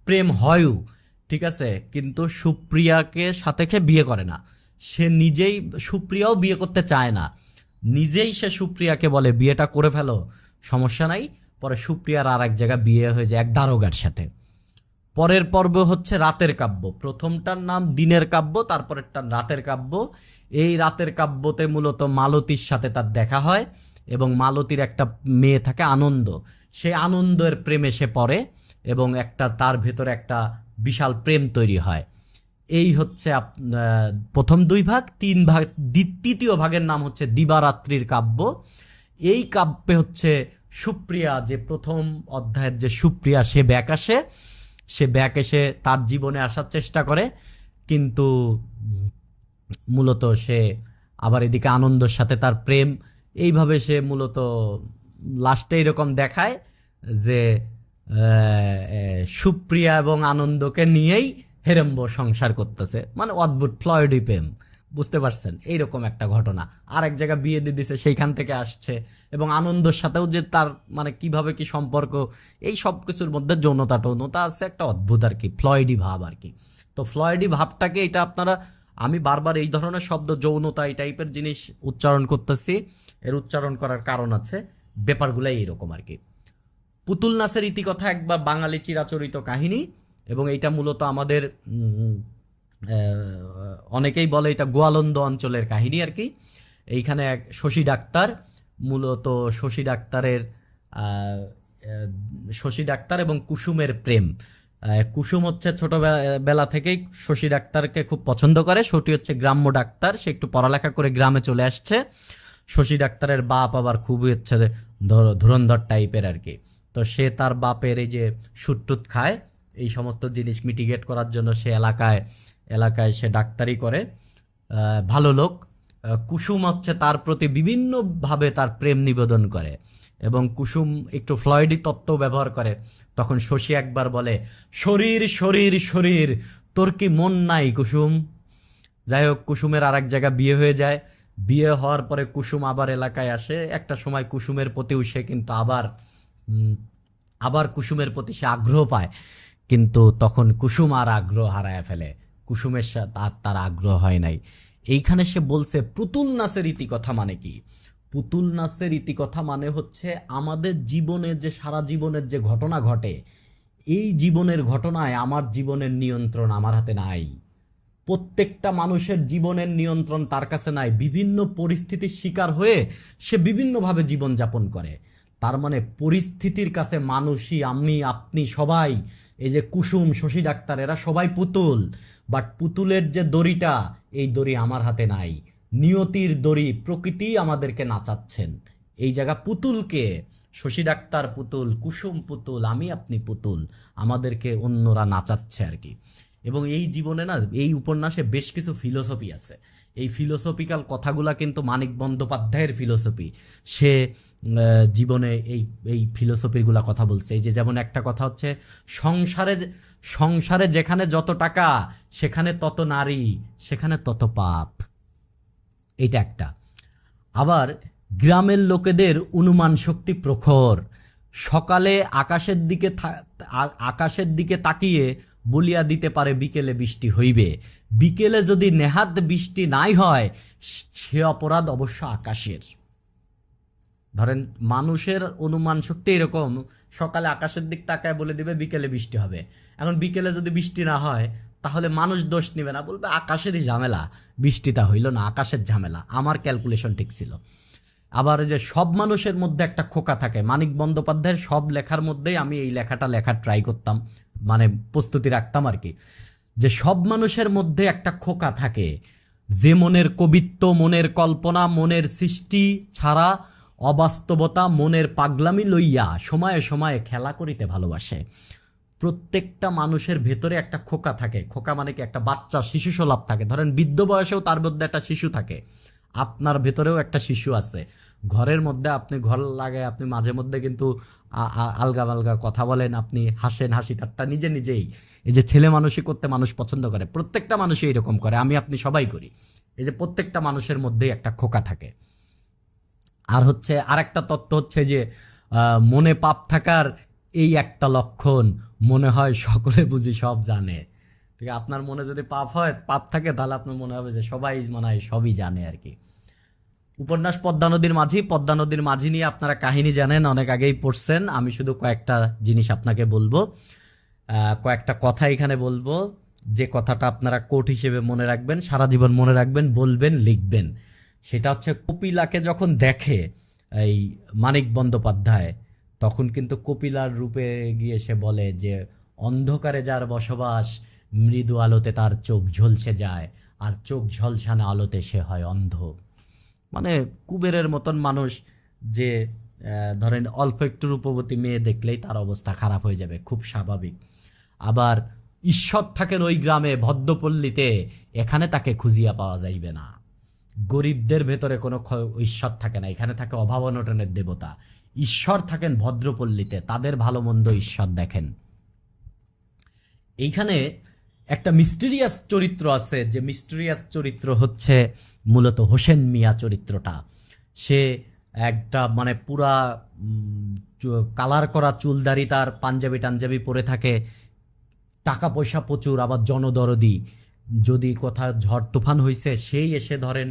প্রেম হয়ও, ঠিক আছে, কিন্তু সুপ্রিয়াকে সাথে বিয়ে করে না। সে নিজেই, সুপ্রিয়াও বিয়ে করতে চায় না, নিজেই সে সুপ্রিয়াকে বলে বিয়েটা করে ফেলো, সমস্যা নাই। পরে সুপ্রিয়ার আর এক জায়গায় বিয়ে হয়ে যায় এক দারোগার সাথে। পরের পর্ব হচ্ছে রাতের কাব্য। প্রথমটার নাম দিনের কাব্য, তারপরেরটা রাতের কাব্য। এই রাতের কাব্যতে মূলত মালতীর সাথে তার দেখা হয়, এবং মালতীর একটা মেয়ে থাকে আনন্দ, সেই আনন্দের প্রেমে সে পড়ে, এবং তার ভেতরে একটা বিশাল প্রেম তৈরি হয়। এই হচ্ছে প্রথম 2 ভাগ। 3 ভাগ, তৃতীয় ভাগের নাম হচ্ছে দিবারাত্রির কাব্য। এই কাব্যে হচ্ছে সুপ্রিয়া, যে প্রথম অধ্যায়ের যে সুপ্রিয়া, সে ব্যাক এসে তার জীবনে আসার চেষ্টা করে, কিন্তু মূলত সে আবার এদিকে আনন্দর সাথে তার প্রেম, এইভাবে সে মূলত লাস্টে এরকম দেখায় যে সুপ্রিয়া এবং আনন্দকে নিয়েই হেরম্ব সংসার করতেছে, মানে অদ্ভুত ফ্লয়েডি প্রেম, বুঝতে পারছেন? এইরকম একটা ঘটনা। আর এক জায়গায় বিয়ে দিয়ে দিছে, সেইখান থেকে আসছে, এবং আনন্দর সাথেও যে তার মানে কিভাবে কি সম্পর্ক, এই সব কিছুর মধ্যে যৌনতা আছে, একটা অদ্ভুত আর কি ফ্লয়েডি ভাব আর কি। তো ফ্লয়েডি ভাবটাকে, এটা আপনারা, আমি বারবার এই ধরনের শব্দ যৌনতা এই টাইপের জিনিস উচ্চারণ করতেছি, এর উচ্চারণ করার কারণ আছে, ব্যাপারগুলাই এরকম আর কি। পুতুল নাচের ইতিকথা একবার বাঙালি চিরাচরিত কাহিনী, এবং এইটা মূলত আমাদের অনেকেই বলে এটা গোয়ালন্দ অঞ্চলের কাহিনী আর কি। এইখানে এক শশী ডাক্তার, মূলত শশী ডাক্তার এবং কুসুমের প্রেম। কুসুম হচ্ছে ছোটবেলা থেকেই শশী ডাক্তারকে খুব পছন্দ করে। শশী হচ্ছে গ্রাম্য ডাক্তার, সে একটু পড়ালেখা করে গ্রামে চলে আসছে। শশী ডাক্তারের বাপ আবার খুবই হচ্ছে ধুরন্ধর টাইপের আর কি। তো সে তার বাপের এই যে সুটটুত খায়, এই সমস্ত জিনিস মিটিগেট করার জন্য সে এলাকায় এলাকায় সে ডাক্তারি করে। ভালো লোক। কুসুম হচ্ছে তার প্রতি বিভিন্নভাবে তার প্রেম নিবেদন করে, এবং কুসুম একটু ফ্লয়েডি তত্ত্ব ব্যবহার করে। তখন শশী একবার বলে, শরীর শরীর শরীর, তোর কি মন নাই কুসুম? যাই হোক, কুসুমের আর এক জায়গায় বিয়ে হয়ে যায়। বিয়ে হওয়ার পরে কুসুম আবার এলাকায় আসে। একটা সময় কুসুমের প্রতিও সে কিন্তু আবার কুসুমের প্রতি সে আগ্রহ পায়, কিন্তু তখন কুসুম আর আগ্রহ হারায় ফেলে। কুসুমের সাথে আর তার আগ্রহ হয় নাই। এইখানে সে বলছে পুতুল নাচের ইতিকথা মানে কি? পুতুল নাচের ইতিকথা মানে হচ্ছে আমাদের জীবনে যে সারা জীবনের যে ঘটনা ঘটে, এই জীবনের ঘটনায় আমার জীবনের নিয়ন্ত্রণ আমার হাতে নাই। প্রত্যেকটা মানুষের জীবনের নিয়ন্ত্রণ তার কাছে নাই। বিভিন্ন পরিস্থিতির শিকার হয়ে সে বিভিন্নভাবে জীবনযাপন করে। তার মানে পরিস্থিতির কাছে মানুষই, আমি আপনি সবাই, এই যে কুসুম, শশী ডাক্তার, এরা সবাই পুতুল। বাট পুতুলের যে দড়িটা, এই দড়ি আমার হাতে নাই। নিয়তির দড়ি, প্রকৃতি আমাদেরকে নাচাচ্ছেন। এই জায়গা পুতুলকে, শশী ডাক্তার পুতুল, কুসুম পুতুল, আমি আপনি পুতুল, আমাদেরকে অন্যরা নাচাচ্ছে আর কি। এবং এই জীবনে না, এই উপন্যাসে বেশ কিছু ফিলোসফি আছে। এই ফিলোসফিক্যাল কথাগুলা কিন্তু মানিক বন্দ্যোপাধ্যায়ের ফিলোসফি। সে জীবনে এই এই ফিলোসফিগুলা কথা বলছে। এই যে যেমন একটা কথা হচ্ছে, সংসারে যেখানে যত টাকা, সেখানে তত নারী, সেখানে তত পাপ। এইটা একটা। আবার গ্রামের লোকেদের অনুমান শক্তি প্রখর। সকালে আকাশের দিকে তাকিয়ে বলিয়া দিতে পারে বিকেলে বৃষ্টি হইবে। বিকেলে যদি নেহাত বৃষ্টি নাই হয়, সে অপরাধ অবশ্য আকাশের। ধরেন মানুষের অনুমান শক্তি এরকম, সকালে আকাশের দিক তাকায় বলে দিবে বিকেলে বৃষ্টি হবে। এখন বিকেলে যদি বৃষ্টি না হয়, তাহলে মানুষ দোষ নিবে না, বলবে আকাশেরই ঝামেলা, বৃষ্টিটা হইল না, আকাশের ঝামেলা, আমার ক্যালকুলেশন ঠিক ছিল। আবার যে সব মানুষের মধ্যে একটা খোকা থাকে, মানিক বন্দ্যোপাধ্যায়ের সব লেখার মধ্যেই আমি এই লেখাটা লেখার ট্রাই করতাম, মানে প্রস্তুতি রাখতাম আর কি, যে সব মানুষের মধ্যে একটা খোকা থাকে, যে মনের কবিত্ব, মনের কল্পনা, মনের সৃষ্টি ছাড়া অবাস্তবতা, মনের পাগলামি লইয়া সময়ে সময়ে খেলা করিতে ভালোবাসে। প্রত্যেকটা মানুষের ভেতরে একটা খোকা থাকে। খোকা মানে কি? একটা বাচ্চা, শিশু সুলভ থাকে। ধরেন বৃদ্ধ বয়সেও তার মধ্যে একটা শিশু থাকে। আপনার ভেতরেও একটা শিশু আছে। ঘরের মধ্যে আপনি ঘর লাগায় আপনি মাঝে মধ্যে কিন্তু আলগা আলগা কথা বলেন, আপনি হাসেন, হাসি ঠাট্টা নিজেই। এই যে ছেলে মানুষই করতে মানুষ পছন্দ করে, প্রত্যেকটা মানুষই এরকম করে, আমি আপনি সবাই করি। এই যে প্রত্যেকটা মানুষের মধ্যেই একটা খোকা থাকে। আর হচ্ছে আর একটা তত্ত্ব হচ্ছে যে মনে পাপ থাকার এই একটা লক্ষণ, মনে হয় সকলে বুঝি সব জানে। ঠিক আছে, আপনার মনে যদি পাপ থাকে, তাহলে আপনার মনে হবে যে সবাই মনে হয় সবই জানে আর কি। উপন্যাস পদ্মা নদীর মাঝি নিয়ে আপনারা কাহিনী জানেন, অনেক আগেই পড়ছেন। আমি শুধু কয়েকটা জিনিস আপনাকে বলবো, কয়েকটা কথা এখানে বলবো, যে কথাটা আপনারা কোট হিসেবে মনে রাখবেন, সারা জীবন মনে রাখবেন, বলবেন, লিখবেন। সেটা হচ্ছে, কপিলাকে যখন দেখে এই মানিক বন্দ্যোপাধ্যায়, তখন কিন্তু কপিলার রূপে গিয়ে সে বলে যে, অন্ধকারে যার বসবাস, মৃদু আলোতে তার চোখ ঝলসে যায়, আর চোখ ঝলসানো আলোতে সে হয় অন্ধ। মানে কুবেরের মতন মানুষ, যে ধরেন অল্প একটু রূপবতী মেয়ে দেখলেই তার অবস্থা খারাপ হয়ে যাবে, খুব স্বাভাবিক। আবার ঈশ্বর থাকেন ওই গ্রামে ভদ্রপল্লীতে, এখানে তাকে খুঁজিয়া পাওয়া যাইবে না। গরিবদের ভেতরে কোনো ঈশ্বর থাকে না, এখানে থাকে অভাব অনটনের দেবতা। ঈশ্বর থাকেন ভদ্রপল্লীতে, তাদের ভালো মন্দ ঈশ্বর দেখেন। এইখানে একটা মিস্টেরিয়াস চরিত্র আছে, যে মিস্টেরিয়াস চরিত্র হচ্ছে মূলত হোসেন মিয়া চরিত্রটা। সে একটা মানে পুরা কালার করা চুলদারি, তার পাঞ্জাবি পরে থাকে, টাকা পয়সা প্রচুর, আবার জনদরদি। যদি কোথাও ঝড় তুফান হয়েছে, সেই এসে ধরেন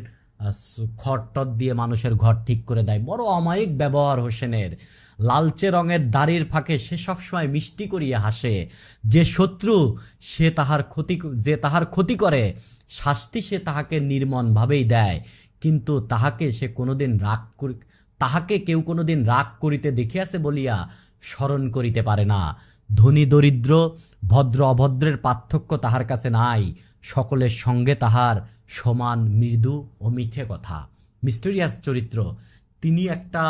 খড় টট দিয়ে মানুষের ঘর ঠিক করে দেয়। বড় অমায়িক ব্যবহার হোসেনের। লালচে রঙের দাড়ির ফাঁকে সে সবসময় মিষ্টি করিয়া হাসে। যে শত্রু যে তাহার ক্ষতি করে, শাস্তি সে তাহাকে নির্মমভাবেই দেয়, কিন্তু তাহাকে কেউ কোনোদিন রাগ করিতে দেখিয়াছে বলিয়া স্মরণ করিতে পারে না। ধনী দরিদ্র, ভদ্র অভদ্রের পার্থক্য তাহার কাছে নাই, সকলের সঙ্গে তাহার সমান মৃদু ও মিথ্যে কথা। মিস্টেরিয়াস চরিত্র। তিনি একটা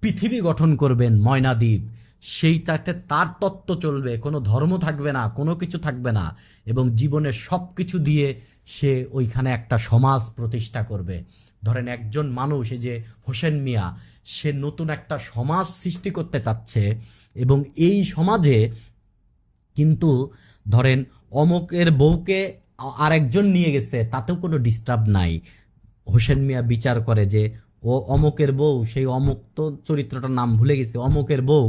পৃথিবী গঠন করবেন, ময়নাদ্বীপ, সেইটাতে তার তত্ত্ব চলবে, কোনো ধর্ম থাকবে না, কোনো কিছু থাকবে না, এবং জীবনের সব কিছু দিয়ে সে ওইখানে একটা সমাজ প্রতিষ্ঠা করবে। ধরেন একজন মানুষ, এই যে হোসেন মিয়া, সে নতুন একটা সমাজ সৃষ্টি করতে চাচ্ছে, এবং এই সমাজে কিন্তু ধরেন অমুকের বউকে আরেকজন নিয়ে গেছে, তাতেও কোনো ডিস্টার্ব নাই। হোসেন মিয়া বিচার করে যে ও অমুকের বউ, সেই অমুক তো চরিত্রটার নাম ভুলে গেছে, অমুকের বউ,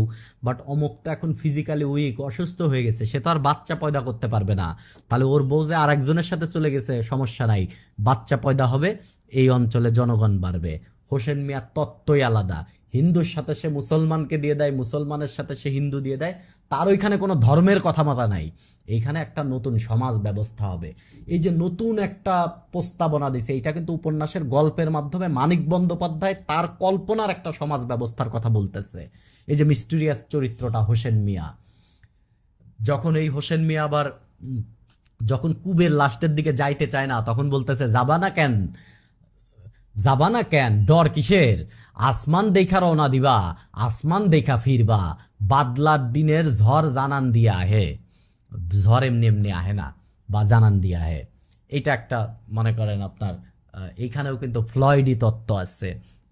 বাট অমুক তো এখন ফিজিক্যালি উইক, অসুস্থ হয়ে গেছে, সে তো আর বাচ্চা পয়দা করতে পারবে না, তাহলে ওর বউ যে আরেকজনের সাথে চলে গেছে সমস্যা নাই, বাচ্চা পয়দা হবে, এই অঞ্চলে জনগণ বাড়বে। হোসেন মিয়ার তত্ত্বই আলাদা। হিন্দুর সাথে সে মুসলমানকে দিয়ে দেয়, মুসলমানের সাথে সে হিন্দু দিয়ে দেয়, তার ওইখানে কোনো ধর্মের কথা মাথা নাই। এইখানে একটা নতুন সমাজ ব্যবস্থা হবে। এই যে নতুন একটা প্রস্তাবনা দিছে, এটা কিন্তু উপন্যাসের গল্পের মাধ্যমে মানিক বন্দ্যোপাধ্যায় তার কল্পনার একটা সমাজ ব্যবস্থার কথা বলতেছে। এই যে মিস্টিরিয়াস চরিত্রটা হোসেন মিয়া, যখন এই হোসেন মিয়া আবার যখন কুবের লাস্টের দিকে যাইতে চায় না, তখন বলতেছে যাবা না কেন, যাবা না কেন, ডর কিসের, আসমান দেখা রওনা দিবা, আসমান দেখা ফিরবা, বাদলার দিনের ঝড় জানান দিয়া আহে, ঝড় এমনি এমনি আহে না, বা জানান দিয়া আহে। এটা একটা মনে করেন আপনার এইখানেও কিন্তু ফ্লয়েডি তত্ত্ব আছে,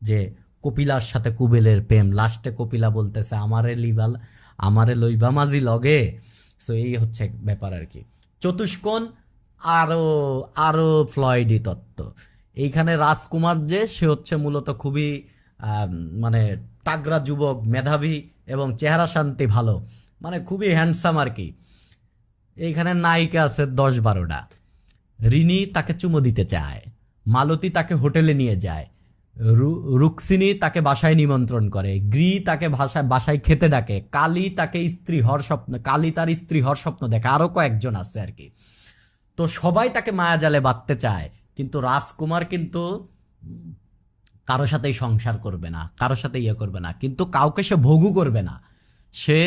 যে কপিলার সাথে কুবেলের প্রেম, লাস্টে কপিলা বলতেছে আমারে লিবাল, আমারে লইবা মাঝি লগে। সো এই হচ্ছে ব্যাপার আর কি। চতুষ্কোণ আরো আরো ফ্লয়েডি তত্ত্ব। এইখানে রাজকুমার যে সে হচ্ছে মূলত খুবই মানে তাগড়া যুবক, মেধাবী এবং চেহারা শান্তি ভালো, মানে খুবই হ্যান্ডসাম আর কি। এইখানে নায়িকা আছে 10-12টা। রিনি তাকে চুমো দিতে চায়, মালতী তাকে হোটেলে নিয়ে যায়, রুক্সিনী তাকে বাসায় নিমন্ত্রণ করে, গ্রি তাকে বাসায় খেতে ডাকে, কালী তাকে স্ত্রী হওয়ার স্বপ্ন, কালী তার স্ত্রী হওয়ার স্বপ্ন দেখে, আরো কয়েকজন আছে আর কি। তো সবাই তাকে মায়াজালে বাঁধতে চায়, কিন্তু রাজকুমার কিন্তু কারো সাথেই সংসার করবে না, কারো সাথে ইয়ে করবে না, কিন্তু কাউকে সে ভোগু করবে না। সে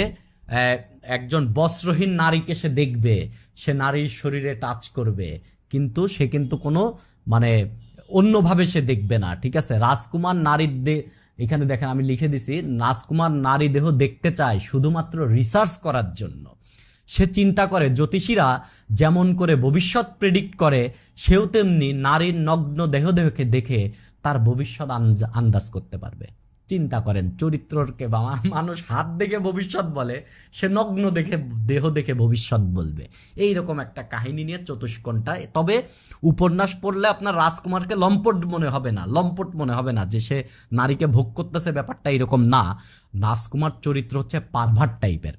একজন বস্ত্রহীন নারীকে সে দেখবে, সে নারীর শরীরে টাচ করবে, কিন্তু সে কিন্তু কোনো মানে অন্যভাবে সে দেখবে না, ঠিক আছে। রাজকুমার নারীর এখানে দেখেন আমি লিখে দিছি, রাজকুমার নারী দেহ দেখতে চায় শুধুমাত্র রিসার্চ করার জন্য। সে চিন্তা করে জ্যোতিষীরা যেমন করে ভবিষ্যৎ প্রেডিক্ট করে, সেও তেমনি নারীর নগ্ন দেহ দেখে দেখে তার ভবিষ্যৎ আন্দাজ করতে পারবে। চিন্তা করেন, চরিত্রকে বা মানুষ হাত দেখে ভবিষ্যৎ বলে, সে নগ্ন দেখে দেহ দেখে ভবিষ্যৎ বলবে। এইরকম একটা কাহিনী নিয়ে চতুষ্কোণটা। তবে উপন্যাস পড়লে আপনার রাজকুমারকে লম্পট মনে হবে না, লম্পট মনে হবে না যে সে নারীকে ভোগ করতেছে, ব্যাপারটা এরকম না। রাজকুমার চরিত্র হচ্ছে পারভার্ট টাইপের।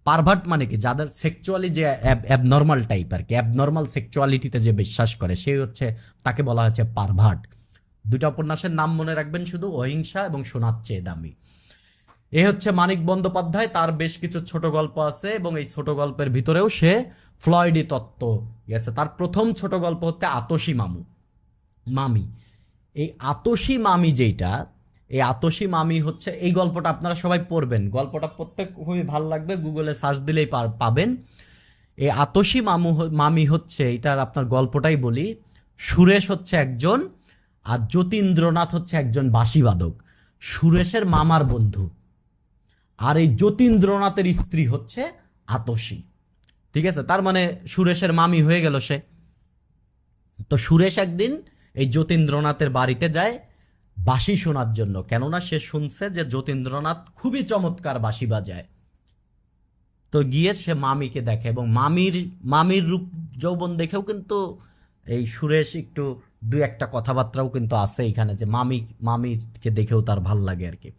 পারভার্ট মানে কি, যাদের সেক্সুয়ালি যে অ্যাবনর্মাল টাইপ আর কি, অ্যাবনর্মাল সেক্সুয়ালিটিতে যে বিশ্বাস করে, সে হচ্ছে, তাকে বলা হচ্ছে পারভার্ট। দুটা উপন্যাসের নাম মনে রাখবেন শুধু, অহিংসা এবং সোনার চেয়ে দামি। এ হচ্ছে মানিক বন্দ্যোপাধ্যায়, তার বেশ কিছু ছোট গল্প আছে, এবং এই ছোট গল্পের ভিতরেও সে ফ্লয়েডি তত্ত্ব গেছে। তার প্রথম ছোট গল্প হচ্ছে আতসী মামি। এই আতসী মামি যেটা, এই আতসী মামি হচ্ছে, এই গল্পটা আপনারা সবাই পড়বেন, গল্পটা পড়তে খুবই ভালো লাগবে, গুগলে সার্চ দিলেই পাবেন। এই আতসী মামি হচ্ছে, এটার আপনার গল্পটাই বলি। সুরেশ হচ্ছে একজন, আর যতীন্দ্রনাথ হচ্ছে একজন বাঁশিবাদক, সুরেশের মামার বন্ধু, আর এই যতীন্দ্রনাথের স্ত্রী হচ্ছে আতসী, ঠিক আছে। তার মানে সুরেশের মামি হয়ে গেল সে। তো সুরেশ একদিন এই যতীন্দ্রনাথের বাড়িতে যায় বাঁশি শোনার জন্য, কেননা সে শুনছে যে যতীন্দ্রনাথ খুবই চমৎকার বাঁশি বাজায়। তো গিয়ে সে মামিকে দেখে, এবং মামির রূপ যৌবন দেখেও কিন্তু এই সুরেশ একটু দুই একটা কথাবার্তাও কিন্তু আছে এখানে, যে মামিকে দেখেও তার ভাল লাগে আর কি।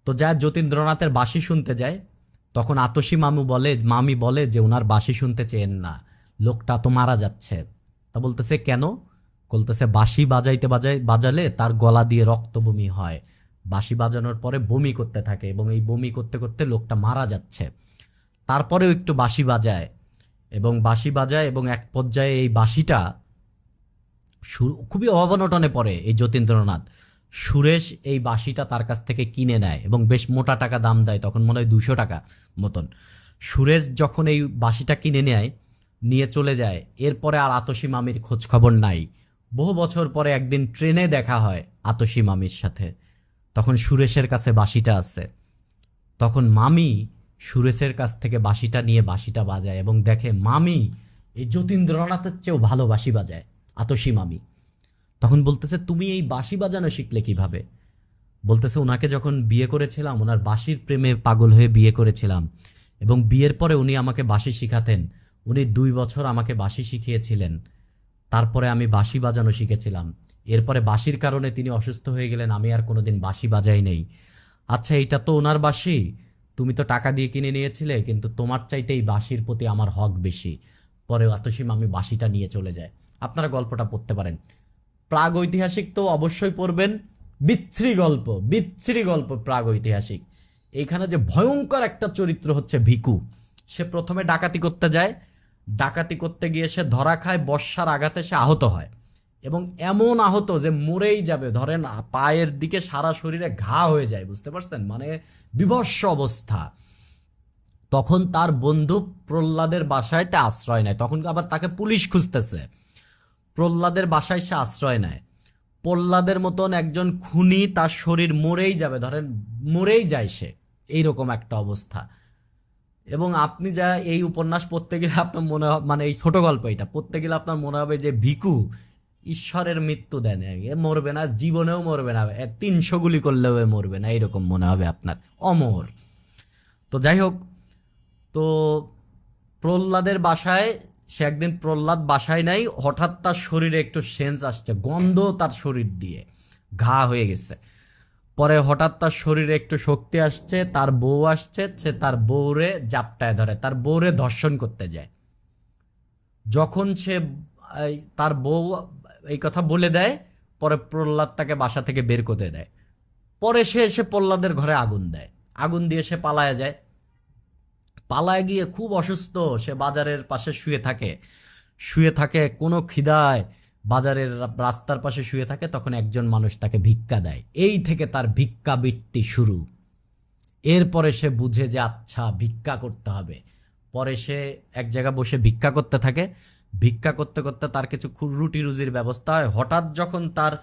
তো যা যতীন্দ্রনাথের বাঁশি শুনতে যায়, তখন আতসী মামি বলে যে ওনার বাঁশি শুনতে চেয়েন না, লোকটা তো মারা যাচ্ছে। তা বলতেছে কেন? বলতেছে বাঁশি বাজালে তার গলা দিয়ে রক্ত বমি হয়, বাঁশি বাজানোর পরে বমি করতে থাকে, এবং এই বমি করতে করতে লোকটা মারা যাচ্ছে। তারপরেও একটু বাঁশি বাজায়, এবং এক পর্যায়ে এই বাঁশিটা খুবই অভাবনটনে পড়ে এই যতীন্দ্রনাথ। সুরেশ এই বাঁশিটা তার কাছ থেকে কিনে নেয়, এবং বেশ মোটা টাকা দাম দেয়, তখন মনে হয় 200 টাকা মতন। সুরেশ যখন এই বাঁশিটা কিনে নেয়, নিয়ে চলে যায়, এরপরে আর আতসী মামির খোঁজ খবর নাই। বহু বছর পরে একদিন ট্রেনে দেখা হয় আতসী মামির সাথে, তখন সুরেশের কাছে বাঁশিটা আছে। তখন মামি সুরেশের কাছ থেকে বাঁশিটা নিয়ে বাঁশিটা বাজায় এবং দেখে মামি এই যতীন্দ্রনাথের চেয়েও ভালো বাঁশি বাজায়, আতসী মামি। তখন বলতেছে, তুমি এই বাঁশি বাজানো শিখলে কিভাবে? বলতেছে, ওনাকে যখন বিয়ে করেছিলাম, ওনার বাঁশির প্রেমে পাগল হয়ে বিয়ে করেছিলাম, এবং বিয়ের পরে উনি আমাকে বাঁশি শিখাতেন। উনি 2 বছর আমাকে বাঁশি শিখিয়েছিলেন, তারপরে আমি বাঁশি বাজানো শিখেছিলাম। এরপরে বাঁশির কারণে তিনি অসুস্থ হয়ে গেলেন, আমি আর কোনোদিন বাঁশি বাজাই নেই। আচ্ছা, এটা তো ওনার বাঁশি, তুমি তো টাকা দিয়ে কিনে নিয়েছিলে, কিন্তু তোমার চাইতে এই বাঁশির প্রতি আমার হক বেশি। পরে আতসীম আমি বাঁশিটা নিয়ে চলে যায়। আপনারা গল্পটা পড়তে পারেন, প্রাগ ঐতিহাসিক তো অবশ্যই পড়বেন। বিচ্ছিরি গল্প প্রাগ ঐতিহাসিক। এইখানে যে ভয়ঙ্কর একটা চরিত্র হচ্ছে ভিকু। সে প্রথমে ডাকাতি করতে যায়, ডাকাতি করতে গিয়ে সে ধরা খায়, বর্ষার আঘাতে সে আহত হয়, এবং এমন আহত যে মরেই যাবে, ধরেন পায়ের দিকে সারা শরীরে ঘা হয়ে যায়, বুঝতে পারছেন, মানে বিভৎস অবস্থা। তখন তার বন্ধু প্রহ্লাদের বাসায় তে আশ্রয় নেয়, তখন আবার তাকে পুলিশ খুঁজতেছে। প্রহ্লাদের বাসায় সে আশ্রয় নেয়। প্রহ্লাদের মতন একজন খুনি, তার শরীর মরেই যাবে, ধরেন মরেই যায় সে, এইরকম একটা অবস্থা। এবং আপনি যা এই উপন্যাস পড়তে গেলে আপনার মনে হবে, মানে এই ছোট গল্প এটা পড়তে গেলে আপনার মনে হবে যে ভিকু ঈশ্বরের মৃত্যু দেন, এ মরবে না, জীবনেও মরবে না, 300 গুলি করলেও এ মরবে না, এইরকম মনে হবে আপনার, অমর। তো যাই হোক, তো প্রহ্লাদের বাসায় সে একদিন, প্রহ্লাদ বাসায় নাই, হঠাৎ তার শরীরে একটু সেন্স আসছে, গন্ধ তার শরীর দিয়ে, ঘা হয়ে গেছে। পরে হঠাৎ তার শরীরে একটু শক্তি আসছে, তার বউ আসছে, সে তার বউরে জাপটায় ধরে, তার বউরে ধর্ষণ করতে যায়। যখন সে তার বউ এই কথা বলে দেয়, পরে প্রহ্লাদ তাকে বাসা থেকে বের করে দেয়। পরে সে এসে প্রহ্লাদের ঘরে আগুন দেয়, আগুন দিয়ে সে পালায় যায়। পালায় গিয়ে খুব অসুস্থ, সে বাজারের পাশে শুয়ে থাকে কোনো খিদায়, বাজারের রাস্তার পাশে শুয়ে থাকে। তখন একজন মানুষ তাকে ভিক্ষা দেয়, এই থেকে তার ভিক্ষাবৃত্তি শুরু। এরপরে সে বুঝে যে আচ্ছা ভিক্ষা করতে হবে। পরে সে এক জায়গায় বসে ভিক্ষা করতে থাকে, ভিক্ষা করতে করতে তার কিছু রুটি রুজির ব্যবস্থা হয়। হঠাৎ যখন তার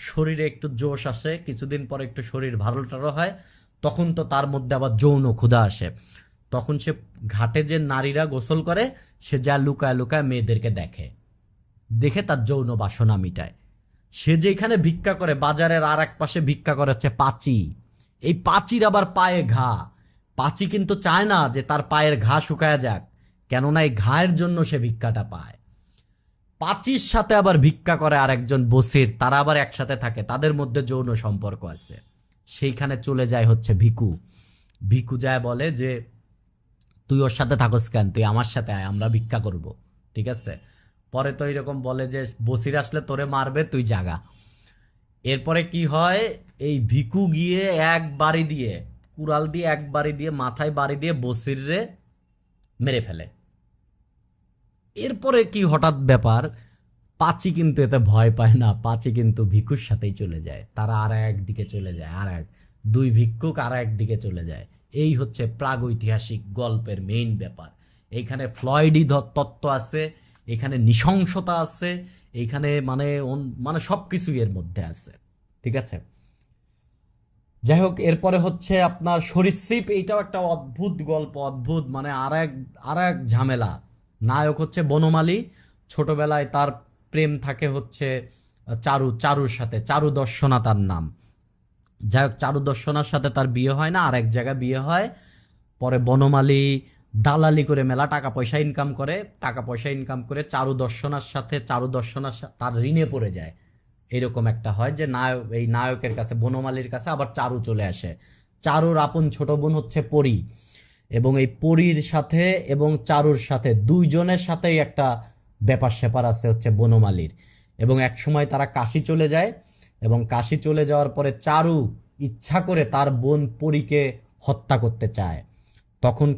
শরীরে একটু জোশ আসে, কিছুদিন পরে একটু শরীর ভালো টালো হয়, তখন তো তার মধ্যে আবার যৌন ক্ষুধা আসে। তখন সে ঘাটে যে নারীরা গোসল করে, সে যা লুকায় লুকায় মেয়েদেরকে দেখে তার যৌন বাসনা মিটায়। সে যেখানে ভিক্ষা করে, বাজারের আর এক পাশে ভিক্ষা করে হচ্ছে পাচি। এই পাচির আবার পায়ে ঘা। পাচি কিন্তু চায় না যে তার পায়ের ঘা শুকায় যাক, কেননা এই ঘায়ের জন্য সে ভিক্ষাটা পায়। পাচির সাথে আবার ভিক্ষা করে আর একজন বসির, তারা আবার একসাথে থাকে, তাদের মধ্যে যৌন সম্পর্ক আছে। সেইখানে চলে যায় হচ্ছে ভিকু। ভিকু যায় বলে যে তুই ওর সাথে থাকস কেন, তুই আমার সাথে আয়, আমরা ভিক্ষা করব, ঠিক আছে। পরে তো এরকম বলে যে বসির আসলে তোরে মারবে, তুই জাগা। এরপরে কি হয়, এই ভিকু গিয়ে এক বাড়ি দিয়ে, কুড়াল দিয়ে এক বাড়ি দিয়ে, মাথায় বাড়ি দিয়ে বসির রে মেরে ফেলে। এরপরে কি হঠাৎ ব্যাপার, পাচি কিন্তু এতে ভয় পায় না, পাচি কিন্তু ভিক্ষুর সাথেই চলে যায়, তারা আর একদিকে চলে যায়, দুই ভিক্ষুক আর একদিকে চলে যায়। এই হচ্ছে প্রাগৈতিহাসিক গল্পের মেইন ব্যাপার। এইখানে ফ্লয়েডি তত্ত্ব আছে, এখানে নৃশংসতা আছে, এইখানে মানে সবকিছু এর মধ্যে আছে, ঠিক আছে। যাই হোক, এরপরে হচ্ছে আপনার সরীসৃপ। এইটাও একটা অদ্ভুত গল্প, অদ্ভুত, মানে আর এক ঝামেলা। নায়ক হচ্ছে বনমালী, ছোটবেলায় তার প্রেম থাকে হচ্ছে চারুর সাথে, চারু দর্শনা তার নাম। যাই হোক, চারু দর্শনার সাথে তার বিয়ে হয় না, আর এক জায়গায় বিয়ে হয়। পরে বনমালী দালালি করে মেলা টাকা পয়সা ইনকাম করে চারু দর্শনার সাথে তার ঋণে পড়ে যায়। এরকম একটা হয় যে এই নায়কের কাছে, বনমালীর কাছে আবার চারু চলে আসে। চারুর আপন ছোট বোন হচ্ছে পরী, এবং এই পরীর সাথে এবং চারুর সাথে দুইজনের সাথেই একটা ব্যাপার স্যাপার আছে হচ্ছে বনমালীর। এবং এক সময় তারা কাশি চলে যায়, এবং কাশি চলে যাওয়ার পরে চারু ইচ্ছা করে তার বোন পরীকে হত্যা করতে চায়। তখন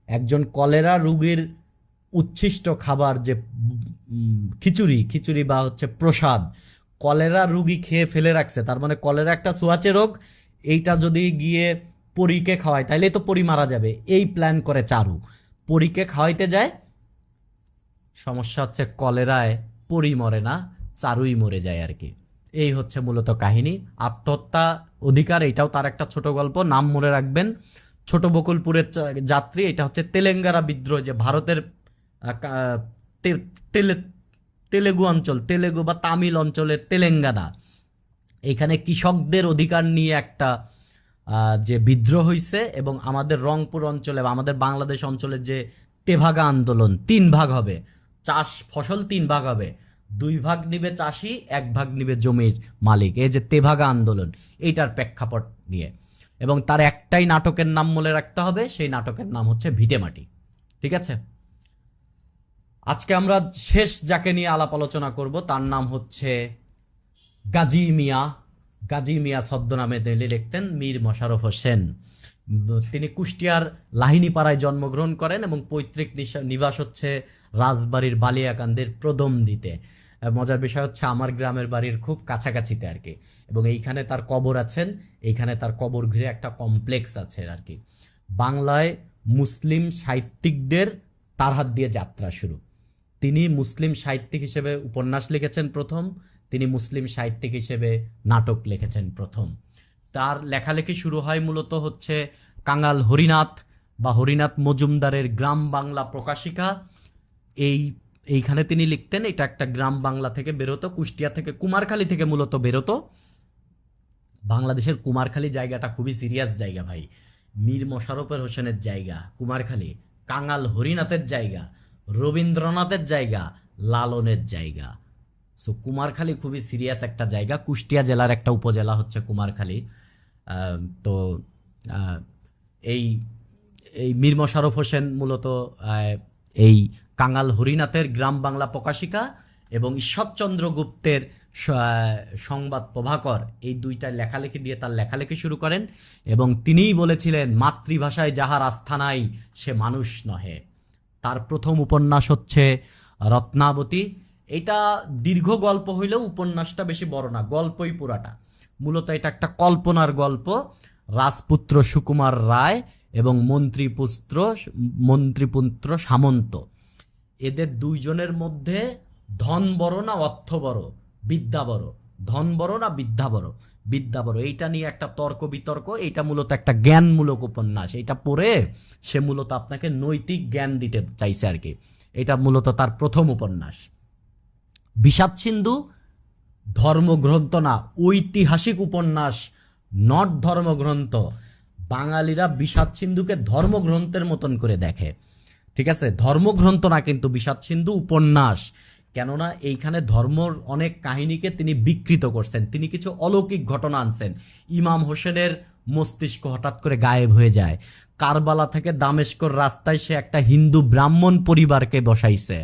একজন কলেরা রোগীর উচ্ছিষ্ট খাবার, যে খিচুড়ি বা হচ্ছে প্রসাদ, কলেরা রোগী খেয়ে ফেলে রাখছে, তার মানে কলেরা একটা ছোঁয়াচে রোগ, এইটা যদি গিয়ে পরীকে খাওয়ায় তাইলে তো পরী মারা যাবে। এই প্ল্যান করে চারু, পরীকে খাওয়াইতে যায়। সমস্যা হচ্ছে কলেরায় পরী মরে না, চারুই মরে যায় আর কি। এই হচ্ছে মূলত কাহিনী। আত্মহত্যা অধিকার, এটাও তার একটা ছোট গল্প, নাম মনে রাখবেন। ছোট বকুলপুরের যাত্রী, এটা হচ্ছে তেলেঙ্গানা বিদ্রোহ, যে ভারতের তেলেগু অঞ্চল, তেলেগু বা তামিল অঞ্চলের তেলেঙ্গানা, এখানে কৃষকদের অধিকার নিয়ে একটা যে বিদ্রোহ হয়েছে, এবং আমাদের রংপুর অঞ্চলে বা আমাদের বাংলাদেশ অঞ্চলের যে তেভাগা আন্দোলন, 3 ভাগ হবে, চাষ ফসল 3 ভাগ হবে, 2 ভাগ নিবে চাষি, 1 ভাগ নিবে জমির মালিক, এই যে তেভাগা আন্দোলন, এইটার প্রেক্ষাপট নিয়ে। এবং তার একটাই নাটকের নাম মনে রাখতে হবে, সেই নাটকের নাম হচ্ছে ভিটেমাটি। ঠিক আছে, আজকে আমরা শেষ যাকে নিয়ে আলাপ আলোচনা করব তার নাম হচ্ছে গাজী মিয়া। গাজী মিয়া ছদ্মনামে তিনি লিখতেন মীর মশাররফ হোসেন। তিনি কুষ্টিয়ার লাহিনীপাড়ায় জন্মগ্রহণ করেন এবং পৈতৃক নিবাস হচ্ছে রাজবাড়ির বালিয়াকান্দের প্রদমদিতে। মজার বিষয় হচ্ছে আমার গ্রামের বাড়ির খুব কাছাকাছিতে আর কি, এবং এইখানে তার কবর আছেন, এইখানে তার কবর ঘিরে একটা কমপ্লেক্স আছে আর কি। বাংলায় মুসলিম সাহিত্যিকদের তার হাত দিয়ে যাত্রা শুরু। তিনি মুসলিম সাহিত্যিক হিসেবে উপন্যাস লিখেছেন প্রথম, তিনি মুসলিম সাহিত্যিক হিসেবে নাটক লিখেছেন প্রথম। তার লেখালেখি শুরু হয় মূলত হচ্ছে কাঙাল হরিনাথ বা হরিনাথ মজুমদারের গ্রাম বাংলা প্রকাশিকা। এইখানে তিনি লিখতেন, এটা একটা গ্রাম বাংলা থেকে বেরোতো, কুষ্টিয়া থেকে, কুমারখালী থেকে মূলত বেরোতো। বাংলাদেশের কুমারখালী জায়গাটা খুবই সিরিয়াস জায়গা ভাই, মীর মশাররফ হোসেনের জায়গা কুমারখালী, কাঙাল হরিনাথের জায়গা, রবীন্দ্রনাথের জায়গা, লালনের জায়গা। সো কুমারখালী খুবই সিরিয়াস একটা জায়গা, কুষ্টিয়া জেলার একটা উপজেলা হচ্ছে কুমারখালী। তো এই এই মীর মশাররফ হোসেন মূলত এই কাঙাল হরিনাথের গ্রাম বাংলা প্রকাশিকা এবং ঈশ্বরচন্দ্র গুপ্তের সংবাদ প্রভাকর, এই দুইটার লেখালেখি দিয়ে তার লেখালেখি শুরু করেন। এবং তিনিই বলেছিলেন, মাতৃভাষায় যাহার আস্থা নাই সে মানুষ নহে। তার প্রথম উপন্যাস হচ্ছে রত্নাবতী। এটা দীর্ঘ গল্প হইলেও উপন্যাসটা বেশি বড় না, গল্পই পুরাটা। মূলত এটা একটা কল্পনার গল্প। রাজপুত্র সুকুমার রায় এবং মন্ত্রীপুত্র সামন্ত, এদের দুইজনের মধ্যে ধন বড় না অর্থ বড়, বিদ্যা বড়, ধন বড় না বিদ্যা বড়, বিদ্যা বড়, এইটা নিয়ে একটা তর্ক বিতর্ক। এটা মূলত একটা জ্ঞানমূলক উপন্যাস। এটা পড়ে সে মূলত আপনাকে নৈতিক জ্ঞান দিতে চাইছে আর কি। এটা মূলত তার প্রথম উপন্যাস। বিষাদ সিন্ধু ধর্মগ্রন্থ না, ঐতিহাসিক উপন্যাস, নট ধর্মগ্রন্থ। বাঙালিরা বিষাদ সিন্ধুকে ধর্মগ্রন্থের মতন করে দেখে, ঠিক আছে, ধর্মগ্রন্থ না কিন্তু বিষাদ সিন্ধু উপন্যাস। কেননা এইখানে ধর্মর অনেক কাহিনীকে তিনি বিকৃত করছেন, তিনি কিছু অলৌকিক ঘটনা আনছেন। ইমাম হোসেনের মস্তিষ্ক হঠাৎ করে গায়েব হয়ে যায়, কারবালা থেকে দামেস্কর রাস্তায় সে একটা হিন্দু ব্রাহ্মণ পরিবারকে বসাইছে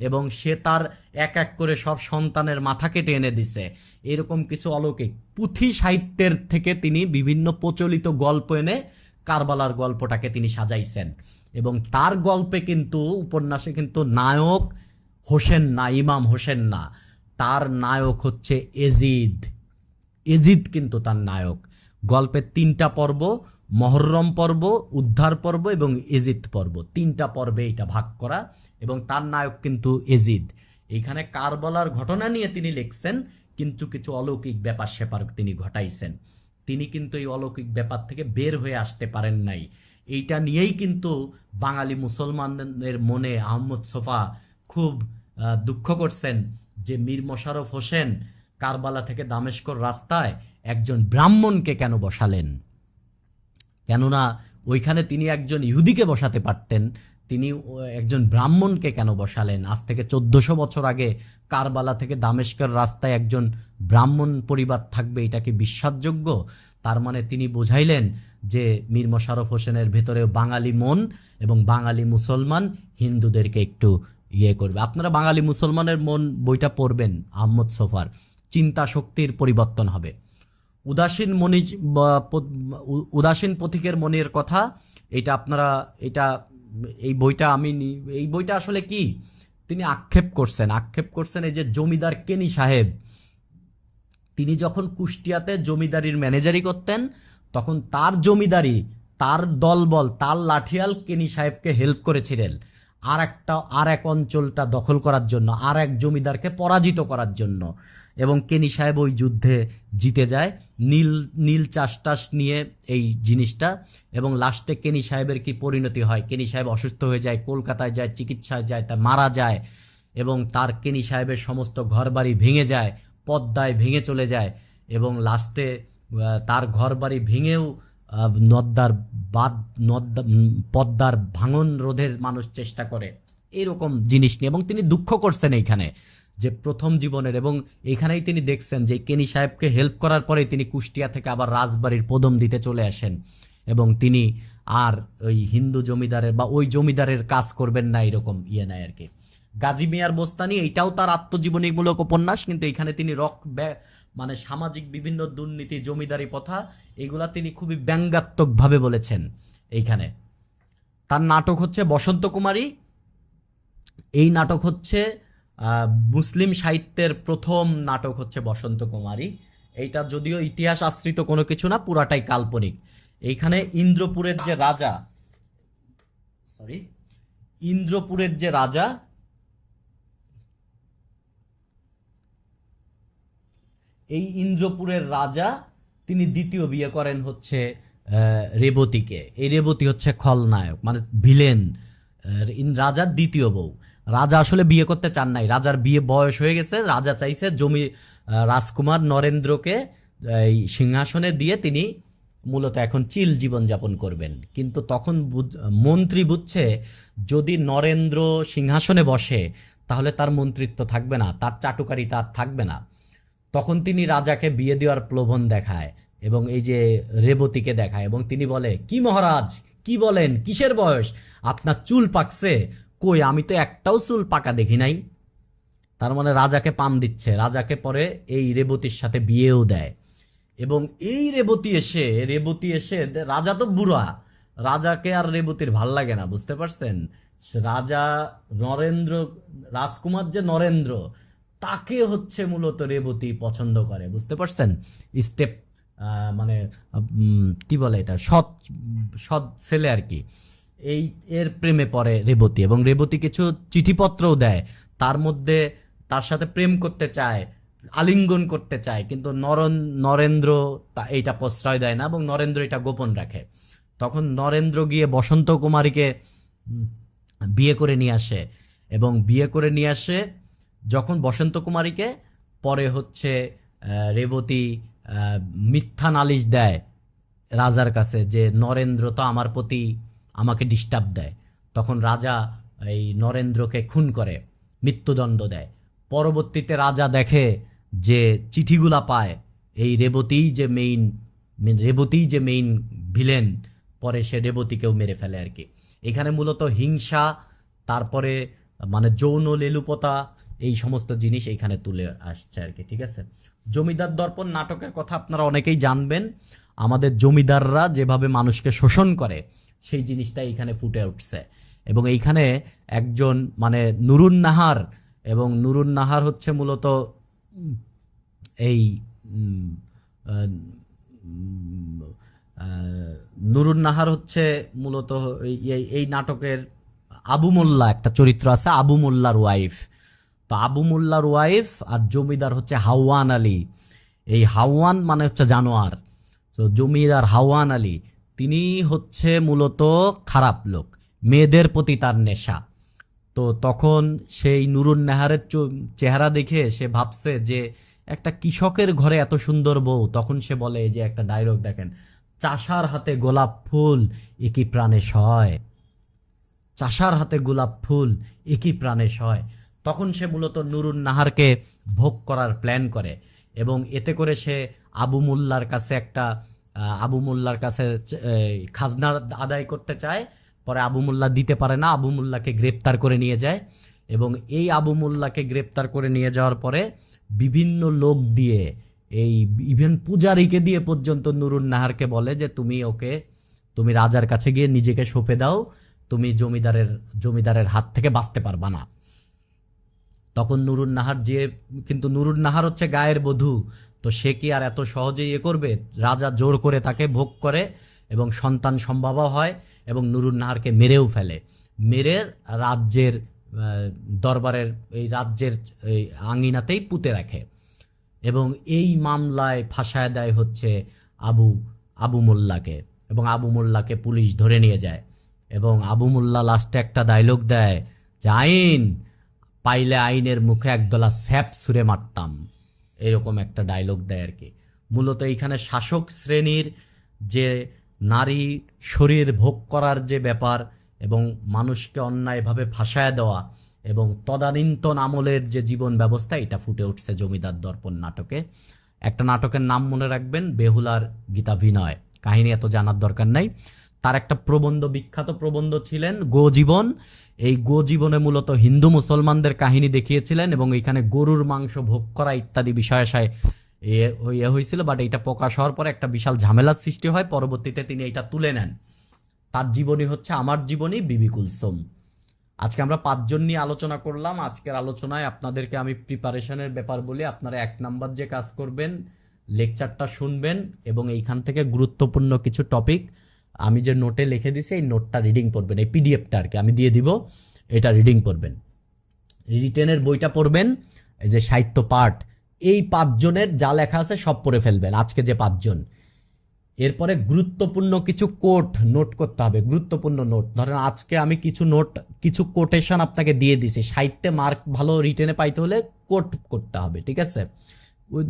এবং সে তার এক এক করে সব সন্তানের মাথা কেটে এনে দিছে। এরকম কিছু অলৌকিক পুঁথি সাহিত্যের থেকে তিনি বিভিন্ন প্রচলিত গল্প এনে কারবালার গল্পটাকে তিনি সাজাইছেন। এবং তার গল্পে কিন্তু, উপন্যাসে কিন্তু নায়ক হোসেন না, ইমাম হোসেন না, তার নায়ক হচ্ছে এজিদ। এজিদ কিন্তু তার নায়ক। গল্পের 3টা পর্ব, মহররম পর্ব, উদ্ধার পর্ব এবং এজিদ পর্ব, 3টা পর্বে এটা ভাগ করা, এবং তার নায়ক কিন্তু এজিদ। এখানে কারবালার ঘটনা নিয়ে তিনি লিখছেন, কিন্তু কিছু অলৌকিক ব্যাপার স্যাপার তিনি ঘটাইছেন। তিনি কিন্তু এই অলৌকিক ব্যাপার থেকে বের হয়ে আসতে পারেন নাই। এইটা নিয়েই কিন্তু বাঙালি মুসলমানদের মনে আহমদ সোফা খুব দুঃখ করছেন যে মীর মশাররফ হোসেন কারবালা থেকে দামেস্কর রাস্তায় একজন ব্রাহ্মণকে কেন বসালেন। কেননা ওইখানে তিনি একজন ইহুদিকে বসাতে পারতেন, তিনি একজন ব্রাহ্মণকে কেন বসালেন? আজ থেকে 1400 বছর আগে কারবালা থেকে দামেস্কের রাস্তায় একজন ব্রাহ্মণ পরিবার থাকবে, এটা কি বিশ্বাসযোগ্য? তার মানে তিনি বোঝাইলেন যে মীর মশাররফ হোসেনের ভেতরে বাঙালি মন এবং বাঙালি মুসলমান হিন্দুদেরকে একটু করবে। আপনারা বাঙালি মুসলমানের মন বইটা পড়বেন, আহমদ সোফার, চিন্তা শক্তির পরিবর্তন হবে। উদাসীন পথিকের মনের কথা, এটা আপনারা, এই বইটা আসলে কি তিনি আক্ষেপ করছেন এই যে জমিদার কেনি সাহেব, তিনি যখন কুষ্টিয়াতে জমিদারির ম্যানেজারি করতেন, তখন তার জমিদারি, তার দলবল, তার লাঠিয়াল কেনি সাহেবকে হেল্প করেছিলেন আর এক অঞ্চলটা দখল করার জন্য, আর এক জমিদারকে পরাজিত করার জন্য। এবং কেনি সাহেব ওই যুদ্ধে জিতে যায়। নীল নীল চাষ টাস নিয়ে এই জিনিসটা, এবং লাস্টে কেনি সাহেবের কি পরিণতি হয়, কেনি সাহেব অসুস্থ হয়ে যায়, কলকাতায় যায়, চিকিৎসায় যায়, তা মারা যায়, এবং তার কেনি সাহেবের সমস্ত ঘরবাড়ি ভেঙে যায়, পদ্মায় ভেঙে চলে যায়, এবং লাস্টে তার ঘরবাড়ি ভেঙেও নদ্দার বাদ পদ্মার ভাঙন রোধের মানুষ চেষ্টা করে, এরকম জিনিস নিয়ে। এবং তিনি দুঃখ করছেন এইখানে যে প্রথম জীবনের, এবং এখানেই তিনি দেখছেন যে কেনি সাহেবকে হেল্প করার পরে তিনি কুষ্টিয়া থেকে আবার রাজবাড়ির পদম দিতে চলে আসেন, এবং তিনি আর ওই হিন্দু জমিদারের বা ওই জমিদারের কাজ করবেন না, এরকম ইয়ে নাই আর কি। গাজী মিয়ার বোস্তানি এইটাও তার আত্মজীবনীমূলক উপন্যাস, কিন্তু এখানে তিনি মানে সামাজিক বিভিন্ন দুর্নীতি, জমিদারি প্রথা, এগুলা তিনি খুবই ব্যঙ্গাত্মকভাবে বলেছেন এইখানে। তার নাটক হচ্ছে বসন্ত কুমারী। এই নাটক হচ্ছে মুসলিম সাহিত্যের প্রথম নাটক হচ্ছে বসন্ত কুমারী। এইটা যদিও ইতিহাস আশ্রিত কোনো কিছু না, পুরাটাই কাল্পনিক। এইখানে ইন্দ্রপুরের যে রাজা, এই ইন্দ্রপুরের রাজা তিনি দ্বিতীয় বিয়ে করেন হচ্ছে রেবতীকে। এই রেবতী হচ্ছে খলনায়ক, মানে ভিলেন, রাজার দ্বিতীয় বউ। রাজা আসলে বিয়ে করতে চান নাই, রাজার বিয়ে বয়স হয়ে গেছে, রাজা চাইছে রাজকুমার নরেন্দ্রকে এই সিংহাসনে দিয়ে তিনি মূলত এখন চিল জীবনযাপন করবেন। কিন্তু তখন মন্ত্রী বুঝছে যদি নরেন্দ্র সিংহাসনে বসে তাহলে তার মন্ত্রিত্ব থাকবে না, তার চাটুকারিতা আর থাকবে না। তখন তিনি রাজাকে বিয়ে দেওয়ার প্রলোভন দেখায়, এবং এই যে রেবতীকে দেখায়, এবং তিনি বলে, কি মহারাজ, কি বলেন, কিসের বয়স, আপনার চুল পাকছে? কই, আমি তো একটাও চুল পাকা দেখি নাই। তার মানে রাজাকে পাম দিচ্ছে। রাজাকে পরে এই রেবতীর সাথে বিয়েও দেয়, এবং এই রেবতী এসে রাজা তো বুড়া, রাজাকে আর রেবতীর ভাল লাগে না, বুঝতে পারছেন? রাজা নরেন্দ্র, রাজকুমার যে নরেন্দ্র, তাকে হচ্ছে মূলত রেবতী পছন্দ করে, বুঝতে পারছেন? স্টেপ মানে কি বলে এটা, সৎ ছেলে আর কি। এর প্রেমে পড়ে রেবতী, এবং রেবতী কিছু চিঠিপত্রও দেয়, তার মধ্যে তার সাথে প্রেম করতে চায়, আলিঙ্গন করতে চায়, কিন্তু নরেন্দ্র এইটা প্রশ্রয় দেয় না, এবং নরেন্দ্র এটা গোপন রাখে। তখন নরেন্দ্র গিয়ে বসন্ত কুমারীকে বিয়ে করে নিয়ে আসে, এবং বিয়ে করে নিয়ে আসে যখন বসন্ত কুমারীকে, পরে হচ্ছে রেবতী মিথ্যা নালিশ দেয় রাজার কাছে যে নরেন্দ্র তো আমার প্রতি আমাকে ডিস্টার্ব দেয়। তখন রাজা এই নরেন্দ্রকে খুন করে, মৃত্যুদণ্ড দেয়। পরবর্তীতে রাজা দেখে যে চিঠিগুলা পায় এই রেবতীই যে মেইন ভিলেন, পরে সে রেবতীকেও মেরে ফেলে আর কি। এখানে মূলত হিংসা, তারপরে মানে যৌন লেলুপতা, এই সমস্ত জিনিস এইখানে তুলে আসছে আর কি, ঠিক আছে? জমিদার দর্পণ নাটকের কথা আপনারা অনেকেই জানবেন। আমাদের জমিদাররা যেভাবে মানুষকে শোষণ করে সেই জিনিসটা এইখানে ফুটে উঠছে। এবং এইখানে একজন মানে নুরুন নাহার, এবং নুরুন নাহার হচ্ছে মূলত এই নুরুন নাহার হচ্ছে মূলত এই নাটকের আবু মোল্লা একটা চরিত্র আছে, আবু মোল্লার ওয়াইফ। তো আবু মোল্লার ওয়াইফ আর জমিদার হচ্ছে হাওয়ান আলী। এই হাওয়ান মানে হচ্ছে জানোয়ার। তো জমিদার হাওয়ান আলী তিনি হচ্ছে মূলত খারাপ লোক, মেয়েদের প্রতি তার নেশা। তো তখন সেই নুরুন নাহারের চেহারা দেখে সে ভাবছে যে একটা কৃষকের ঘরে এত সুন্দর বউ। তখন সে বলে যে একটা ডায়লগ দেখেন, চাষার হাতে গোলাপ ফুল একই প্রাণে সয়, চাষার হাতে গোলাপ ফুল একই প্রাণে সয়। তখন সে মূলত নুরুন নাহারকে ভোগ করার প্ল্যান করে, এবং এতে করে সে আবু মোল্লার কাছে খাজনা আদায় করতে চায়। পরে আবু মোল্লা দিতে পারে না, আবু মোল্লাকে গ্রেপ্তার করে নিয়ে যায়। এবং এই আবু মোল্লাকে গ্রেপ্তার করে নিয়ে যাওয়ার পরে বিভিন্ন লোক দিয়ে, এই ইভেন পূজারীকে দিয়ে পর্যন্ত নুরুন নাহারকে বলে যে তুমি রাজার কাছে গিয়ে নিজেকে সঁপে দাও, তুমি জমিদারের হাত থেকে বাঁচতে পারবা না। তখন নুরুন নাহার কিন্তু নুরুন নাহার হচ্ছে গায়ের বধূ, তো সে কি আর এত সহজে করবে? রাজা জোর করে তাকে ভোগ করে, এবং সন্তান সম্ভবা হয়, এবং নুরুন নাহারকে মেরেও ফেলে। মেরে রাজ্যের দরবারের এই রাজ্যের আঙিনাতেই পুঁতে রাখে। এবং এই মামলায় ফাঁসায় দেয় হচ্ছে আবু আবু মোল্লাকে, এবং আবু মোল্লাকে পুলিশ ধরে নিয়ে যায়, এবং আবু মোল্লা লাস্টে একটা ডায়লগ দেয় যে আইন পাইলে আইনের মুখে একদলা স্যাপ ছুঁড়ে মারতাম, এরকম একটা ডায়লগ দেয় আর কি। মূলত এইখানে শাসক শ্রেণীর যে নারী শরীর ভোগ করার যে ব্যাপার এবং মানুষকে অন্যায়ভাবে ফাঁসায় দেওয়া এবং তদানীন্তন আমলের যে জীবন ব্যবস্থা, এটা ফুটে উঠছে জমিদার দর্পণ নাটকে। একটা নাটকের নাম মনে রাখবেন, বেহুলার গীতাভিনয়। কাহিনী এত জানার দরকার নাই। তার একটা প্রবন্ধ, বিখ্যাত প্রবন্ধ ছিলেন গোজীবন। এই গোজীবনে মূলত হিন্দু মুসলমানদের কাহিনী দেখিয়েছিলেন এবং এখানে গরুর মাংস ভোগ করা ইত্যাদি বিষয় হয়েছিল। বাট এটা প্রকাশ হওয়ার পরে একটা বিশাল ঝামেলার সৃষ্টি হয়। পরবর্তীতে তিনি এটা তুলে নেন। তার জীবনী হচ্ছে আমার জীবনী, বিবি কুলসুম। আজকে আমরা 5 জন নিয়ে আলোচনা করলাম। আজকের আলোচনায় আপনাদেরকে আমি প্রিপারেশনের ব্যাপার বলি। আপনারা 1 নাম্বার যে কাজ করবেন, লেকচারটা শুনবেন এবং এইখান থেকে গুরুত্বপূর্ণ কিছু টপিক আমি যে নোটে লিখে দিছি এই নোটটা রিডিং পড়বেন। এই পিডিএফটা আর কি আমি দিয়ে দিব, এটা রিডিং পড়বেন। রিটেনের বইটা পড়বেন, এই যে সাহিত্য পাঠ, এই 5 জনের যা লেখা আছে সব পড়ে ফেলবেন, আজকে যে 5 জন। এরপরে গুরুত্বপূর্ণ কিছু কোট নোট করতে হবে, গুরুত্বপূর্ণ নোট। ধরেন আজকে আমি কিছু নোট, কিছু কোটেশন আপনাকে দিয়ে দিছি। সাহিত্যে মার্ক ভালো রিটেনে পাইতে হলে কোট করতে হবে, ঠিক আছে?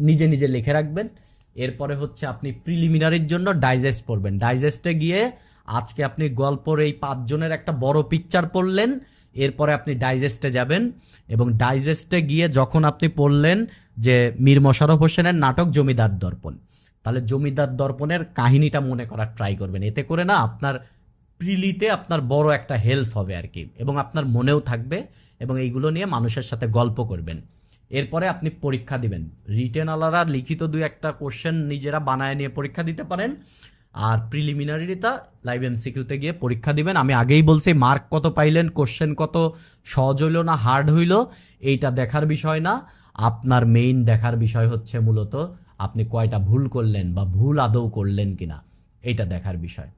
নিজে নিজে লিখে রাখবেন। এরপরে হচ্ছে আপনি প্রিলিমিনারির জন্য ডাইজেস্ট পড়বেন। ডাইজেস্টে গিয়ে আজকে আপনি গল্পর এই 5 জনের একটা বড় পিকচার পড়লেন, এরপরে আপনি ডাইজেস্টে যাবেন এবং ডাইজেস্টে গিয়ে যখন আপনি পড়লেন যে মীর মশাররফ হোসেনের নাটক জমিদার দর্পণ, তাহলে জমিদার দর্পণের কাহিনীটা মনে করার ট্রাই করবেন। এতে করে না আপনার প্রিলিতে আপনার বড় একটা হেল্প হবে আর কি, এবং আপনার মনেও থাকবে এবং এইগুলো নিয়ে মানুষের সাথে গল্প করবেন। এরপরে আপনি পরীক্ষা দিবেন। রিটেন আলারা লিখিত 2-1টা কোশ্চেন নিজেরা বানায় নিয়ে পরীক্ষা দিতে পারেন, আর প্রিলিমিনারিটা লাইভ এমসিকিউতে গিয়ে পরীক্ষা দিবেন। আমি আগেই বলছি, মার্ক কত পাইলেন, কোশ্চেন কত সহজ হইল না হার্ড হইল, এইটা দেখার বিষয় না। আপনার মেইন দেখার বিষয় হচ্ছে মূলত আপনি কয়টা ভুল করলেন বা ভুল আদৌ করলেন কিনা, এইটা দেখার বিষয়।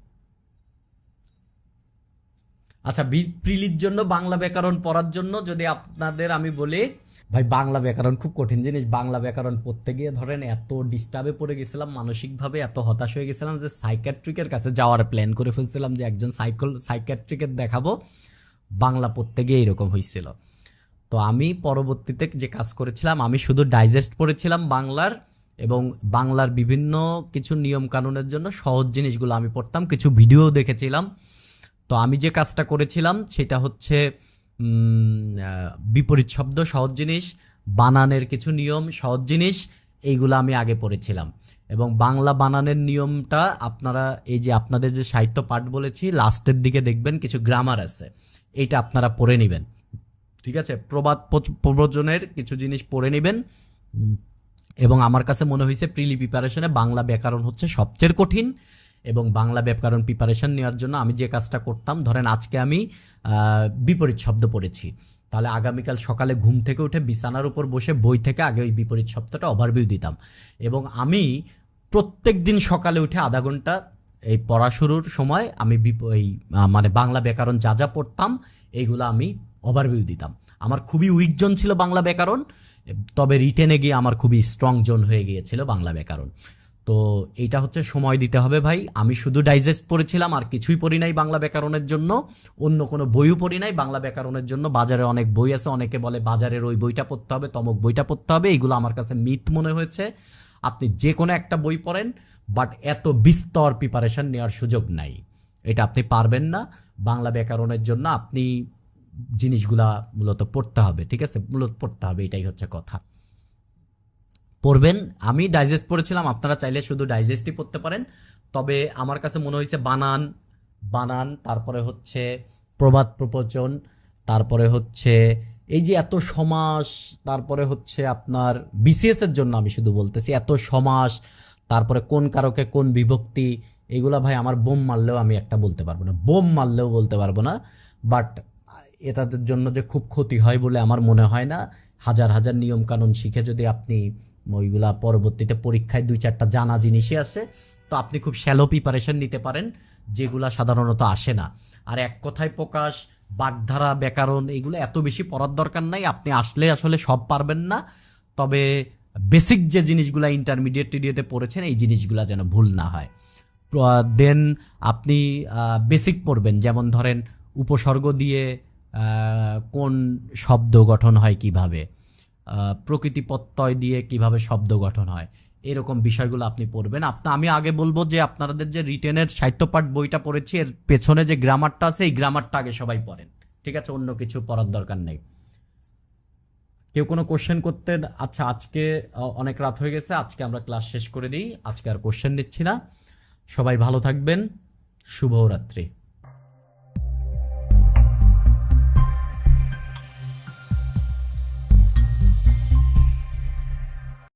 আচ্ছা, প্রিলির জন্য বাংলা ব্যাকরণ পড়ার জন্য যদি আপনাদের আমি বলি, ভাই বাংলা ব্যাকরণ খুব কঠিন জিনিস। বাংলা ব্যাকরণ পড়তে গিয়ে ধরেন এত ডিস্টার্বে পড়ে গেছিলাম, মানসিকভাবে এত হতাশ হয়ে গেছিলাম যে সাইকিয়াট্রিকের কাছে যাওয়ার প্ল্যান করে ফেলছিলাম, যে একজন সাইকিয়াট্রিকের দেখাবো। বাংলা পড়তে গিয়ে এরকম হয়েছিল। তো আমি পরবর্তীতে যে কাজ করেছিলাম, আমি শুধু ডাইজেস্ট পড়েছিলাম বাংলার, এবং বাংলার বিভিন্ন কিছু নিয়ম কানুনের জন্য সহজ জিনিসগুলো আমি পড়তাম, কিছু ভিডিও দেখেছিলাম। তো আমি যে কাজটা করেছিলাম সেটা হচ্ছে বিপরীত শব্দ সহজ জিনিস, বানানের কিছু নিয়ম সহজ জিনিস, এইগুলো আমি আগে পড়েছিলাম। এবং বাংলা বানানের নিয়মটা আপনারা এই যে আপনাদের যে সাহিত্য পাঠ বলেছি লাস্টের দিকে দেখবেন কিছু গ্রামার আছে, এইটা আপনারা পড়ে নেবেন, ঠিক আছে? প্রবাদ প্রবচনের কিছু জিনিস পড়ে নেবেন। এবং আমার কাছে মনে হয়েছে প্রিলি প্রিপারেশনে বাংলা ব্যাকরণ হচ্ছে সবচেয়ে কঠিন। এবং বাংলা ব্যাকরণ প্রিপারেশন নেওয়ার জন্য আমি যে কাজটা করতাম, ধরেন আজকে আমি বিপরীত শব্দ পড়েছি, তাহলে আগামীকাল সকালে ঘুম থেকে উঠে বিছানার উপর বসে বই থেকে আগে ওই বিপরীত শব্দটা ওভারভিউ দিতাম। এবং আমি প্রত্যেক দিন সকালে উঠে আধা ঘন্টা এই পড়া শুরুর সময় আমি মানে বাংলা ব্যাকরণ যা যা পড়তাম এইগুলো আমি ওভারভিউ দিতাম। আমার খুবই উইক জোন ছিল বাংলা ব্যাকরণ, তবে রিটেনে গিয়ে আমার খুবই স্ট্রং জোন হয়ে গিয়েছিল বাংলা ব্যাকরণ। তো এইটা হচ্ছে সময় দিতে হবে ভাই। আমি শুধু ডাইজেস্ট পড়েছিলাম, আর কিছুই পড়ি নাই বাংলা ব্যাকরণের জন্য, অন্য কোনো বইও পড়ি নাই বাংলা ব্যাকরণের জন্য। বাজারে অনেক বই আছে, অনেকে বলে বাজারের ওই বইটা পড়তে হবে, তমক বইটা পড়তে হবে, এইগুলো আমার কাছে মিথ মনে হয়েছে। আপনি যে কোনো একটা বই পড়েন, বাট এত বিস্তর প্রিপারেশন নেওয়ার সুযোগ নাই, এটা আপনি পারবেন না। বাংলা ব্যাকরণের জন্য আপনি জিনিসগুলা মূলত পড়তে হবে, ঠিক আছে? মূলত পড়তে হবে, এটাই হচ্ছে কথা। পড়বেন। আমি ডাইজেস্ট পড়েছিলাম, আপনারা চাইলে শুধু ডাইজেস্টই পড়তে পারেন। তবে আমার কাছে মনে হয়েছে বানান, তারপরে হচ্ছে প্রবাদ প্রবচন, তারপরে হচ্ছে এই যে এত সমাস, তারপরে হচ্ছে আপনার বিসিএস এর জন্য আমি শুধু বলতেছি এত সমাস, তারপরে কোন কারকে কোন বিভক্তি, এগুলা ভাই আমার বোম মারলেও আমি একটা বলতে পারবো না, বোম মারলেও বলতে পারবো না। বাট এটাদের জন্য যে খুব ক্ষতি হয় বলে আমার মনে হয় না। হাজার হাজার নিয়ম কানুন শিখে যদি আপনি ওইগুলা পরবর্তীতে পরীক্ষায় 2-4টা জানা জিনিসই আছে, তো আপনি খুব শ্যালো প্রিপারেশন নিতে পারেন, যেগুলা সাধারণত আসে না। আর এক কথায় প্রকাশ, বাগধারা, ব্যাকরণ, এগুলো এত বেশি পড়ার দরকার নাই। আপনি আসলে আসলে সব পারবেন না, তবে বেসিক যে জিনিসগুলা ইন্টারমিডিয়েটে পড়েছেন এই জিনিসগুলা যেন ভুল না হয়। দেন আপনি বেসিক পড়বেন, যেমন ধরেন উপসর্গ দিয়ে কোন শব্দ গঠন হয় কিভাবে, প্রকৃতি প্রত্যয় দিয়ে কিভাবে শব্দ গঠন হয়, এরকম বিষয়গুলো আপনি পড়বেন। আমি আগে বলবো যে আপনাদের যে রিটেনের সাহিত্যপাঠ বইটা পড়েছি এর পেছনে যে গ্রামারটা আছে এই গ্রামারটা আগে সবাই পড়েন, ঠিক আছে? অন্য কিছু পড়ার দরকার নেই। কেউ কোনো কোশ্চেন করতে? আচ্ছা, আজকে অনেক রাত হয়ে গেছে, আজকে আমরা ক্লাস শেষ করে দিই, আজকে আর কোশ্চেন নিচ্ছি না। সবাই ভালো থাকবেন, শুভরাত্রি।